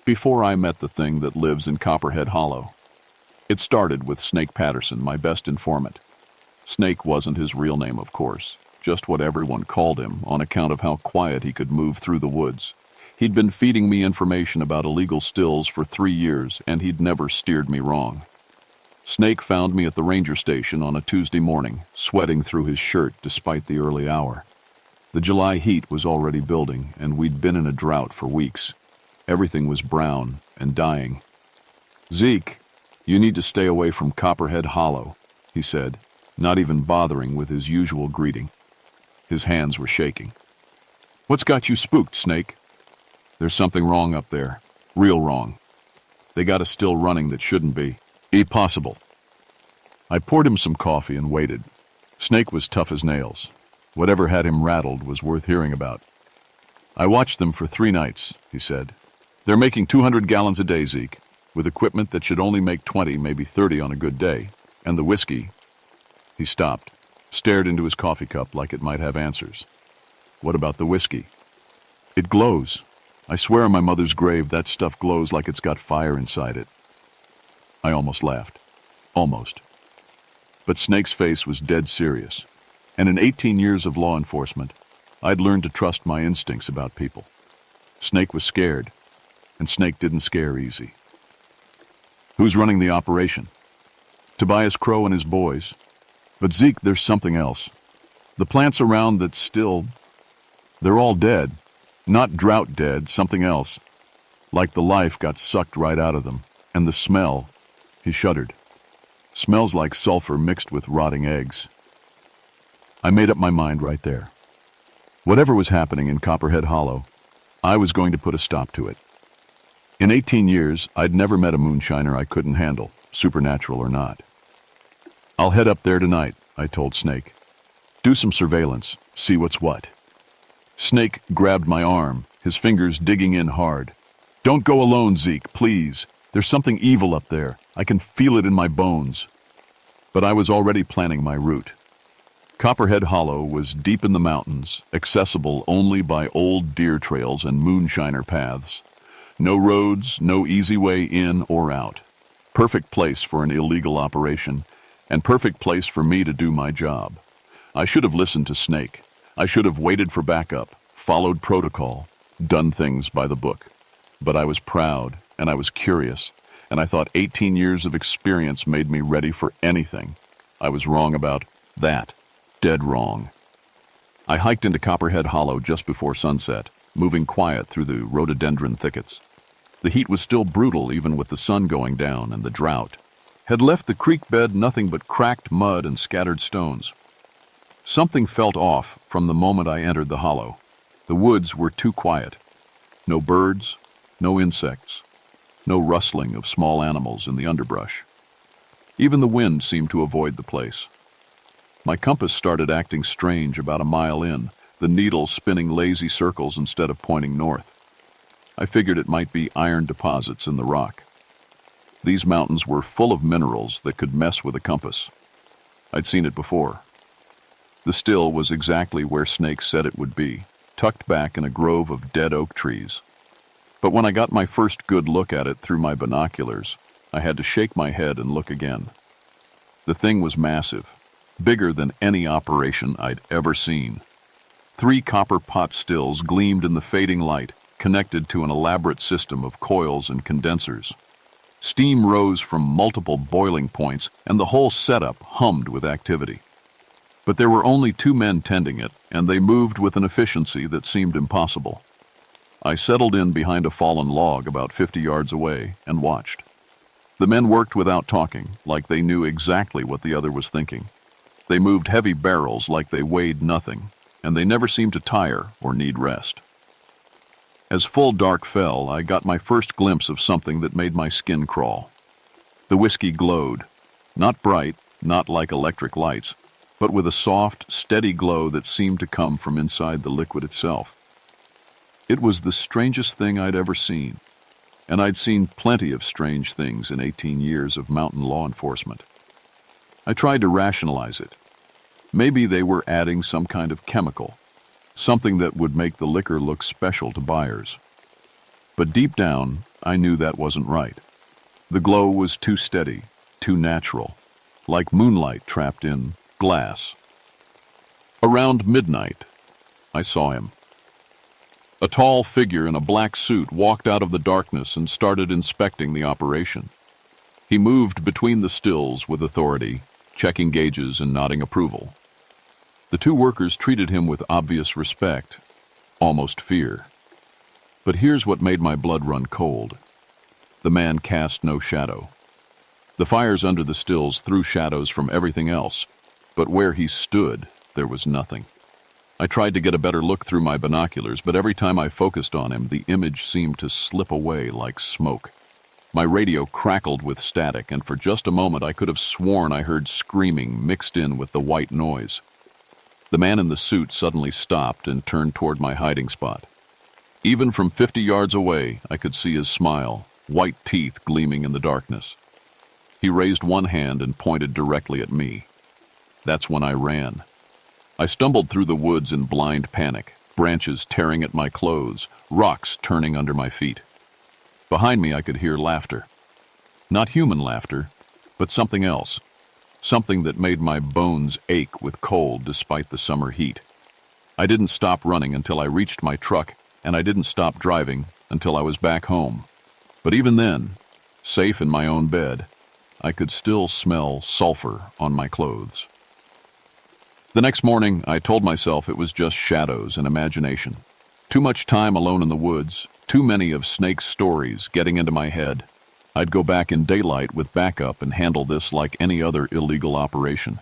Before I met the thing that lives in Copperhead Hollow. It started with Snake Patterson, my best informant. Snake wasn't his real name, of course, just what everyone called him on account of how quiet he could move through the woods. He'd been feeding me information about illegal stills for 3 years, and he'd never steered me wrong. Snake found me at the ranger station on a Tuesday morning, sweating through his shirt despite the early hour. The July heat was already building, and we'd been in a drought for weeks. Everything was brown and dying. "Zeke, you need to stay away from Copperhead Hollow," he said, not even bothering with his usual greeting. His hands were shaking. "What's got you spooked, Snake?" "There's something wrong up there. Real wrong. They got a still running that shouldn't be. Impossible." I poured him some coffee and waited. Snake was tough as nails. Whatever had him rattled was worth hearing about. "I watched them for 3 nights," he said. "They're making 200 gallons a day, Zeke, with equipment that should only make 20, maybe 30 on a good day. And the whiskey—" He stopped, stared into his coffee cup like it might have answers. "What about the whiskey?" "It glows. I swear on my mother's grave that stuff glows like it's got fire inside it." I almost laughed. Almost. But Snake's face was dead serious. And in 18 years of law enforcement, I'd learned to trust my instincts about people. Snake was scared, and Snake didn't scare easy. "Who's running the operation?" "Tobias Crow and his boys. But Zeke, there's something else. The plants around that still, they're all dead. Not drought dead, something else. Like the life got sucked right out of them. And the smell, he shuddered. Smells like sulfur mixed with rotting eggs. I made up my mind right there. Whatever was happening in Copperhead Hollow, I was going to put a stop to it. In 18 years, I'd never met a moonshiner I couldn't handle, supernatural or not. I'll head up there tonight, I told Snake. Do some surveillance, see what's what. Snake grabbed my arm, his fingers digging in hard. Don't go alone, Zeke, please. There's something evil up there. I can feel it in my bones. But I was already planning my route. Copperhead Hollow was deep in the mountains, accessible only by old deer trails and moonshiner paths. No roads, no easy way in or out. Perfect place for an illegal operation, and perfect place for me to do my job. I should have listened to Snake. I should have waited for backup, followed protocol, done things by the book. But I was proud, and I was curious, and I thought 18 years of experience made me ready for anything. I was wrong about that. Dead wrong. I hiked into Copperhead Hollow just before sunset, moving quiet through the rhododendron thickets. The heat was still brutal even with the sun going down, and the drought had left the creek bed nothing but cracked mud and scattered stones. Something felt off from the moment I entered the hollow. The woods were too quiet. No birds, no insects, no rustling of small animals in the underbrush. Even the wind seemed to avoid the place. My compass started acting strange about a mile in, the needle spinning lazy circles instead of pointing north. I figured it might be iron deposits in the rock. These mountains were full of minerals that could mess with a compass. I'd seen it before. The still was exactly where Snake said it would be, tucked back in a grove of dead oak trees. But when I got my first good look at it through my binoculars, I had to shake my head and look again. The thing was massive, bigger than any operation I'd ever seen. 3 copper pot stills gleamed in the fading light, connected to an elaborate system of coils and condensers. Steam rose from multiple boiling points, and the whole setup hummed with activity. But there were only 2 men tending it, and they moved with an efficiency that seemed impossible. I settled in behind a fallen log about 50 yards away and watched. The men worked without talking, like they knew exactly what the other was thinking. They moved heavy barrels like they weighed nothing, and they never seemed to tire or need rest. As full dark fell, I got my first glimpse of something that made my skin crawl. The whiskey glowed, not bright, not like electric lights, but with a soft, steady glow that seemed to come from inside the liquid itself. It was the strangest thing I'd ever seen, and I'd seen plenty of strange things in 18 years of mountain law enforcement. I tried to rationalize it. Maybe they were adding some kind of chemical, something that would make the liquor look special to buyers. But deep down, I knew that wasn't right. The glow was too steady, too natural, like moonlight trapped in glass. Around midnight, I saw him. A tall figure in a black suit walked out of the darkness and started inspecting the operation. He moved between the stills with authority, checking gauges and nodding approval. The 2 workers treated him with obvious respect, almost fear. But here's what made my blood run cold. The man cast no shadow. The fires under the stills threw shadows from everything else, but where he stood, there was nothing. I tried to get a better look through my binoculars, but every time I focused on him, the image seemed to slip away like smoke. My radio crackled with static, and for just a moment I could have sworn I heard screaming mixed in with the white noise. The man in the suit suddenly stopped and turned toward my hiding spot. Even from 50 yards away, I could see his smile, white teeth gleaming in the darkness. He raised one hand and pointed directly at me. That's when I ran. I stumbled through the woods in blind panic, branches tearing at my clothes, rocks turning under my feet. Behind me I could hear laughter. Not human laughter, but something else. Something that made my bones ache with cold despite the summer heat. I didn't stop running until I reached my truck, and I didn't stop driving until I was back home. But even then, safe in my own bed, I could still smell sulfur on my clothes. The next morning, I told myself it was just shadows and imagination. Too much time alone in the woods, too many of Snake's stories getting into my head. I'd go back in daylight with backup and handle this like any other illegal operation.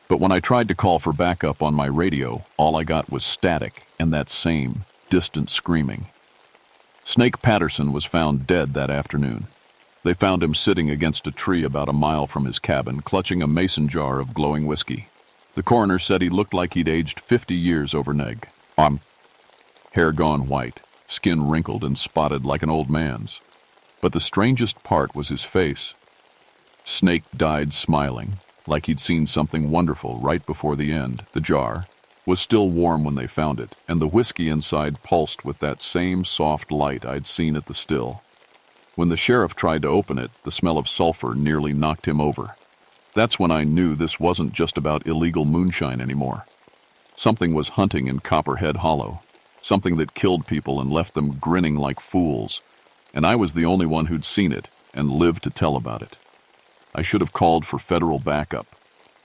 But when I tried to call for backup on my radio, all I got was static and that same distant screaming. Snake Patterson was found dead that afternoon. They found him sitting against a tree about a mile from his cabin, clutching a mason jar of glowing whiskey. The coroner said he looked like he'd aged 50 years over neg. Hair gone white, skin wrinkled and spotted like an old man's. But the strangest part was his face. Snake died smiling, like he'd seen something wonderful right before the end. The jar was still warm when they found it, and the whiskey inside pulsed with that same soft light I'd seen at the still. When the sheriff tried to open it, the smell of sulfur nearly knocked him over. That's when I knew this wasn't just about illegal moonshine anymore. Something was hunting in Copperhead Hollow, something that killed people and left them grinning like fools, and I was the only one who'd seen it and lived to tell about it. I should have called for federal backup,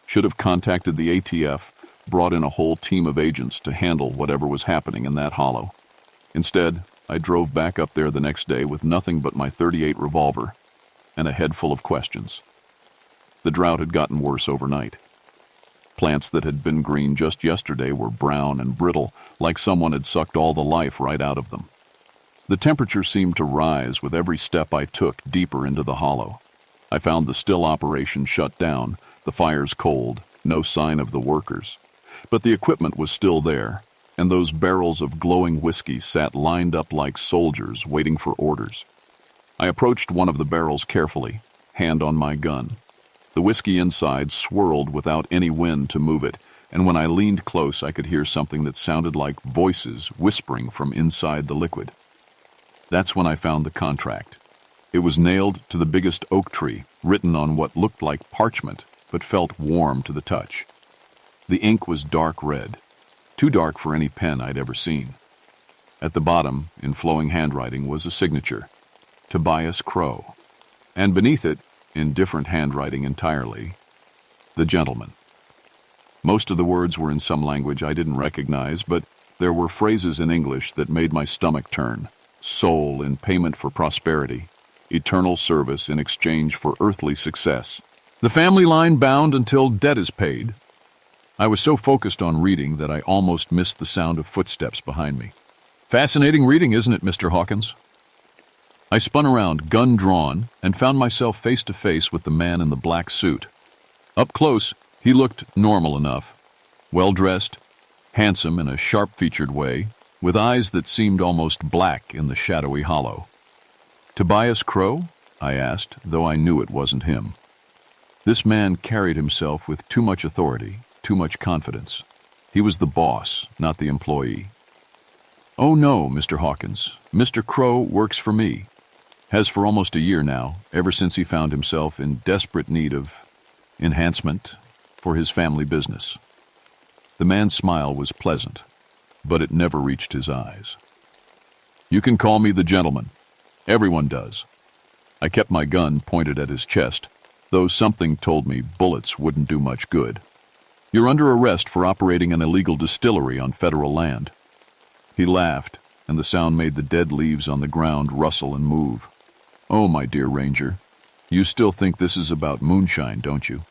should have contacted the ATF, brought in a whole team of agents to handle whatever was happening in that hollow. Instead, I drove back up there the next day with nothing but my .38 revolver and a head full of questions. The drought had gotten worse overnight. Plants that had been green just yesterday were brown and brittle, like someone had sucked all the life right out of them. The temperature seemed to rise with every step I took deeper into the hollow. I found the still operation shut down, the fires cold, no sign of the workers. But the equipment was still there, and those barrels of glowing whiskey sat lined up like soldiers waiting for orders. I approached one of the barrels carefully, hand on my gun. The whiskey inside swirled without any wind to move it, and when I leaned close I could hear something that sounded like voices whispering from inside the liquid. That's when I found the contract. It was nailed to the biggest oak tree, written on what looked like parchment, but felt warm to the touch. The ink was dark red, too dark for any pen I'd ever seen. At the bottom, in flowing handwriting, was a signature, Tobias Crow, and beneath it, in different handwriting entirely, the gentleman. Most of the words were in some language I didn't recognize, but there were phrases in English that made my stomach turn. Soul in payment for prosperity, eternal service in exchange for earthly success. The family line bound until debt is paid. I was so focused on reading that I almost missed the sound of footsteps behind me. Fascinating reading, isn't it, Mr. Hawkins? I spun around, gun drawn, and found myself face to face with the man in the black suit. Up close, he looked normal enough. Well-dressed, handsome in a sharp-featured way, with eyes that seemed almost black in the shadowy hollow. Tobias Crow? I asked, though I knew it wasn't him. This man carried himself with too much authority, too much confidence. He was the boss, not the employee. Oh no, Mr. Hawkins. Mr. Crow works for me. Has for almost a year now, ever since he found himself in desperate need of enhancement for his family business. The man's smile was pleasant, but it never reached his eyes. You can call me the gentleman. Everyone does. I kept my gun pointed at his chest, though something told me bullets wouldn't do much good. You're under arrest for operating an illegal distillery on federal land. He laughed, and the sound made the dead leaves on the ground rustle and move. Oh, my dear Ranger, you still think this is about moonshine, don't you?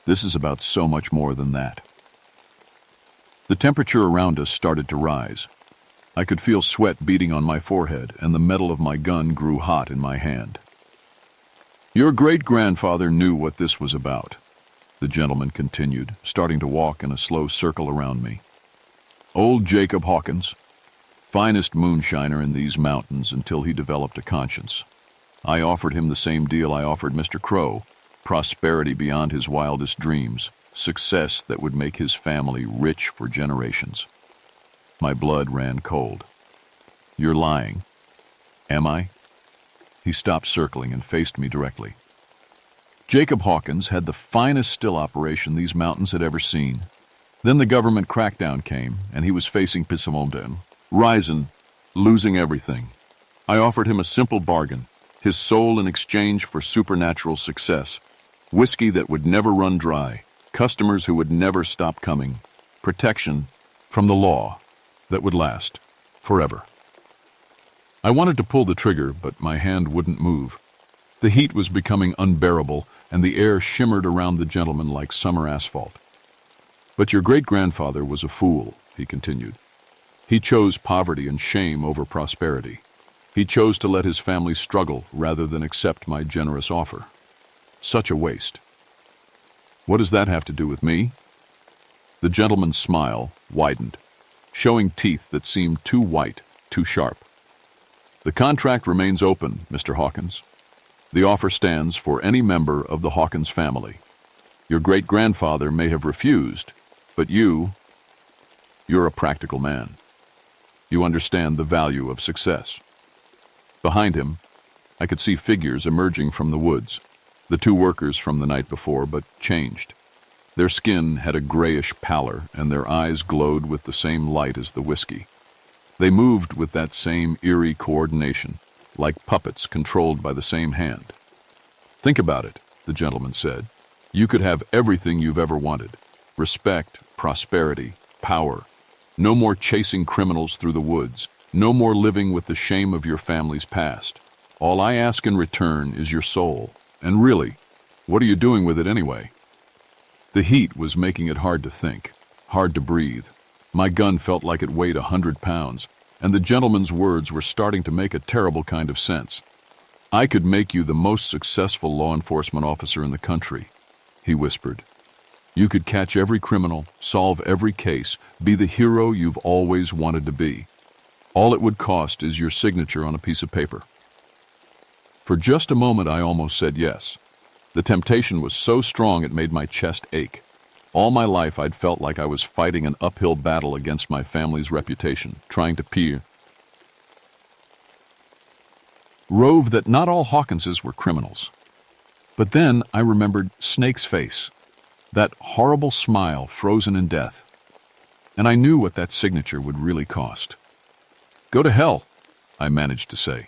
This is about so much more than that. The temperature around us started to rise. I could feel sweat beating on my forehead, and the metal of my gun grew hot in my hand. Your great-grandfather knew what this was about, the gentleman continued, starting to walk in a slow circle around me. Old Jacob Hawkins, finest moonshiner in these mountains until he developed a conscience. I offered him the same deal I offered Mr. Crow, prosperity beyond his wildest dreams, success that would make his family rich for generations. My blood ran cold. You're lying. Am I? He stopped circling and faced me directly. Jacob Hawkins had the finest still operation these mountains had ever seen. Then the government crackdown came, and he was facing Pissamomden, rising, losing everything. I offered him a simple bargain, his soul in exchange for supernatural success, whiskey that would never run dry, customers who would never stop coming. protection from the law that would last forever. I wanted to pull the trigger, but my hand wouldn't move. The heat was becoming unbearable, and the air shimmered around the gentleman like summer asphalt. "But your great-grandfather was a fool," he continued. "He chose poverty and shame over prosperity. He chose to let his family struggle rather than accept my generous offer. Such a waste." "What does that have to do with me?" The gentleman's smile widened, showing teeth that seemed too white, too sharp. "The contract remains open, Mr. Hawkins. The offer stands for any member of the Hawkins family. Your great-grandfather may have refused, but you're a practical man. You understand the value of success." Behind him, I could see figures emerging from the woods, the two workers from the night before, but changed. Their skin had a grayish pallor, and their eyes glowed with the same light as the whiskey. They moved with that same eerie coordination, like puppets controlled by the same hand. "Think about it," the gentleman said. "You could have everything you've ever wanted. Respect, prosperity, power. No more chasing criminals through the woods. No more living with the shame of your family's past. All I ask in return is your soul. And really, what are you doing with it anyway?" The heat was making it hard to think, hard to breathe. My gun felt like it weighed 100 pounds, and the gentleman's words were starting to make a terrible kind of sense. "I could make you the most successful law enforcement officer in the country," he whispered. "You could catch every criminal, solve every case, be the hero you've always wanted to be. All it would cost is your signature on a piece of paper." For just a moment I almost said yes. The temptation was so strong it made my chest ache. All my life I'd felt like I was fighting an uphill battle against my family's reputation, trying to prove that not all Hawkinses were criminals. But then I remembered Snake's face, that horrible smile frozen in death. And I knew what that signature would really cost. "Go to hell," I managed to say.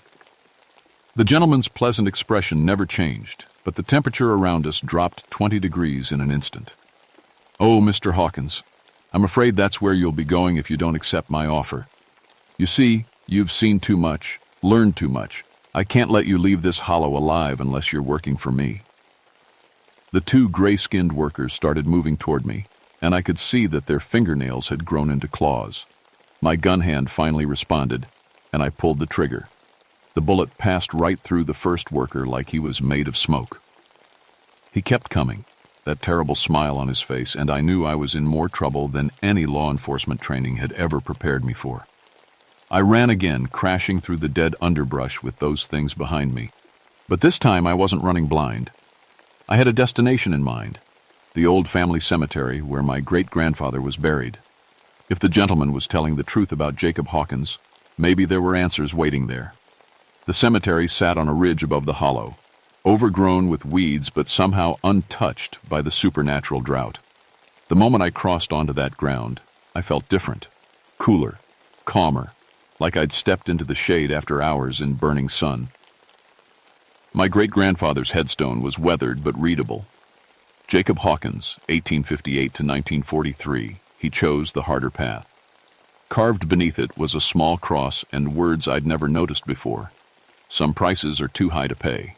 The gentleman's pleasant expression never changed, but the temperature around us dropped 20 degrees in an instant. "Oh, Mr. Hawkins, I'm afraid that's where you'll be going if you don't accept my offer. You see, you've seen too much, learned too much. I can't let you leave this hollow alive unless you're working for me." The two gray-skinned workers started moving toward me, and I could see that their fingernails had grown into claws. My gun hand finally responded, and I pulled the trigger. The bullet passed right through the first worker like he was made of smoke. He kept coming, that terrible smile on his face, and I knew I was in more trouble than any law enforcement training had ever prepared me for. I ran again, crashing through the dead underbrush with those things behind me. But this time I wasn't running blind. I had a destination in mind, the old family cemetery where my great-grandfather was buried. If the gentleman was telling the truth about Jacob Hawkins, maybe there were answers waiting there. The cemetery sat on a ridge above the hollow, overgrown with weeds but somehow untouched by the supernatural drought. The moment I crossed onto that ground, I felt different, cooler, calmer, like I'd stepped into the shade after hours in burning sun. My great-grandfather's headstone was weathered but readable. Jacob Hawkins, 1858 to 1943, he chose the harder path. Carved beneath it was a small cross and words I'd never noticed before. Some prices are too high to pay.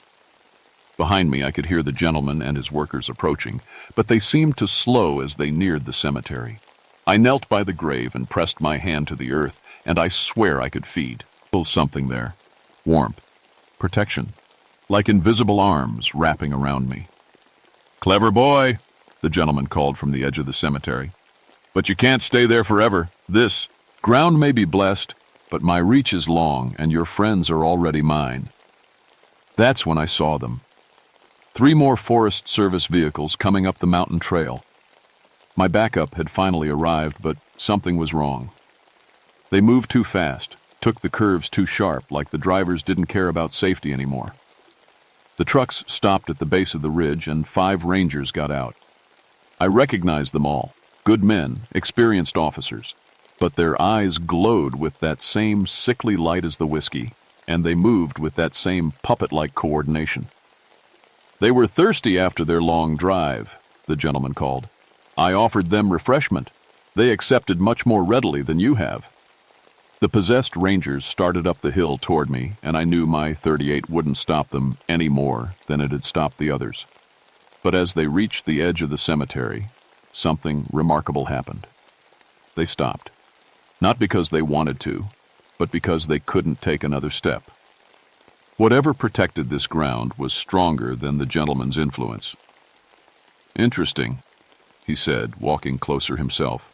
Behind me I could hear the gentleman and his workers approaching, but they seemed to slow as they neared the cemetery. I knelt by the grave and pressed my hand to the earth, and I swear I could feel something there. Warmth, protection, like invisible arms wrapping around me. "Clever boy," the gentleman called from the edge of the cemetery. "But you can't stay there forever. This ground may be blessed, but my reach is long, and your friends are already mine." That's when I saw them. 3 more Forest Service vehicles coming up the mountain trail. My backup had finally arrived, but something was wrong. They moved too fast, took the curves too sharp, like the drivers didn't care about safety anymore. The trucks stopped at the base of the ridge, and 5 rangers got out. I recognized them all, good men, experienced officers, but their eyes glowed with that same sickly light as the whiskey, and they moved with that same puppet-like coordination. "They were thirsty after their long drive," the gentleman called. "I offered them refreshment. They accepted much more readily than you have. The possessed rangers started up the hill toward me, and I knew my .38 wouldn't stop them any more than it had stopped the others. But as they reached the edge of the cemetery, something remarkable happened. They stopped. Not because they wanted to, but because they couldn't take another step. Whatever protected this ground was stronger than the gentleman's influence. "Interesting," he said, walking closer himself.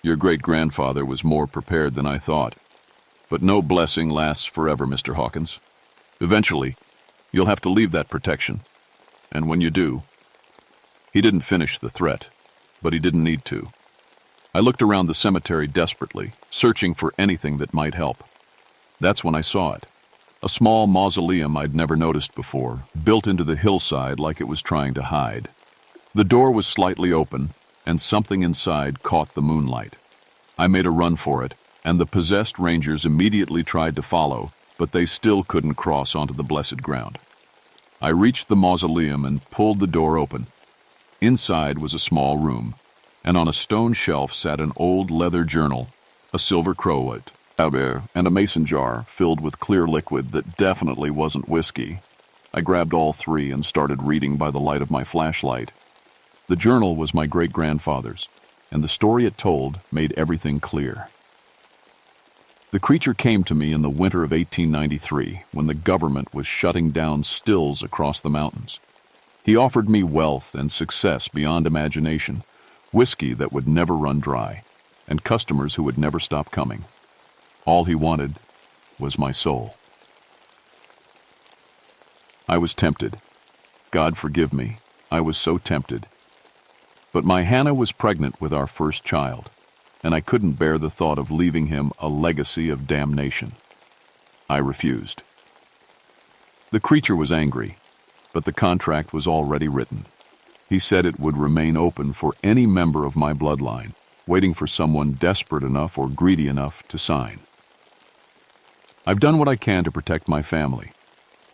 "Your great-grandfather was more prepared than I thought. But no blessing lasts forever, Mr. Hawkins. Eventually, you'll have to leave that protection. And when you do—" He didn't finish the threat, but he didn't need to. I looked around the cemetery desperately, searching for anything that might help. That's when I saw it. A small mausoleum I'd never noticed before, built into the hillside like it was trying to hide. The door was slightly open, and something inside caught the moonlight. I made a run for it, and the possessed rangers immediately tried to follow, but they still couldn't cross onto the blessed ground. I reached the mausoleum and pulled the door open. Inside was a small room, and on a stone shelf sat an old leather journal, a silver crowlet, and a mason jar filled with clear liquid that definitely wasn't whiskey. I grabbed all three and started reading by the light of my flashlight. The journal was my great-grandfather's, and the story it told made everything clear. The creature came to me in the winter of 1893, when the government was shutting down stills across the mountains. He offered me wealth and success beyond imagination, whiskey that would never run dry, and customers who would never stop coming. All he wanted was my soul. I was tempted. God forgive me, I was so tempted. But my Hannah was pregnant with our first child, and I couldn't bear the thought of leaving him a legacy of damnation. I refused. The creature was angry, but the contract was already written. He said it would remain open for any member of my bloodline, waiting for someone desperate enough or greedy enough to sign. I've done what I can to protect my family.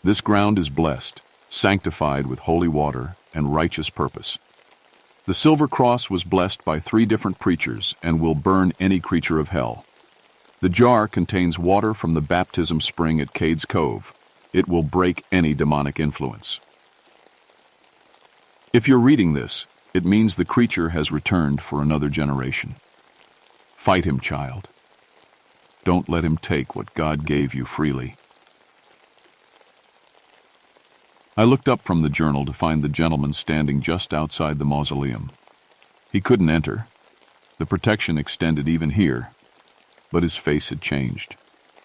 This ground is blessed, sanctified with holy water and righteous purpose. The silver cross was blessed by 3 different preachers and will burn any creature of hell. The jar contains water from the baptism spring at Cades Cove. It will break any demonic influence. If you're reading this, it means the creature has returned for another generation. Fight him, child. Don't let him take what God gave you freely. I looked up from the journal to find the gentleman standing just outside the mausoleum. He couldn't enter. The protection extended even here, but his face had changed.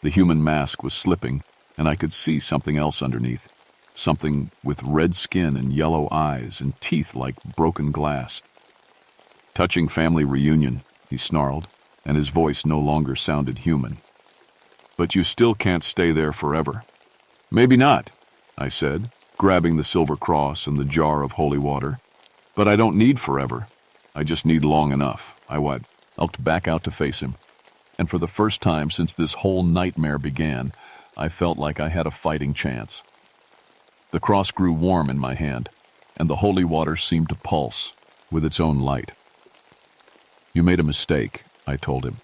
The human mask was slipping, and I could see something else underneath. Something with red skin and yellow eyes and teeth like broken glass. "Touching family reunion," he snarled, and his voice no longer sounded human. "But you still can't stay there forever." "Maybe not," I said, grabbing the silver cross and the jar of holy water. "But I don't need forever. I just need long enough." I walked back out to face him, and for the first time since this whole nightmare began, I felt like I had a fighting chance. The cross grew warm in my hand, and the holy water seemed to pulse with its own light. "You made a mistake," I told him.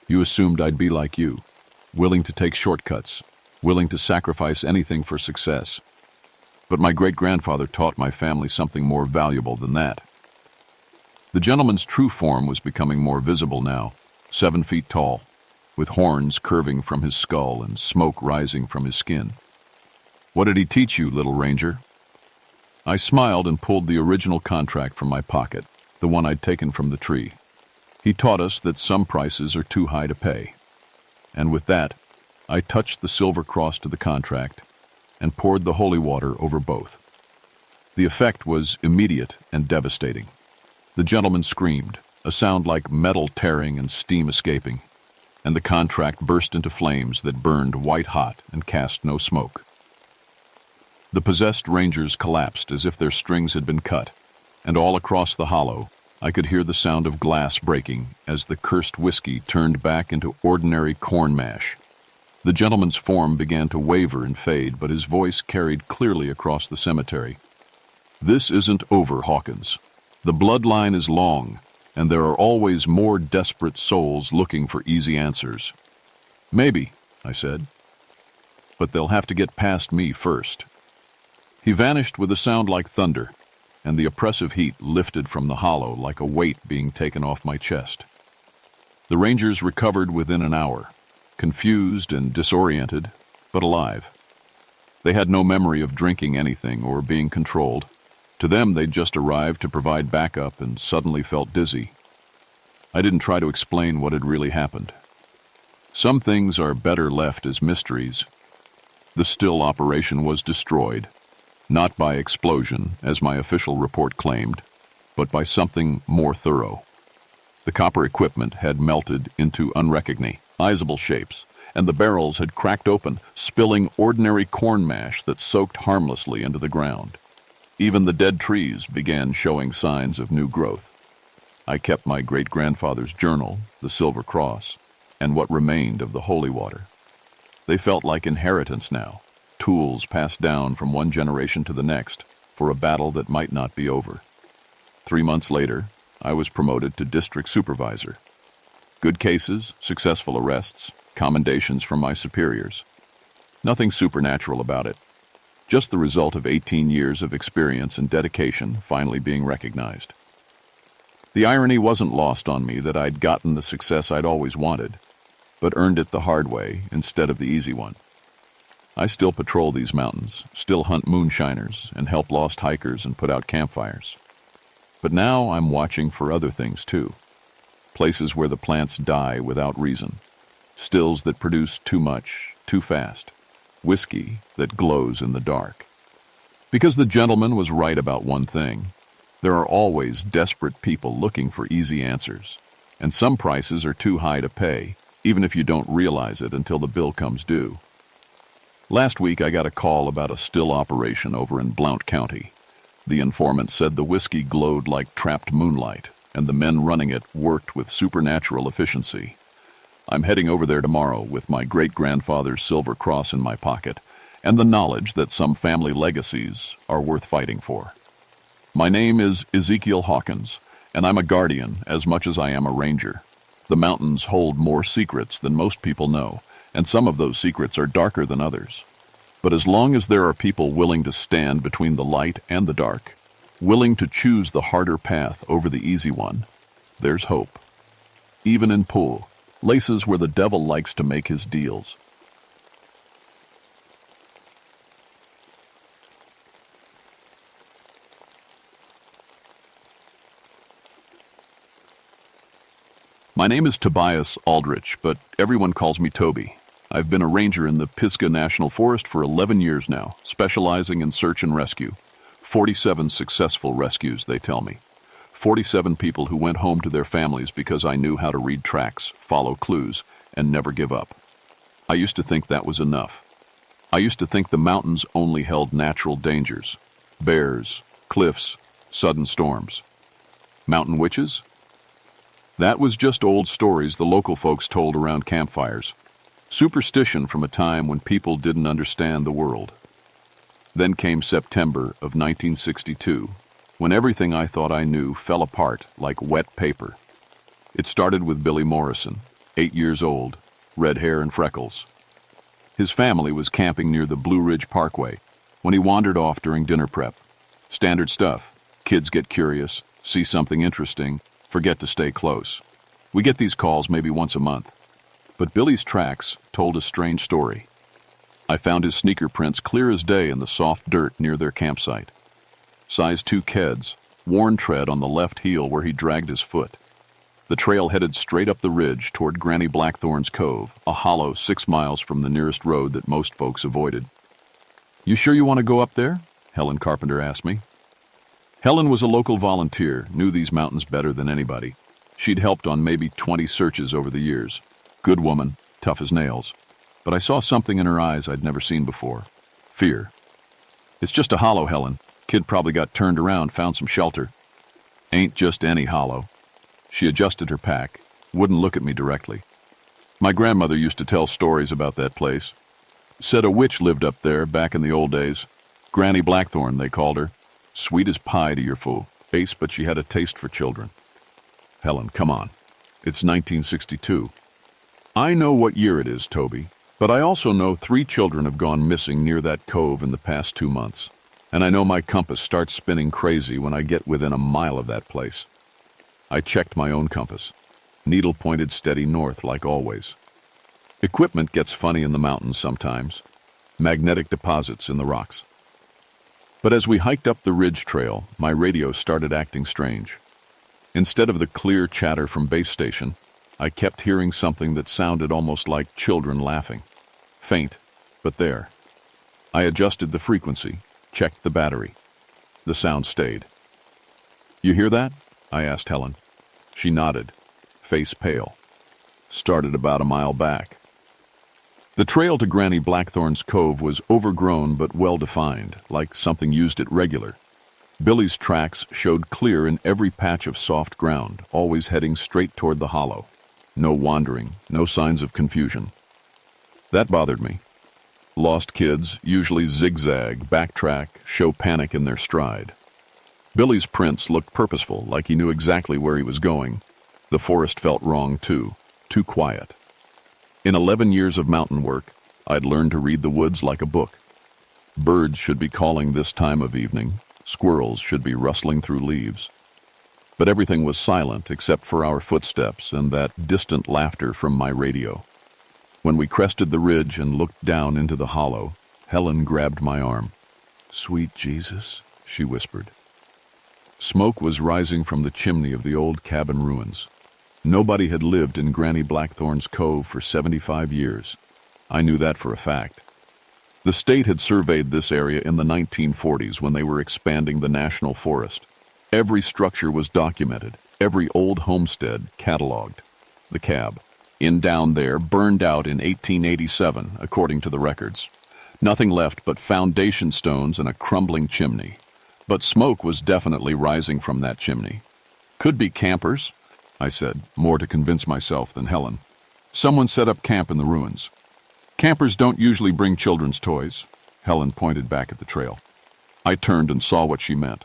"You assumed I'd be like you, willing to take shortcuts, willing to sacrifice anything for success. But my great-grandfather taught my family something more valuable than that." The gentleman's true form was becoming more visible now, 7 feet tall, with horns curving from his skull and smoke rising from his skin. "What did he teach you, little ranger?" I smiled and pulled the original contract from my pocket, the one I'd taken from the tree. He taught us that some prices are too high to pay. And with that, I touched the silver cross to the contract and poured the holy water over both. The effect was immediate and devastating. The gentleman screamed, a sound like metal tearing and steam escaping, and the contract burst into flames that burned white-hot and cast no smoke. The possessed rangers collapsed as if their strings had been cut, and all across the hollow, I could hear the sound of glass breaking as the cursed whiskey turned back into ordinary corn mash. The gentleman's form began to waver and fade, but his voice carried clearly across the cemetery. "This isn't over, Hawkins. The bloodline is long, and there are always more desperate souls looking for easy answers. Maybe, I said, but they'll have to get past me first. He vanished with a sound like thunder, and the oppressive heat lifted from the hollow like a weight being taken off my chest. The Rangers recovered within an hour, confused and disoriented, but alive. They had no memory of drinking anything or being controlled. To them, they'd just arrived to provide backup and suddenly felt dizzy. I didn't try to explain what had really happened. Some things are better left as mysteries. The still operation was destroyed, not by explosion, as my official report claimed, but by something more thorough. The copper equipment had melted into unrecognizable shapes, and the barrels had cracked open, spilling ordinary corn mash that soaked harmlessly into the ground. Even the dead trees began showing signs of new growth. I kept my great-grandfather's journal, the Silver Cross, and what remained of the holy water. They felt like inheritance now, tools passed down from one generation to the next for a battle that might not be over. 3 months later, I was promoted to district supervisor. Good cases, successful arrests, commendations from my superiors. Nothing supernatural about it. Just the result of 18 years of experience and dedication finally being recognized. The irony wasn't lost on me that I'd gotten the success I'd always wanted, but earned it the hard way instead of the easy one. I still patrol these mountains, still hunt moonshiners, and help lost hikers and put out campfires. But now I'm watching for other things too. Places where the plants die without reason. Stills that produce too much, too fast. Whiskey that glows in the dark. Because the gentleman was right about one thing. There are always desperate people looking for easy answers, and some prices are too high to pay, even if you don't realize it until the bill comes due. Last week I got a call about a still operation over in Blount County. The informant said the whiskey glowed like trapped moonlight, and the men running it worked with supernatural efficiency. I'm heading over there tomorrow with my great-grandfather's Silver Cross in my pocket and the knowledge that some family legacies are worth fighting for. My name is Ezekiel Hawkins, and I'm a guardian as much as I am a ranger. The mountains hold more secrets than most people know, and some of those secrets are darker than others. But as long as there are people willing to stand between the light and the dark, willing to choose the harder path over the easy one, there's hope. Even in Pool, places where the devil likes to make his deals. My name is Tobias Aldrich, but everyone calls me Toby. I've been a ranger in the Pisgah National Forest for 11 years now, specializing in search and rescue. 47 successful rescues, they tell me. 47 people who went home to their families because I knew how to read tracks, follow clues, and never give up. I used to think that was enough. I used to think the mountains only held natural dangers. Bears, cliffs, sudden storms. Mountain witches? That was just old stories the local folks told around campfires. Superstition from a time when people didn't understand the world. Then came September of 1962, when everything I thought I knew fell apart like wet paper. It started with Billy Morrison, 8 years old, red hair and freckles. His family was camping near the Blue Ridge Parkway when he wandered off during dinner prep. Standard stuff. Kids get curious, see something interesting, forget to stay close. We get these calls maybe once a month. But Billy's tracks told a strange story. I found his sneaker prints clear as day in the soft dirt near their campsite. Size 2 Keds, worn tread on the left heel where he dragged his foot. The trail headed straight up the ridge toward Granny Blackthorn's Cove, a hollow 6 miles from the nearest road that most folks avoided. "You sure you want to go up there?" Helen Carpenter asked me. Helen was a local volunteer, knew these mountains better than anybody. She'd helped on maybe 20 searches over the years. Good woman, tough as nails. But I saw something in her eyes I'd never seen before. Fear. "It's just a hollow, Helen. Kid probably got turned around, found some shelter." "Ain't just any hollow." She adjusted her pack, wouldn't look at me directly. "My grandmother used to tell stories about that place. Said a witch lived up there back in the old days. Granny Blackthorn, they called her. Sweet as pie to your fool. Ace, but she had a taste for children." Helen, come on. It's 1962. I know what year it is, Toby, but I also know 3 children have gone missing near that cove in the past 2 months. And I know my compass starts spinning crazy when I get within a mile of that place. I checked my own compass. Needle pointed steady north, like always. Equipment gets funny in the mountains sometimes. Magnetic deposits in the rocks. But as we hiked up the ridge trail, my radio started acting strange. Instead of the clear chatter from base station, I kept hearing something that sounded almost like children laughing. Faint, but there. I adjusted the frequency, checked the battery. The sound stayed. You hear that? I asked Helen. She nodded, face pale. Started about a mile back. The trail to Granny Blackthorn's Cove was overgrown but well-defined, like something used at regular. Billy's tracks showed clear in every patch of soft ground, always heading straight toward the hollow. No wandering, no signs of confusion. That bothered me. Lost kids usually zigzag, backtrack, show panic in their stride. Billy's prints looked purposeful, like he knew exactly where he was going. The forest felt wrong, too quiet. In 11 years of mountain work, I'd learned to read the woods like a book. Birds should be calling this time of evening. Squirrels should be rustling through leaves. But everything was silent except for our footsteps and that distant laughter from my radio. When we crested the ridge and looked down into the hollow, Helen grabbed my arm. "Sweet Jesus," she whispered. Smoke was rising from the chimney of the old cabin ruins. Nobody had lived in Granny Blackthorn's Cove for 75 years. I knew that for a fact. The state had surveyed this area in the 1940s when they were expanding the national forest. Every structure was documented, every old homestead cataloged. The cab, in down there, burned out in 1887, according to the records. Nothing left but foundation stones and a crumbling chimney. But smoke was definitely rising from that chimney. Could be campers, I said, more to convince myself than Helen. Someone set up camp in the ruins. Campers don't usually bring children's toys. Helen pointed back at the trail. I turned and saw what she meant.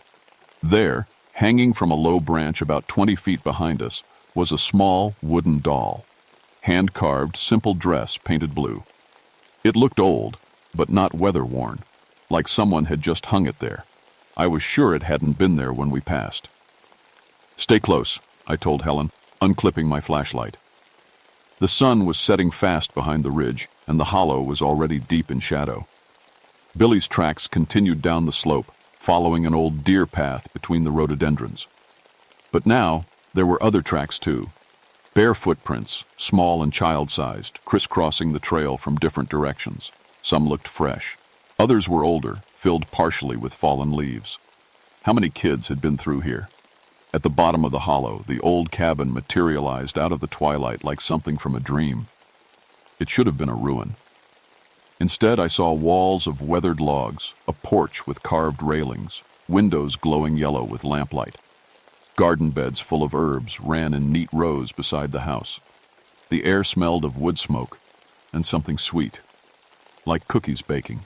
There, hanging from a low branch about 20 feet behind us, was a small wooden doll. Hand-carved, simple dress painted blue. It looked old, but not weather-worn, like someone had just hung it there. I was sure it hadn't been there when we passed. "Stay close," I told Helen, unclipping my flashlight. The sun was setting fast behind the ridge, and the hollow was already deep in shadow. Billy's tracks continued down the slope, following an old deer path between the rhododendrons. But now, there were other tracks too. Bare footprints, small and child-sized, crisscrossing the trail from different directions. Some looked fresh. Others were older, filled partially with fallen leaves. How many kids had been through here? At the bottom of the hollow, the old cabin materialized out of the twilight like something from a dream. It should have been a ruin. Instead, I saw walls of weathered logs, a porch with carved railings, windows glowing yellow with lamplight. Garden beds full of herbs ran in neat rows beside the house. The air smelled of wood smoke and something sweet, like cookies baking.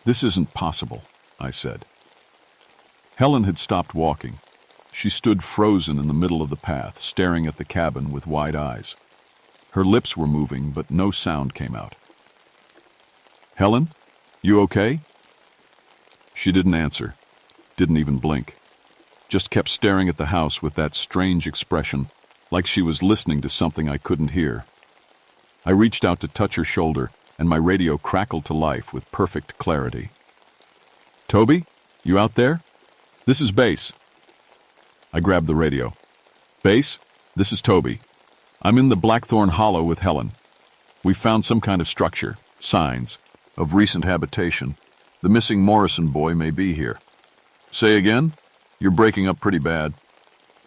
"This isn't possible," I said. Helen had stopped walking. She stood frozen in the middle of the path, staring at the cabin with wide eyes. Her lips were moving, but no sound came out. "Helen, you okay?" She didn't answer, didn't even blink. Just kept staring at the house with that strange expression, like she was listening to something I couldn't hear. I reached out to touch her shoulder, and my radio crackled to life with perfect clarity. "Toby, you out there? This is Base." I grabbed the radio. "Base, this is Toby. I'm in the Blackthorn Hollow with Helen. We found some kind of structure, signs, of recent habitation. The missing Morrison boy may be here." "Say again? You're breaking up pretty bad."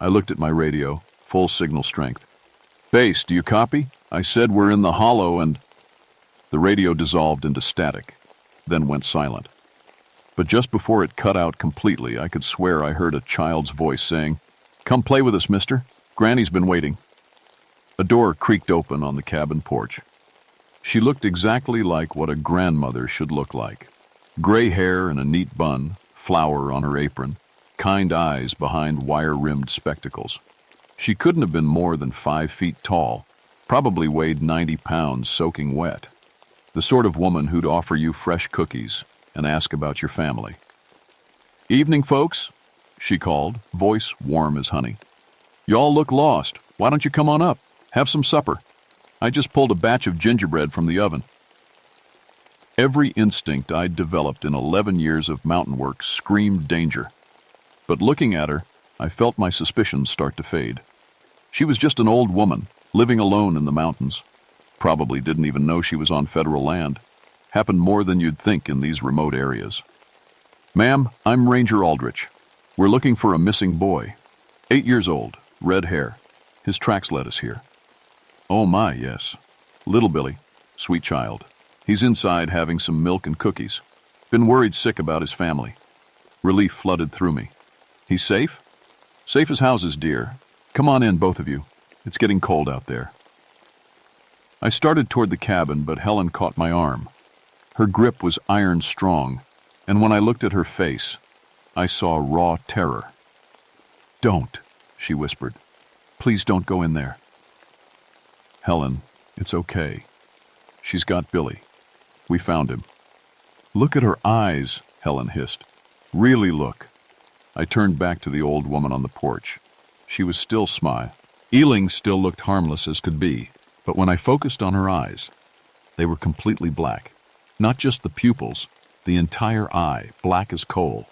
I looked at my radio, full signal strength. "Base, do you copy? I said we're in the hollow and—" The radio dissolved into static, then went silent. But just before it cut out completely, I could swear I heard a child's voice saying, "Come play with us, mister. Granny's been waiting." A door creaked open on the cabin porch. She looked exactly like what a grandmother should look like. Gray hair in a neat bun, flower on her apron, kind eyes behind wire-rimmed spectacles. She couldn't have been more than 5 feet tall, probably weighed 90 pounds soaking wet. The sort of woman who'd offer you fresh cookies and ask about your family. "Evening, folks," she called, voice warm as honey. "Y'all look lost. Why don't you come on up? Have some supper. I just pulled a batch of gingerbread from the oven." Every instinct I'd developed in 11 years of mountain work screamed danger. But looking at her, I felt my suspicions start to fade. She was just an old woman, living alone in the mountains. Probably didn't even know she was on federal land. Happened more than you'd think in these remote areas. "Ma'am, I'm Ranger Aldrich. We're looking for a missing boy. 8 years old, red hair. His tracks led us here." "Oh my, yes. Little Billy, sweet child. He's inside having some milk and cookies. Been worried sick about his family." Relief flooded through me. "He's safe?" "Safe as houses, dear. Come on in, both of you. It's getting cold out there." I started toward the cabin, but Helen caught my arm. Her grip was iron strong, and when I looked at her face, I saw raw terror. "Don't," she whispered. "Please don't go in there." "Helen, it's okay. She's got Billy. We found him." "Look at her eyes," Helen hissed. "Really look." I turned back to the old woman on the porch. She was still smiling. Ealing still looked harmless as could be, but when I focused on her eyes, they were completely black. Not just the pupils, the entire eye, black as coal.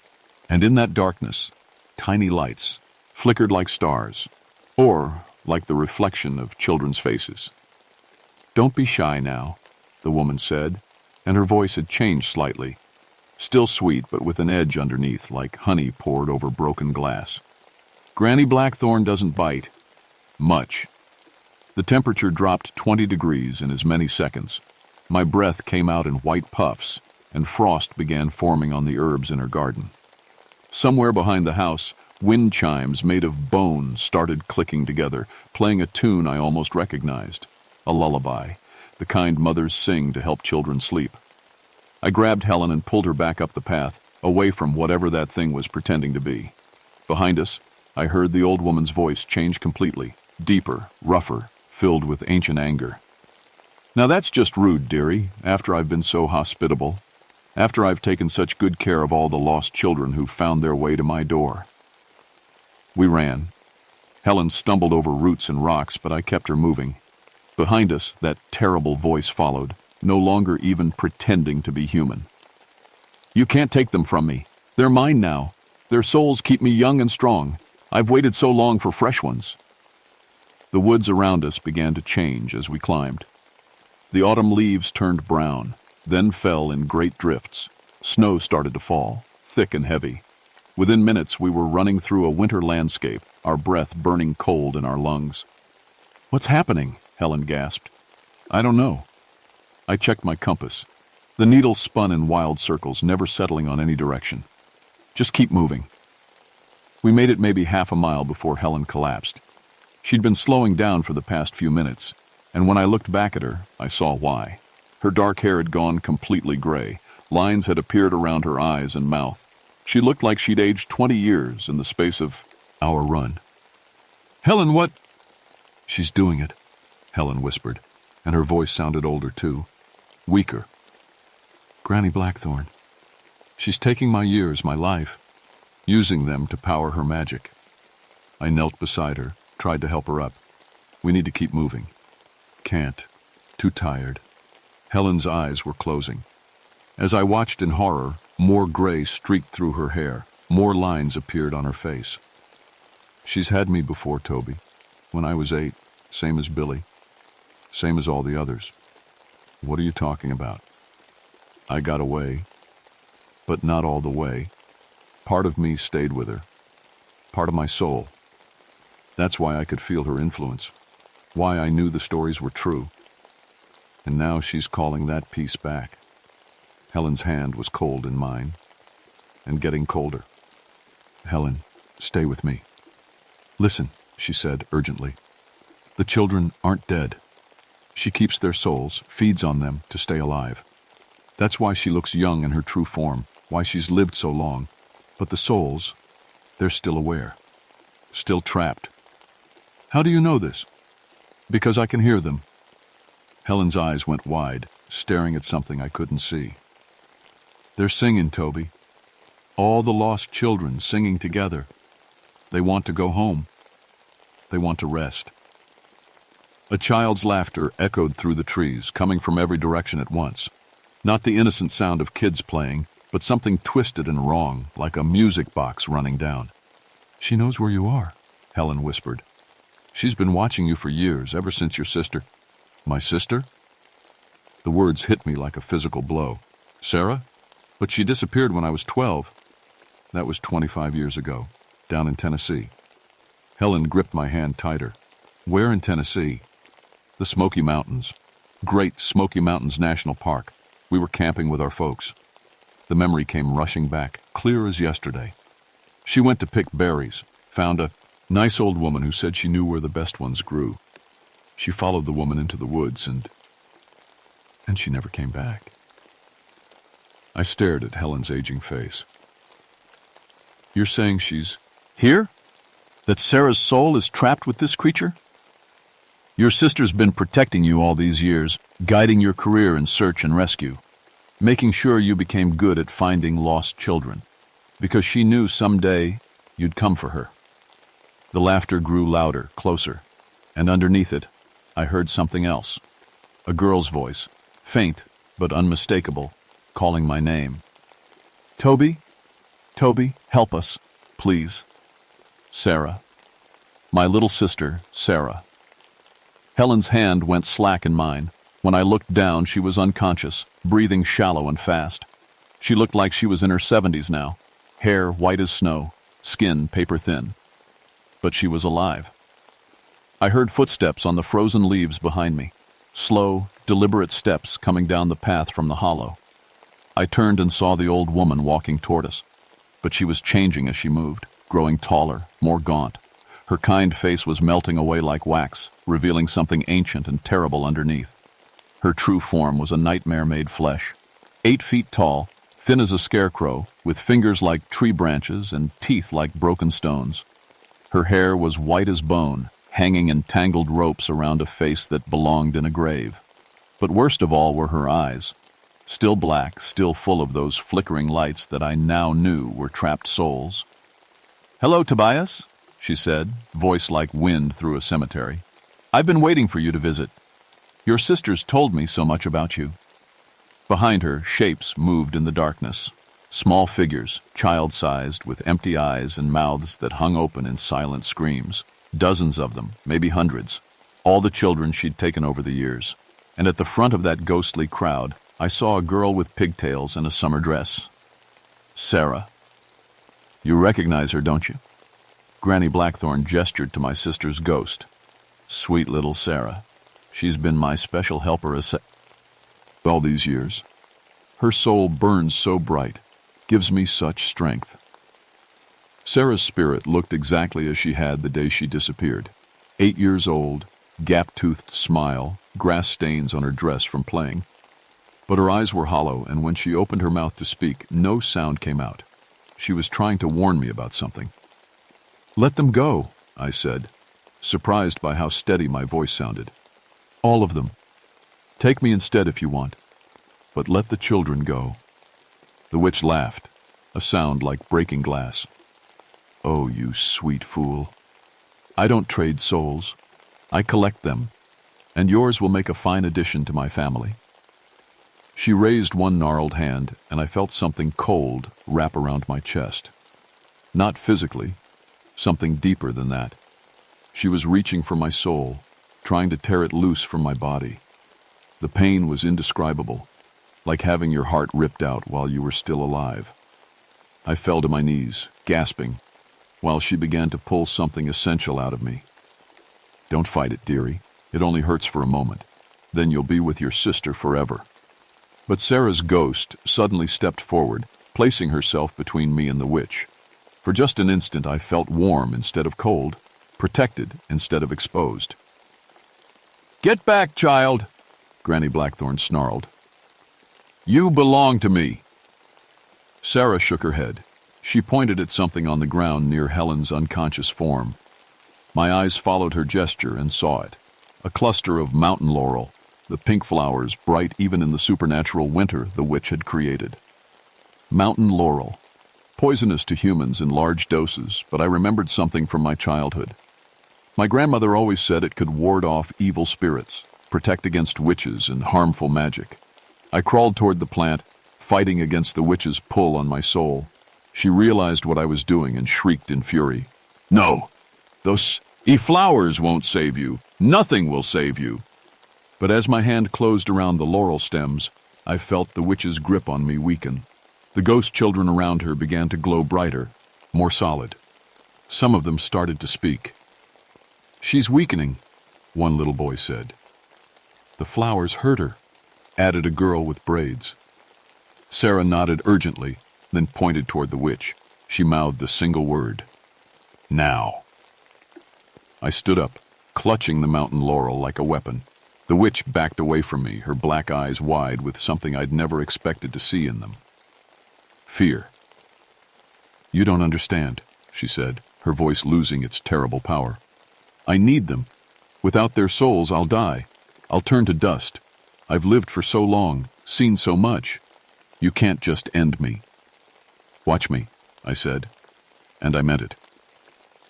And in that darkness, tiny lights flickered like stars, or like the reflection of children's faces. "Don't be shy now," the woman said, and her voice had changed slightly. Still sweet, but with an edge underneath, like honey poured over broken glass. "Granny Blackthorn doesn't bite. Much." The temperature dropped 20 degrees in as many seconds. My breath came out in white puffs, and frost began forming on the herbs in her garden. Somewhere behind the house, wind chimes made of bone started clicking together, playing a tune I almost recognized. A lullaby, the kind mothers sing to help children sleep. I grabbed Helen and pulled her back up the path, away from whatever that thing was pretending to be. Behind us, I heard the old woman's voice change completely, deeper, rougher, filled with ancient anger. "Now that's just rude, dearie, after I've been so hospitable. After I've taken such good care of all the lost children who've found their way to my door." We ran. Helen stumbled over roots and rocks, but I kept her moving. Behind us, that terrible voice followed, no longer even pretending to be human. "You can't take them from me. They're mine now. Their souls keep me young and strong. I've waited so long for fresh ones." The woods around us began to change as we climbed. The autumn leaves turned brown, then fell in great drifts. Snow started to fall, thick and heavy. Within minutes, we were running through a winter landscape, our breath burning cold in our lungs. "What's happening?" Helen gasped. "I don't know." I checked my compass. The needle spun in wild circles, never settling on any direction. "Just keep moving." We made it maybe half a mile before Helen collapsed. She'd been slowing down for the past few minutes, and when I looked back at her, I saw why. Her dark hair had gone completely gray. Lines had appeared around her eyes and mouth. She looked like she'd aged 20 years in the space of our run. "Helen, what?" "She's doing it," Helen whispered, and her voice sounded older too, weaker. "Granny Blackthorn. She's taking my years, my life, using them to power her magic." I knelt beside her, tried to help her up. "We need to keep moving." "Can't. Too tired." Helen's eyes were closing. As I watched in horror, more gray streaked through her hair, more lines appeared on her face. "She's had me before, Toby. When I was 8, same as Billy. Same as all the others." "What are you talking about?" "I got away, but not all the way. Part of me stayed with her. Part of my soul. That's why I could feel her influence. Why I knew the stories were true. And now she's calling that piece back." Helen's hand was cold in mine, and getting colder. "Helen, stay with me." "Listen," she said urgently. "The children aren't dead. She keeps their souls, feeds on them to stay alive. That's why she looks young in her true form, why she's lived so long. But the souls, they're still aware, still trapped. How do you know this? Because I can hear them. Helen's eyes went wide, staring at something I couldn't see. They're singing, Toby. All the lost children singing together. They want to go home. They want to rest. A child's laughter echoed through the trees, coming from every direction at once. Not the innocent sound of kids playing, but something twisted and wrong, like a music box running down. She knows where you are, Helen whispered. She's been watching you for years, ever since your sister. My sister? The words hit me like a physical blow. Sarah? But she disappeared when I was 12. That was 25 years ago, down in Tennessee. Helen gripped my hand tighter. Where in Tennessee? The Smoky Mountains. Great Smoky Mountains National Park. We were camping with our folks. The memory came rushing back, clear as yesterday. She went to pick berries, found a nice old woman who said she knew where the best ones grew. She followed the woman into the woods and she never came back. I stared at Helen's aging face. You're saying she's here? That Sarah's soul is trapped with this creature? Your sister's been protecting you all these years, guiding your career in search and rescue, making sure you became good at finding lost children, because she knew someday you'd come for her. The laughter grew louder, closer, and underneath it, I heard something else. A girl's voice, faint but unmistakable, calling my name. Toby? Toby, help us, please. Sarah. My little sister, Sarah. Helen's hand went slack in mine. When I looked down, she was unconscious, breathing shallow and fast. She looked like she was in her 70s now, hair white as snow, skin paper thin. But she was alive. I heard footsteps on the frozen leaves behind me, slow, deliberate steps coming down the path from the hollow. I turned and saw the old woman walking toward us, but she was changing as she moved, growing taller, more gaunt. Her kind face was melting away like wax, revealing something ancient and terrible underneath. Her true form was a nightmare made flesh. 8 feet tall, thin as a scarecrow, with fingers like tree branches and teeth like broken stones. Her hair was white as bone, hanging in tangled ropes around a face that belonged in a grave. But worst of all were her eyes. Still black, still full of those flickering lights that I now knew were trapped souls. Hello, Tobias, she said, voice like wind through a cemetery. I've been waiting for you to visit. Your sisters told me so much about you. Behind her, shapes moved in the darkness. Small figures, child-sized, with empty eyes and mouths that hung open in silent screams. Dozens of them, maybe hundreds. All the children she'd taken over the years. And at the front of that ghostly crowd, I saw a girl with pigtails and a summer dress. Sarah. You recognize her, don't you? Granny Blackthorn gestured to my sister's ghost. Sweet little Sarah. She's been my special helper all these years. Her soul burns so bright, gives me such strength. Sarah's spirit looked exactly as she had the day she disappeared. 8 years old, gap-toothed smile, grass stains on her dress from playing. But her eyes were hollow, and when she opened her mouth to speak, no sound came out. She was trying to warn me about something. Let them go, I said, surprised by how steady my voice sounded. All of them. Take me instead if you want, but let the children go. The witch laughed, a sound like breaking glass. Oh, you sweet fool. I don't trade souls. I collect them, and yours will make a fine addition to my family. She raised one gnarled hand, and I felt something cold wrap around my chest. Not physically, something deeper than that. She was reaching for my soul, trying to tear it loose from my body. The pain was indescribable, like having your heart ripped out while you were still alive. I fell to my knees, gasping, while she began to pull something essential out of me. Don't fight it, dearie. It only hurts for a moment. Then you'll be with your sister forever. But Sarah's ghost suddenly stepped forward, placing herself between me and the witch. For just an instant I felt warm instead of cold, protected instead of exposed. Get back, child, Granny Blackthorn snarled. You belong to me. Sarah shook her head. She pointed at something on the ground near Helen's unconscious form. My eyes followed her gesture and saw it. A cluster of mountain laurel, the pink flowers bright even in the supernatural winter the witch had created. Mountain laurel. Poisonous to humans in large doses, but I remembered something from my childhood. My grandmother always said it could ward off evil spirits, protect against witches and harmful magic. I crawled toward the plant, fighting against the witch's pull on my soul. She realized what I was doing and shrieked in fury. "No! Those flowers won't save you. Nothing will save you." But as my hand closed around the laurel stems, I felt the witch's grip on me weaken. The ghost children around her began to glow brighter, more solid. Some of them started to speak. "She's weakening," one little boy said. "The flowers hurt her," added a girl with braids. Sarah nodded urgently, then pointed toward the witch. She mouthed a single word. "Now." I stood up, clutching the mountain laurel like a weapon. The witch backed away from me, her black eyes wide with something I'd never expected to see in them. Fear. "You don't understand," she said, her voice losing its terrible power. "I need them. Without their souls, I'll die. I'll turn to dust. I've lived for so long, seen so much. You can't just end me." "Watch me," I said, and I meant it.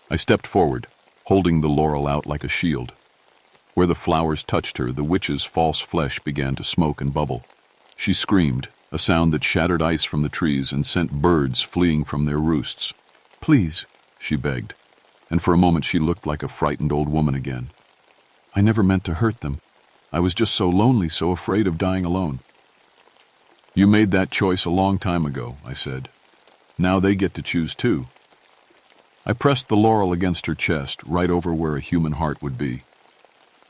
I stepped forward, holding the laurel out like a shield. Where the flowers touched her, the witch's false flesh began to smoke and bubble. She screamed, a sound that shattered ice from the trees and sent birds fleeing from their roosts. "Please," she begged, and for a moment she looked like a frightened old woman again. "I never meant to hurt them. I was just so lonely, so afraid of dying alone." "You made that choice a long time ago," I said. "Now they get to choose too." I pressed the laurel against her chest, right over where a human heart would be.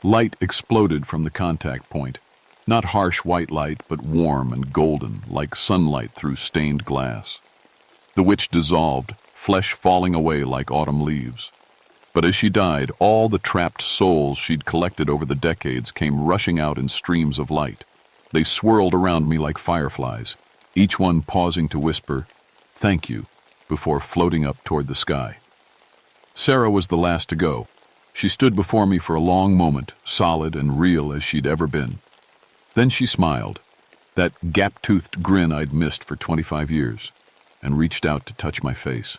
Light exploded from the contact point. Not harsh white light, but warm and golden, like sunlight through stained glass. The witch dissolved, flesh falling away like autumn leaves. But as she died, all the trapped souls she'd collected over the decades came rushing out in streams of light. They swirled around me like fireflies, each one pausing to whisper, "Thank you," before floating up toward the sky. Sarah was the last to go. She stood before me for a long moment, solid and real as she'd ever been. Then she smiled, that gap-toothed grin I'd missed for 25 years, and reached out to touch my face.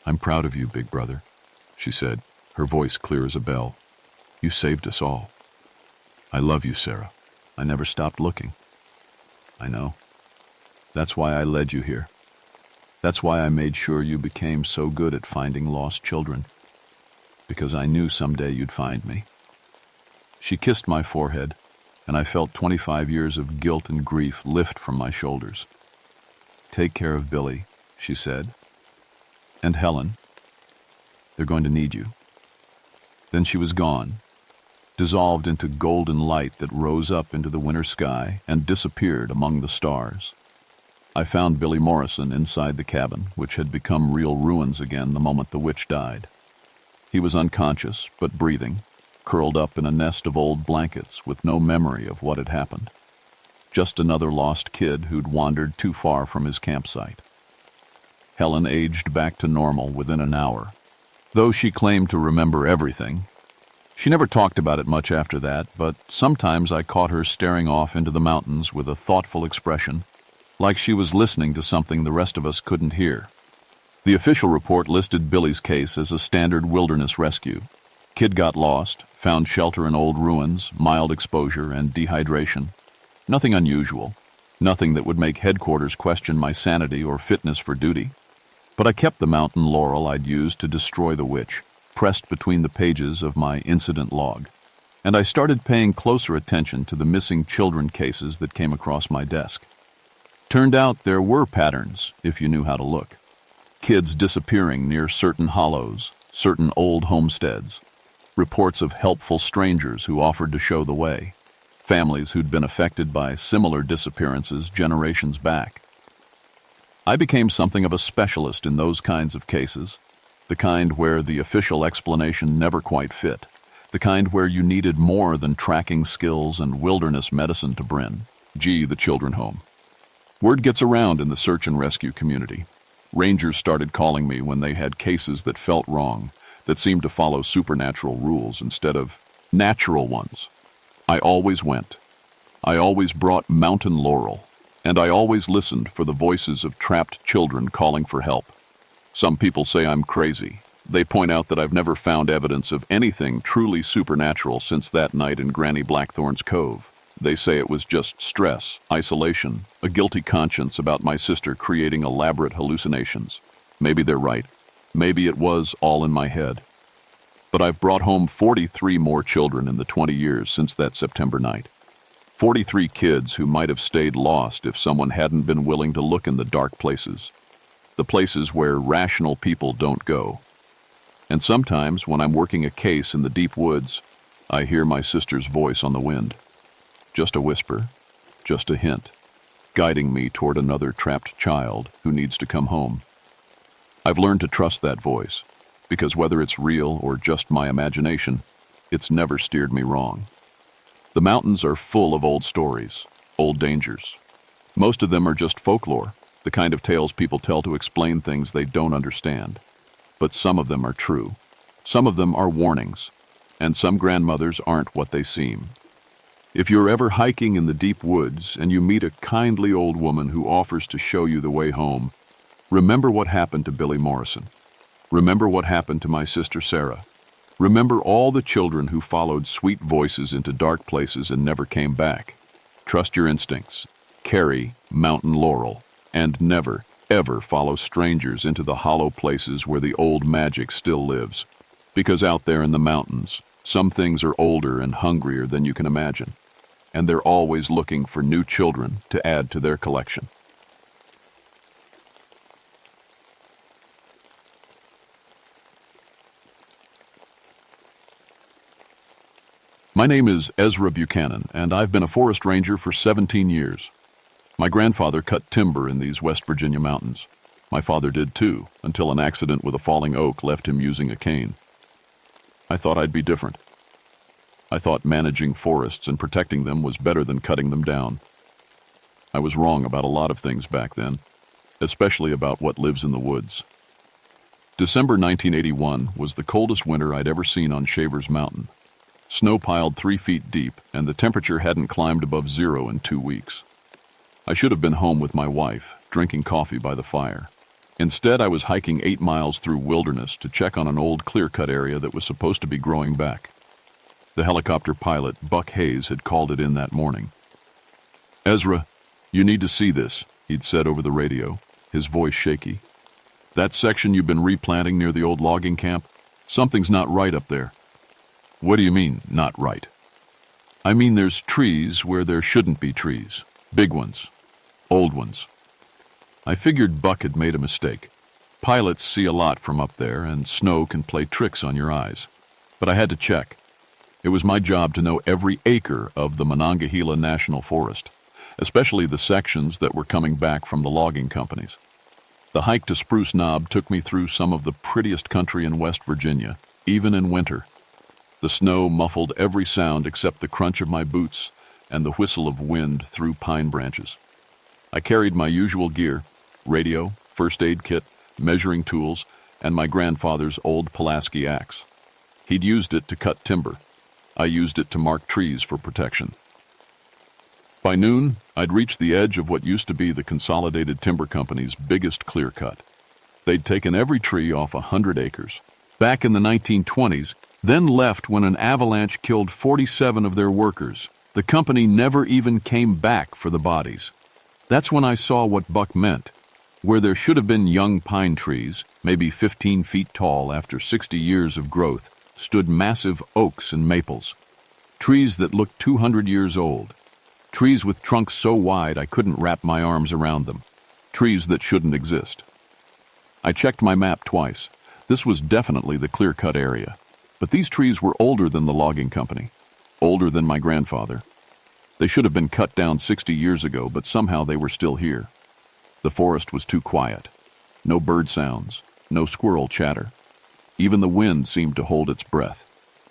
"I'm proud of you, big brother," she said, her voice clear as a bell. "You saved us all." "I love you, Sarah. I never stopped looking." "I know. That's why I led you here. That's why I made sure you became so good at finding lost children. Because I knew someday you'd find me." She kissed my forehead, and I felt 25 years of guilt and grief lift from my shoulders. "Take care of Billy," she said. "And Helen. They're going to need you." Then she was gone, dissolved into golden light that rose up into the winter sky and disappeared among the stars. I found Billy Morrison inside the cabin, which had become real ruins again the moment the witch died. He was unconscious, but breathing, curled up in a nest of old blankets with no memory of what had happened. Just another lost kid who'd wandered too far from his campsite. Helen aged back to normal within an hour. Though she claimed to remember everything, she never talked about it much after that, but sometimes I caught her staring off into the mountains with a thoughtful expression, like she was listening to something the rest of us couldn't hear. The official report listed Billy's case as a standard wilderness rescue. Kid got lost, found shelter in old ruins, mild exposure, and dehydration. Nothing unusual, nothing that would make headquarters question my sanity or fitness for duty. But I kept the mountain laurel I'd used to destroy the witch, pressed between the pages of my incident log. And I started paying closer attention to the missing children cases that came across my desk. Turned out there were patterns, if you knew how to look. Kids disappearing near certain hollows, certain old homesteads. Reports of helpful strangers who offered to show the way. Families who'd been affected by similar disappearances generations back. I became something of a specialist in those kinds of cases, the kind where the official explanation never quite fit, the kind where you needed more than tracking skills and wilderness medicine to bring the children home. Word gets around in the search and rescue community. Rangers started calling me when they had cases that felt wrong, that seemed to follow supernatural rules instead of natural ones. I always went. I always brought mountain laurel, and I always listened for the voices of trapped children calling for help. Some people say I'm crazy. They point out that I've never found evidence of anything truly supernatural since that night in Granny Blackthorn's Cove. They say it was just stress, isolation, a guilty conscience about my sister creating elaborate hallucinations. Maybe they're right. Maybe it was all in my head. But I've brought home 43 more children in the 20 years since that September night. 43 kids who might have stayed lost if someone hadn't been willing to look in the dark places. The places where rational people don't go. And sometimes, when I'm working a case in the deep woods, I hear my sister's voice on the wind. Just a whisper, just a hint, guiding me toward another trapped child who needs to come home. I've learned to trust that voice, because whether it's real or just my imagination, it's never steered me wrong. The mountains are full of old stories, old dangers. Most of them are just folklore, the kind of tales people tell to explain things they don't understand. But some of them are true. Some of them are warnings, and some grandmothers aren't what they seem. If you're ever hiking in the deep woods and you meet a kindly old woman who offers to show you the way home, remember what happened to Billy Morrison. Remember what happened to my sister Sarah. Remember all the children who followed sweet voices into dark places and never came back. Trust your instincts. Carry mountain laurel. And never, ever follow strangers into the hollow places where the old magic still lives. Because out there in the mountains, some things are older and hungrier than you can imagine. And they're always looking for new children to add to their collection. My name is Ezra Buchanan, and I've been a forest ranger for 17 years. My grandfather cut timber in these West Virginia mountains. My father did too, until an accident with a falling oak left him using a cane. I thought I'd be different. I thought managing forests and protecting them was better than cutting them down. I was wrong about a lot of things back then, especially about what lives in the woods. December 1981 was the coldest winter I'd ever seen on Shavers Mountain. Snow piled 3 feet deep, and the temperature hadn't climbed above 0 in 2 weeks. I should have been home with my wife, drinking coffee by the fire. Instead, I was hiking 8 miles through wilderness to check on an old clear-cut area that was supposed to be growing back. The helicopter pilot, Buck Hayes, had called it in that morning. "Ezra, you need to see this," he'd said over the radio, his voice shaky. "That section you've been replanting near the old logging camp, something's not right up there." "What do you mean, not right?" "I mean there's trees where there shouldn't be trees. Big ones. Old ones." I figured Buck had made a mistake. Pilots see a lot from up there, and snow can play tricks on your eyes. But I had to check. It was my job to know every acre of the Monongahela National Forest, especially the sections that were coming back from the logging companies. The hike to Spruce Knob took me through some of the prettiest country in West Virginia, even in winter. The snow muffled every sound except the crunch of my boots and the whistle of wind through pine branches. I carried my usual gear: radio, first aid kit, measuring tools, and my grandfather's old Pulaski axe. He'd used it to cut timber. I used it to mark trees for protection. By noon, I'd reached the edge of what used to be the Consolidated Timber Company's biggest clear cut. They'd taken every tree off 100 acres. Back in the 1920s, then left when an avalanche killed 47 of their workers. The company never even came back for the bodies. That's when I saw what Buck meant. Where there should have been young pine trees, maybe 15 feet tall after 60 years of growth, stood massive oaks and maples. Trees that looked 200 years old. Trees with trunks so wide I couldn't wrap my arms around them. Trees that shouldn't exist. I checked my map twice. This was definitely the clear-cut area. But these trees were older than the logging company. Older than my grandfather. They should have been cut down 60 years ago, but somehow they were still here. The forest was too quiet. No bird sounds, no squirrel chatter. Even the wind seemed to hold its breath.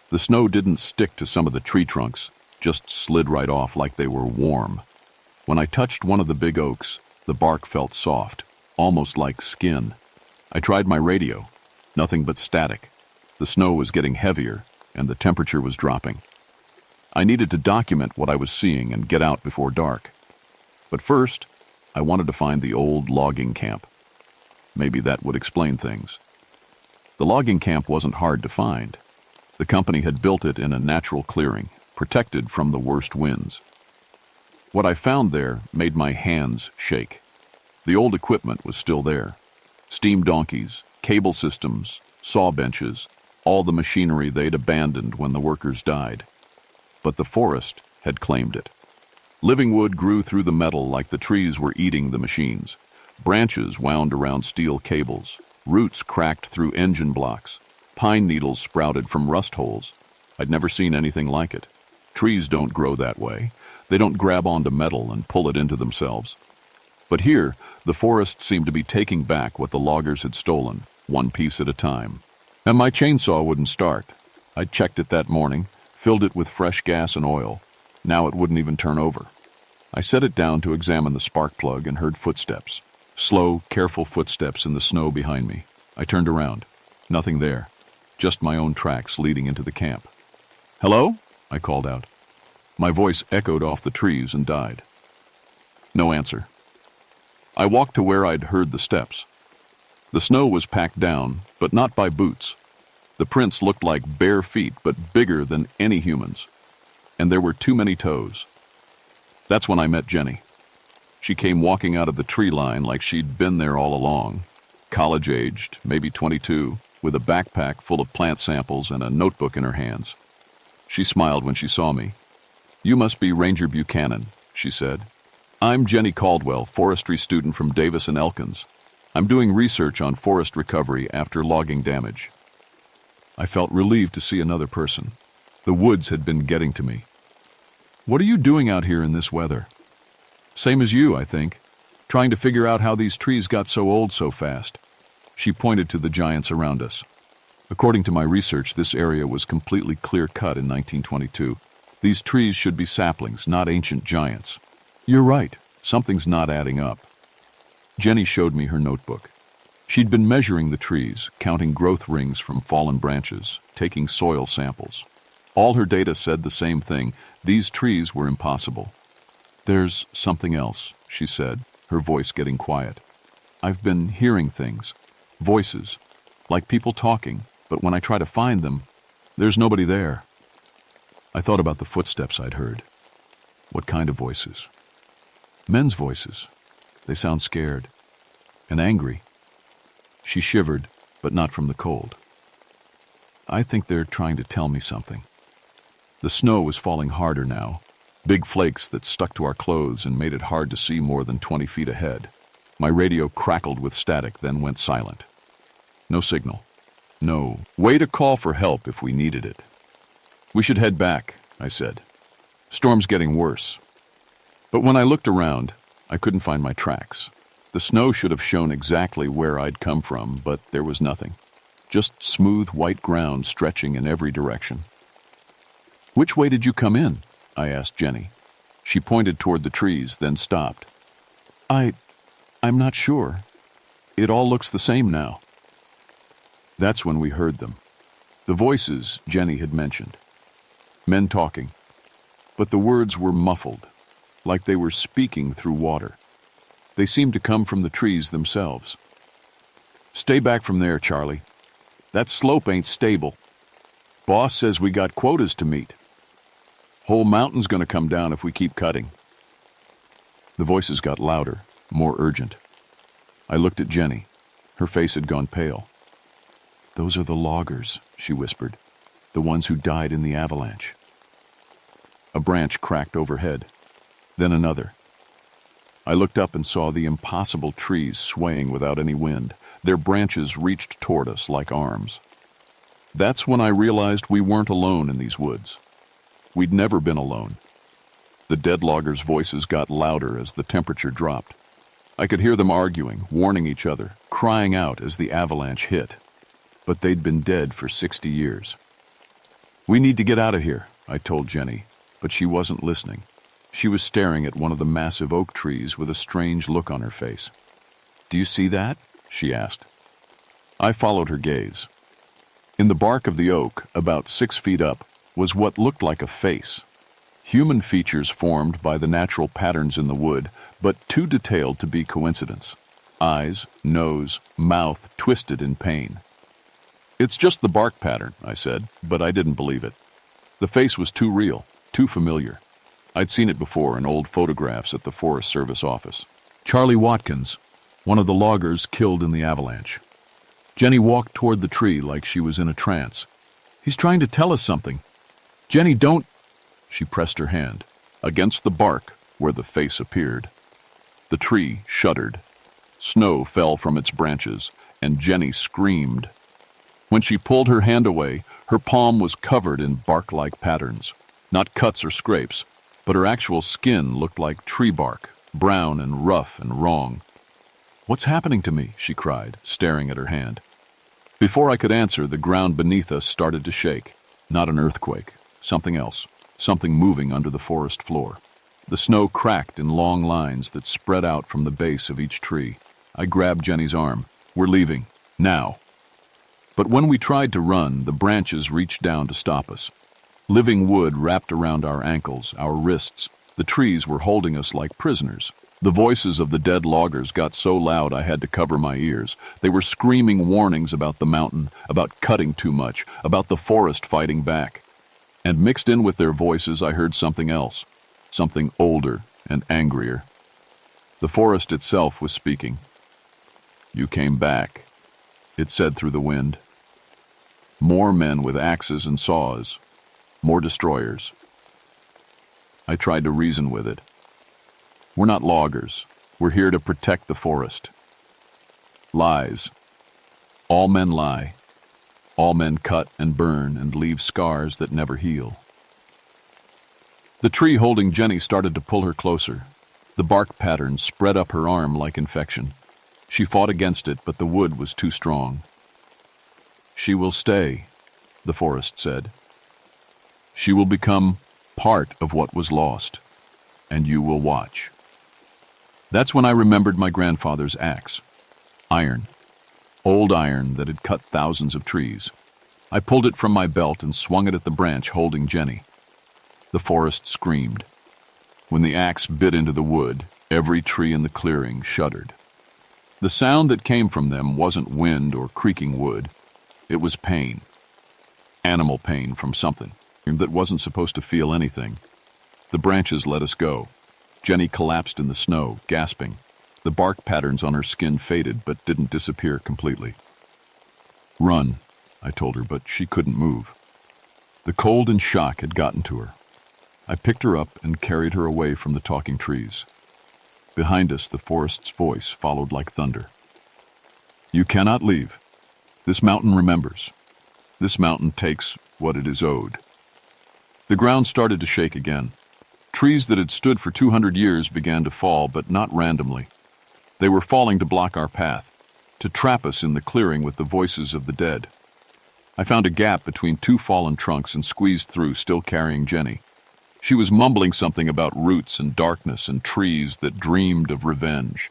The snow didn't stick to some of the tree trunks, just slid right off like they were warm. When I touched one of the big oaks, the bark felt soft, almost like skin. I tried my radio. Nothing but static. The snow was getting heavier, and the temperature was dropping. I needed to document what I was seeing and get out before dark. But first, I wanted to find the old logging camp. Maybe that would explain things. The logging camp wasn't hard to find. The company had built it in a natural clearing, protected from the worst winds. What I found there made my hands shake. The old equipment was still there. Steam donkeys, cable systems, saw benches, all the machinery they'd abandoned when the workers died. But the forest had claimed it. Living wood grew through the metal like the trees were eating the machines. Branches wound around steel cables. Roots cracked through engine blocks. Pine needles sprouted from rust holes. I'd never seen anything like it. Trees don't grow that way. They don't grab onto metal and pull it into themselves. But here, the forest seemed to be taking back what the loggers had stolen, one piece at a time. And my chainsaw wouldn't start. I'd checked it that morning, filled it with fresh gas and oil. Now it wouldn't even turn over. I set it down to examine the spark plug and heard footsteps. Slow, careful footsteps in the snow behind me. I turned around. Nothing there. Just my own tracks leading into the camp. "Hello?" I called out. My voice echoed off the trees and died. No answer. I walked to where I'd heard the steps. The snow was packed down, but not by boots. The prints looked like bare feet, but bigger than any human's. And there were too many toes. That's when I met Jenny. She came walking out of the tree line like she'd been there all along, college-aged, maybe 22, with a backpack full of plant samples and a notebook in her hands. She smiled when she saw me. "You must be Ranger Buchanan," she said. "I'm Jenny Caldwell, forestry student from Davis and Elkins. I'm doing research on forest recovery after logging damage." I felt relieved to see another person. The woods had been getting to me. "What are you doing out here in this weather?" "Same as you, I think. Trying to figure out how these trees got so old so fast." She pointed to the giants around us. According to my research, this area was completely clear-cut in 1922. These trees should be saplings, not ancient giants. "You're right. Something's not adding up." Jenny showed me her notebook. She'd been measuring the trees, counting growth rings from fallen branches, taking soil samples. All her data said the same thing. These trees were impossible. "There's something else," she said, her voice getting quiet. "I've been hearing things. Voices. Like people talking, but when I try to find them, there's nobody there." I thought about the footsteps I'd heard. What kind of voices? Men's voices. They sound scared. And angry. She shivered, but not from the cold. "I think they're trying to tell me something." The snow was falling harder now. Big flakes that stuck to our clothes and made it hard to see more than 20 feet ahead. My radio crackled with static, then went silent. No signal. No way to call for help if we needed it. "We should head back," I said. "Storm's getting worse." But when I looked around, I couldn't find my tracks. The snow should have shown exactly where I'd come from, but there was nothing. Just smooth white ground stretching in every direction. "Which way did you come in?" I asked Jenny. She pointed toward the trees, then stopped. I'm not sure. It all looks the same now." That's when we heard them. The voices Jenny had mentioned. Men talking. But the words were muffled, like they were speaking through water. They seemed to come from the trees themselves. "Stay back from there, Charlie. That slope ain't stable. Boss says we got quotas to meet. Whole mountain's gonna come down if we keep cutting." The voices got louder, more urgent. I looked at Jenny. Her face had gone pale. "Those are the loggers," she whispered. "The ones who died in the avalanche." A branch cracked overhead. Then another. I looked up and saw the impossible trees swaying without any wind. Their branches reached toward us like arms. That's when I realized we weren't alone in these woods. We'd never been alone. The dead loggers' voices got louder as the temperature dropped. I could hear them arguing, warning each other, crying out as the avalanche hit. But they'd been dead for 60 years. "We need to get out of here," I told Jenny, but she wasn't listening. She was staring at one of the massive oak trees with a strange look on her face. "Do you see that?" she asked. I followed her gaze. In the bark of the oak, about 6 feet up, was what looked like a face. Human features formed by the natural patterns in the wood, but too detailed to be coincidence. Eyes, nose, mouth twisted in pain. "It's just the bark pattern," I said, but I didn't believe it. The face was too real, too familiar. I'd seen it before in old photographs at the Forest Service office. Charlie Watkins, one of the loggers killed in the avalanche. Jenny walked toward the tree like she was in a trance. "He's trying to tell us something. Jenny, don't—" She pressed her hand against the bark where the face appeared. The tree shuddered. Snow fell from its branches, and Jenny screamed. When she pulled her hand away, her palm was covered in bark-like patterns. Not cuts or scrapes, but her actual skin looked like tree bark, brown and rough and wrong. "What's happening to me?" she cried, staring at her hand. Before I could answer, the ground beneath us started to shake. Not an earthquake, something else, something moving under the forest floor. The snow cracked in long lines that spread out from the base of each tree. I grabbed Jenny's arm. "We're leaving. Now." But when we tried to run, the branches reached down to stop us. Living wood wrapped around our ankles, our wrists. The trees were holding us like prisoners. The voices of the dead loggers got so loud I had to cover my ears. They were screaming warnings about the mountain, about cutting too much, about the forest fighting back. And mixed in with their voices, I heard something else, something older and angrier. The forest itself was speaking. "You came back," it said through the wind. "More men with axes and saws, more destroyers." I tried to reason with it. "We're not loggers. We're here to protect the forest." Lies. All men lie. All men cut and burn and leave scars that never heal. The tree holding Jenny started to pull her closer. The bark patterns spread up her arm like infection. She fought against it, but the wood was too strong. "She will stay," the forest said. "She will become part of what was lost, and you will watch." That's when I remembered my grandfather's axe. Iron. Old iron that had cut thousands of trees. I pulled it from my belt and swung it at the branch holding Jenny. The forest screamed. When the axe bit into the wood, every tree in the clearing shuddered. The sound that came from them wasn't wind or creaking wood. It was pain. Animal pain from something that wasn't supposed to feel anything. The branches let us go. Jenny collapsed in the snow, gasping. The bark patterns on her skin faded but didn't disappear completely. "Run," I told her, but she couldn't move. The cold and shock had gotten to her. I picked her up and carried her away from the talking trees. Behind us, the forest's voice followed like thunder. "You cannot leave. This mountain remembers. This mountain takes what it is owed." The ground started to shake again. Trees that had stood for 200 years began to fall, but not randomly. They were falling to block our path, to trap us in the clearing with the voices of the dead. I found a gap between two fallen trunks and squeezed through, still carrying Jenny. She was mumbling something about roots and darkness and trees that dreamed of revenge.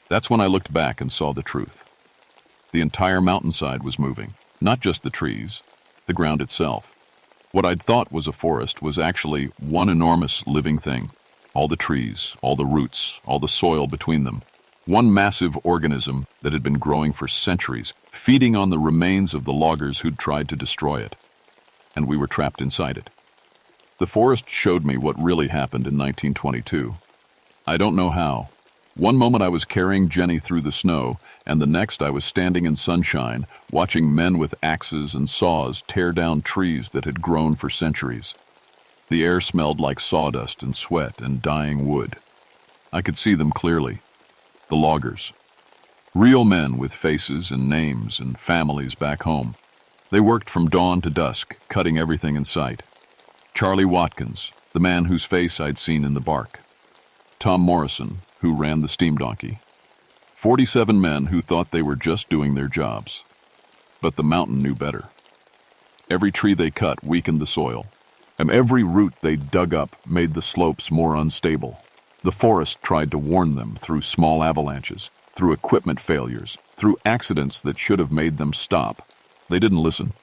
That's when I looked back and saw the truth. The entire mountainside was moving, not just the trees, the ground itself. What I'd thought was a forest was actually one enormous living thing. All the trees, all the roots, all the soil between them. One massive organism that had been growing for centuries, feeding on the remains of the loggers who'd tried to destroy it. And we were trapped inside it. The forest showed me what really happened in 1922. I don't know how. One moment I was carrying Jenny through the snow, and the next I was standing in sunshine, watching men with axes and saws tear down trees that had grown for centuries. The air smelled like sawdust and sweat and dying wood. I could see them clearly. The loggers. Real men with faces and names and families back home. They worked from dawn to dusk, cutting everything in sight. Charlie Watkins, the man whose face I'd seen in the bark. Tom Morrison, who ran the steam donkey. 47 men who thought they were just doing their jobs. But the mountain knew better. Every tree they cut weakened the soil, and every root they dug up made the slopes more unstable. The forest tried to warn them through small avalanches, through equipment failures, through accidents that should have made them stop. They didn't listen.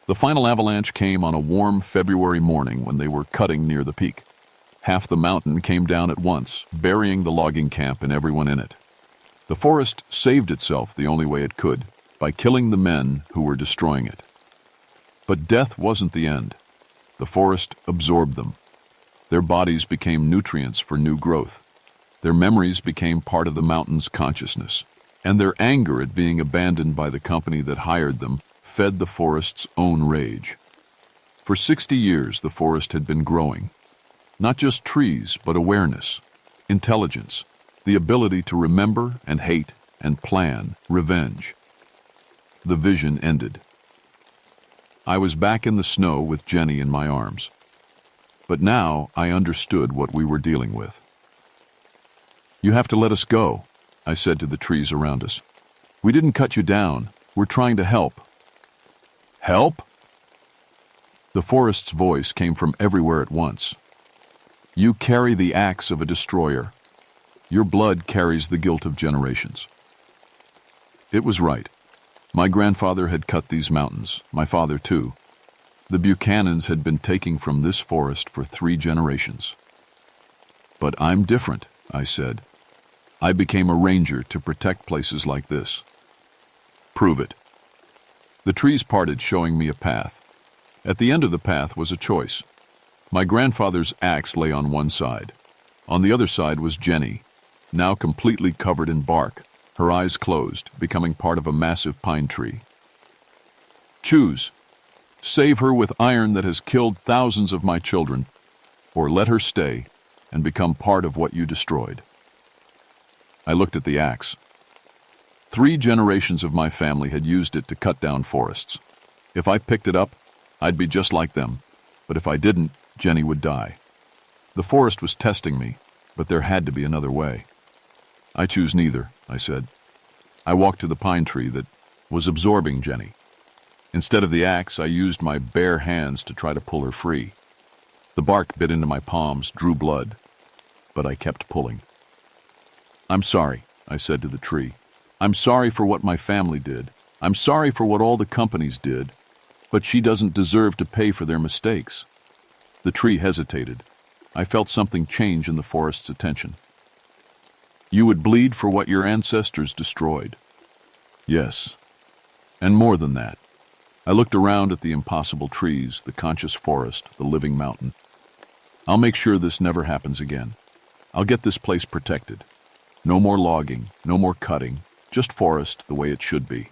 The final avalanche came on a warm February morning when they were cutting near the peak. Half the mountain came down at once, burying the logging camp and everyone in it. The forest saved itself the only way it could, by killing the men who were destroying it. But death wasn't the end. The forest absorbed them. Their bodies became nutrients for new growth. Their memories became part of the mountain's consciousness, and their anger at being abandoned by the company that hired them fed the forest's own rage. For 60 years, the forest had been growing. Not just trees, but awareness, intelligence, the ability to remember and hate and plan revenge. The vision ended. I was back in the snow with Jenny in my arms. But now I understood what we were dealing with. "You have to let us go," I said to the trees around us. "We didn't cut you down. We're trying to help." "Help?" The forest's voice came from everywhere at once. "You carry the axe of a destroyer. Your blood carries the guilt of generations." It was right. My grandfather had cut these mountains, my father too. The Buchanans had been taking from this forest for 3 generations. "But I'm different," I said. "I became a ranger to protect places like this." "Prove it." The trees parted, showing me a path. At the end of the path was a choice. My grandfather's axe lay on one side. On the other side was Jenny, now completely covered in bark, her eyes closed, becoming part of a massive pine tree. "Choose. Save her with iron that has killed thousands of my children, or let her stay and become part of what you destroyed." I looked at the axe. 3 generations of my family had used it to cut down forests. If I picked it up, I'd be just like them, but if I didn't, Jenny would die. The forest was testing me, but there had to be another way. "I choose neither," I said. I walked to the pine tree that was absorbing Jenny. Instead of the axe, I used my bare hands to try to pull her free. The bark bit into my palms, drew blood, but I kept pulling. "I'm sorry," I said to the tree. "I'm sorry for what my family did. I'm sorry for what all the companies did, but she doesn't deserve to pay for their mistakes." The tree hesitated. I felt something change in the forest's attention. "You would bleed for what your ancestors destroyed." "Yes, and more than that." I looked around at the impossible trees, the conscious forest, the living mountain. "I'll make sure this never happens again. I'll get this place protected. No more logging, no more cutting, just forest the way it should be."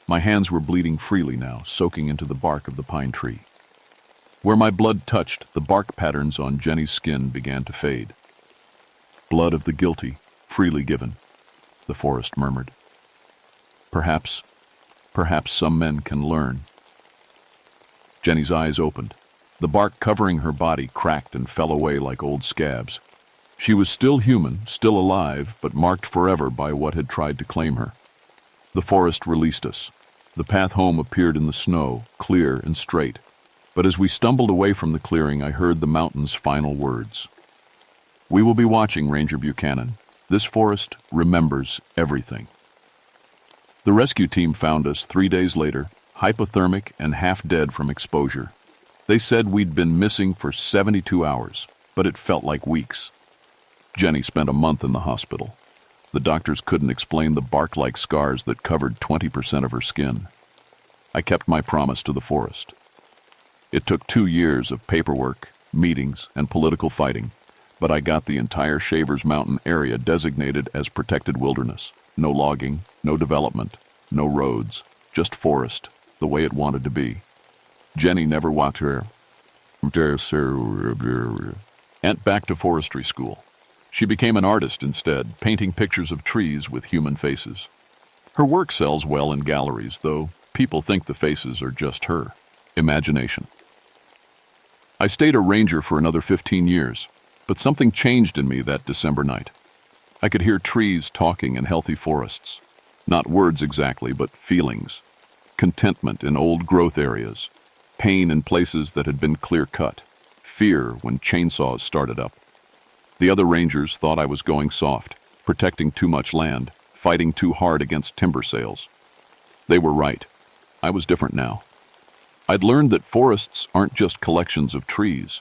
My hands were bleeding freely now, soaking into the bark of the pine tree. Where my blood touched, the bark patterns on Jenny's skin began to fade. "Blood of the guilty, freely given," the forest murmured. Perhaps some men can learn." Jenny's eyes opened. The bark covering her body cracked and fell away like old scabs. She was still human, still alive, but marked forever by what had tried to claim her. The forest released us. The path home appeared in the snow, clear and straight. But as we stumbled away from the clearing, I heard the mountain's final words. "We will be watching, Ranger Buchanan. This forest remembers everything." The rescue team found us 3 days later, hypothermic and half dead from exposure. They said we'd been missing for 72 hours, but it felt like weeks. Jenny spent a month in the hospital. The doctors couldn't explain the bark-like scars that covered 20% of her skin. I kept my promise to the forest. It took 2 years of paperwork, meetings, and political fighting, but I got the entire Shavers Mountain area designated as protected wilderness. No logging, no development, no roads, just forest, the way it wanted to be. Jenny never walked her aunt back to forestry school. She became an artist instead, painting pictures of trees with human faces. Her work sells well in galleries, though people think the faces are just her imagination. I stayed a ranger for another 15 years, but something changed in me that December night. I could hear trees talking in healthy forests. Not words exactly, but feelings. Contentment in old growth areas. Pain in places that had been clear-cut. Fear when chainsaws started up. The other rangers thought I was going soft, protecting too much land, fighting too hard against timber sales. They were right. I was different now. I'd learned that forests aren't just collections of trees.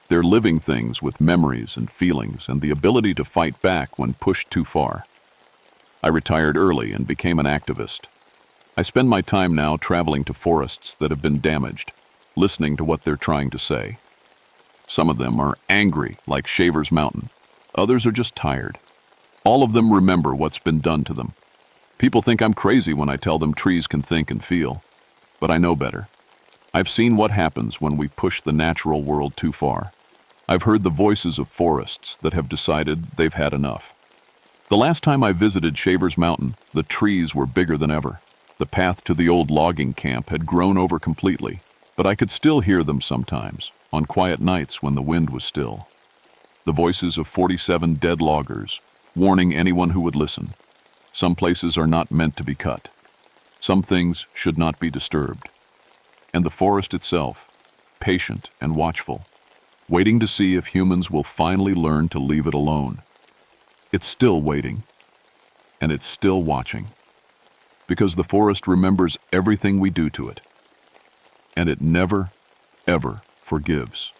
They're living things with memories and feelings and the ability to fight back when pushed too far. I retired early and became an activist. I spend my time now traveling to forests that have been damaged, listening to what they're trying to say. Some of them are angry, like Shaver's Mountain. Others are just tired. All of them remember what's been done to them. People think I'm crazy when I tell them trees can think and feel, but I know better. I've seen what happens when we push the natural world too far. I've heard the voices of forests that have decided they've had enough. The last time I visited Shaver's Mountain, the trees were bigger than ever. The path to the old logging camp had grown over completely, but I could still hear them sometimes, on quiet nights when the wind was still. The voices of 47 dead loggers, warning anyone who would listen. Some places are not meant to be cut. Some things should not be disturbed. And the forest itself, patient and watchful, waiting to see if humans will finally learn to leave it alone. It's still waiting, and it's still watching, because the forest remembers everything we do to it, and it never, ever forgives.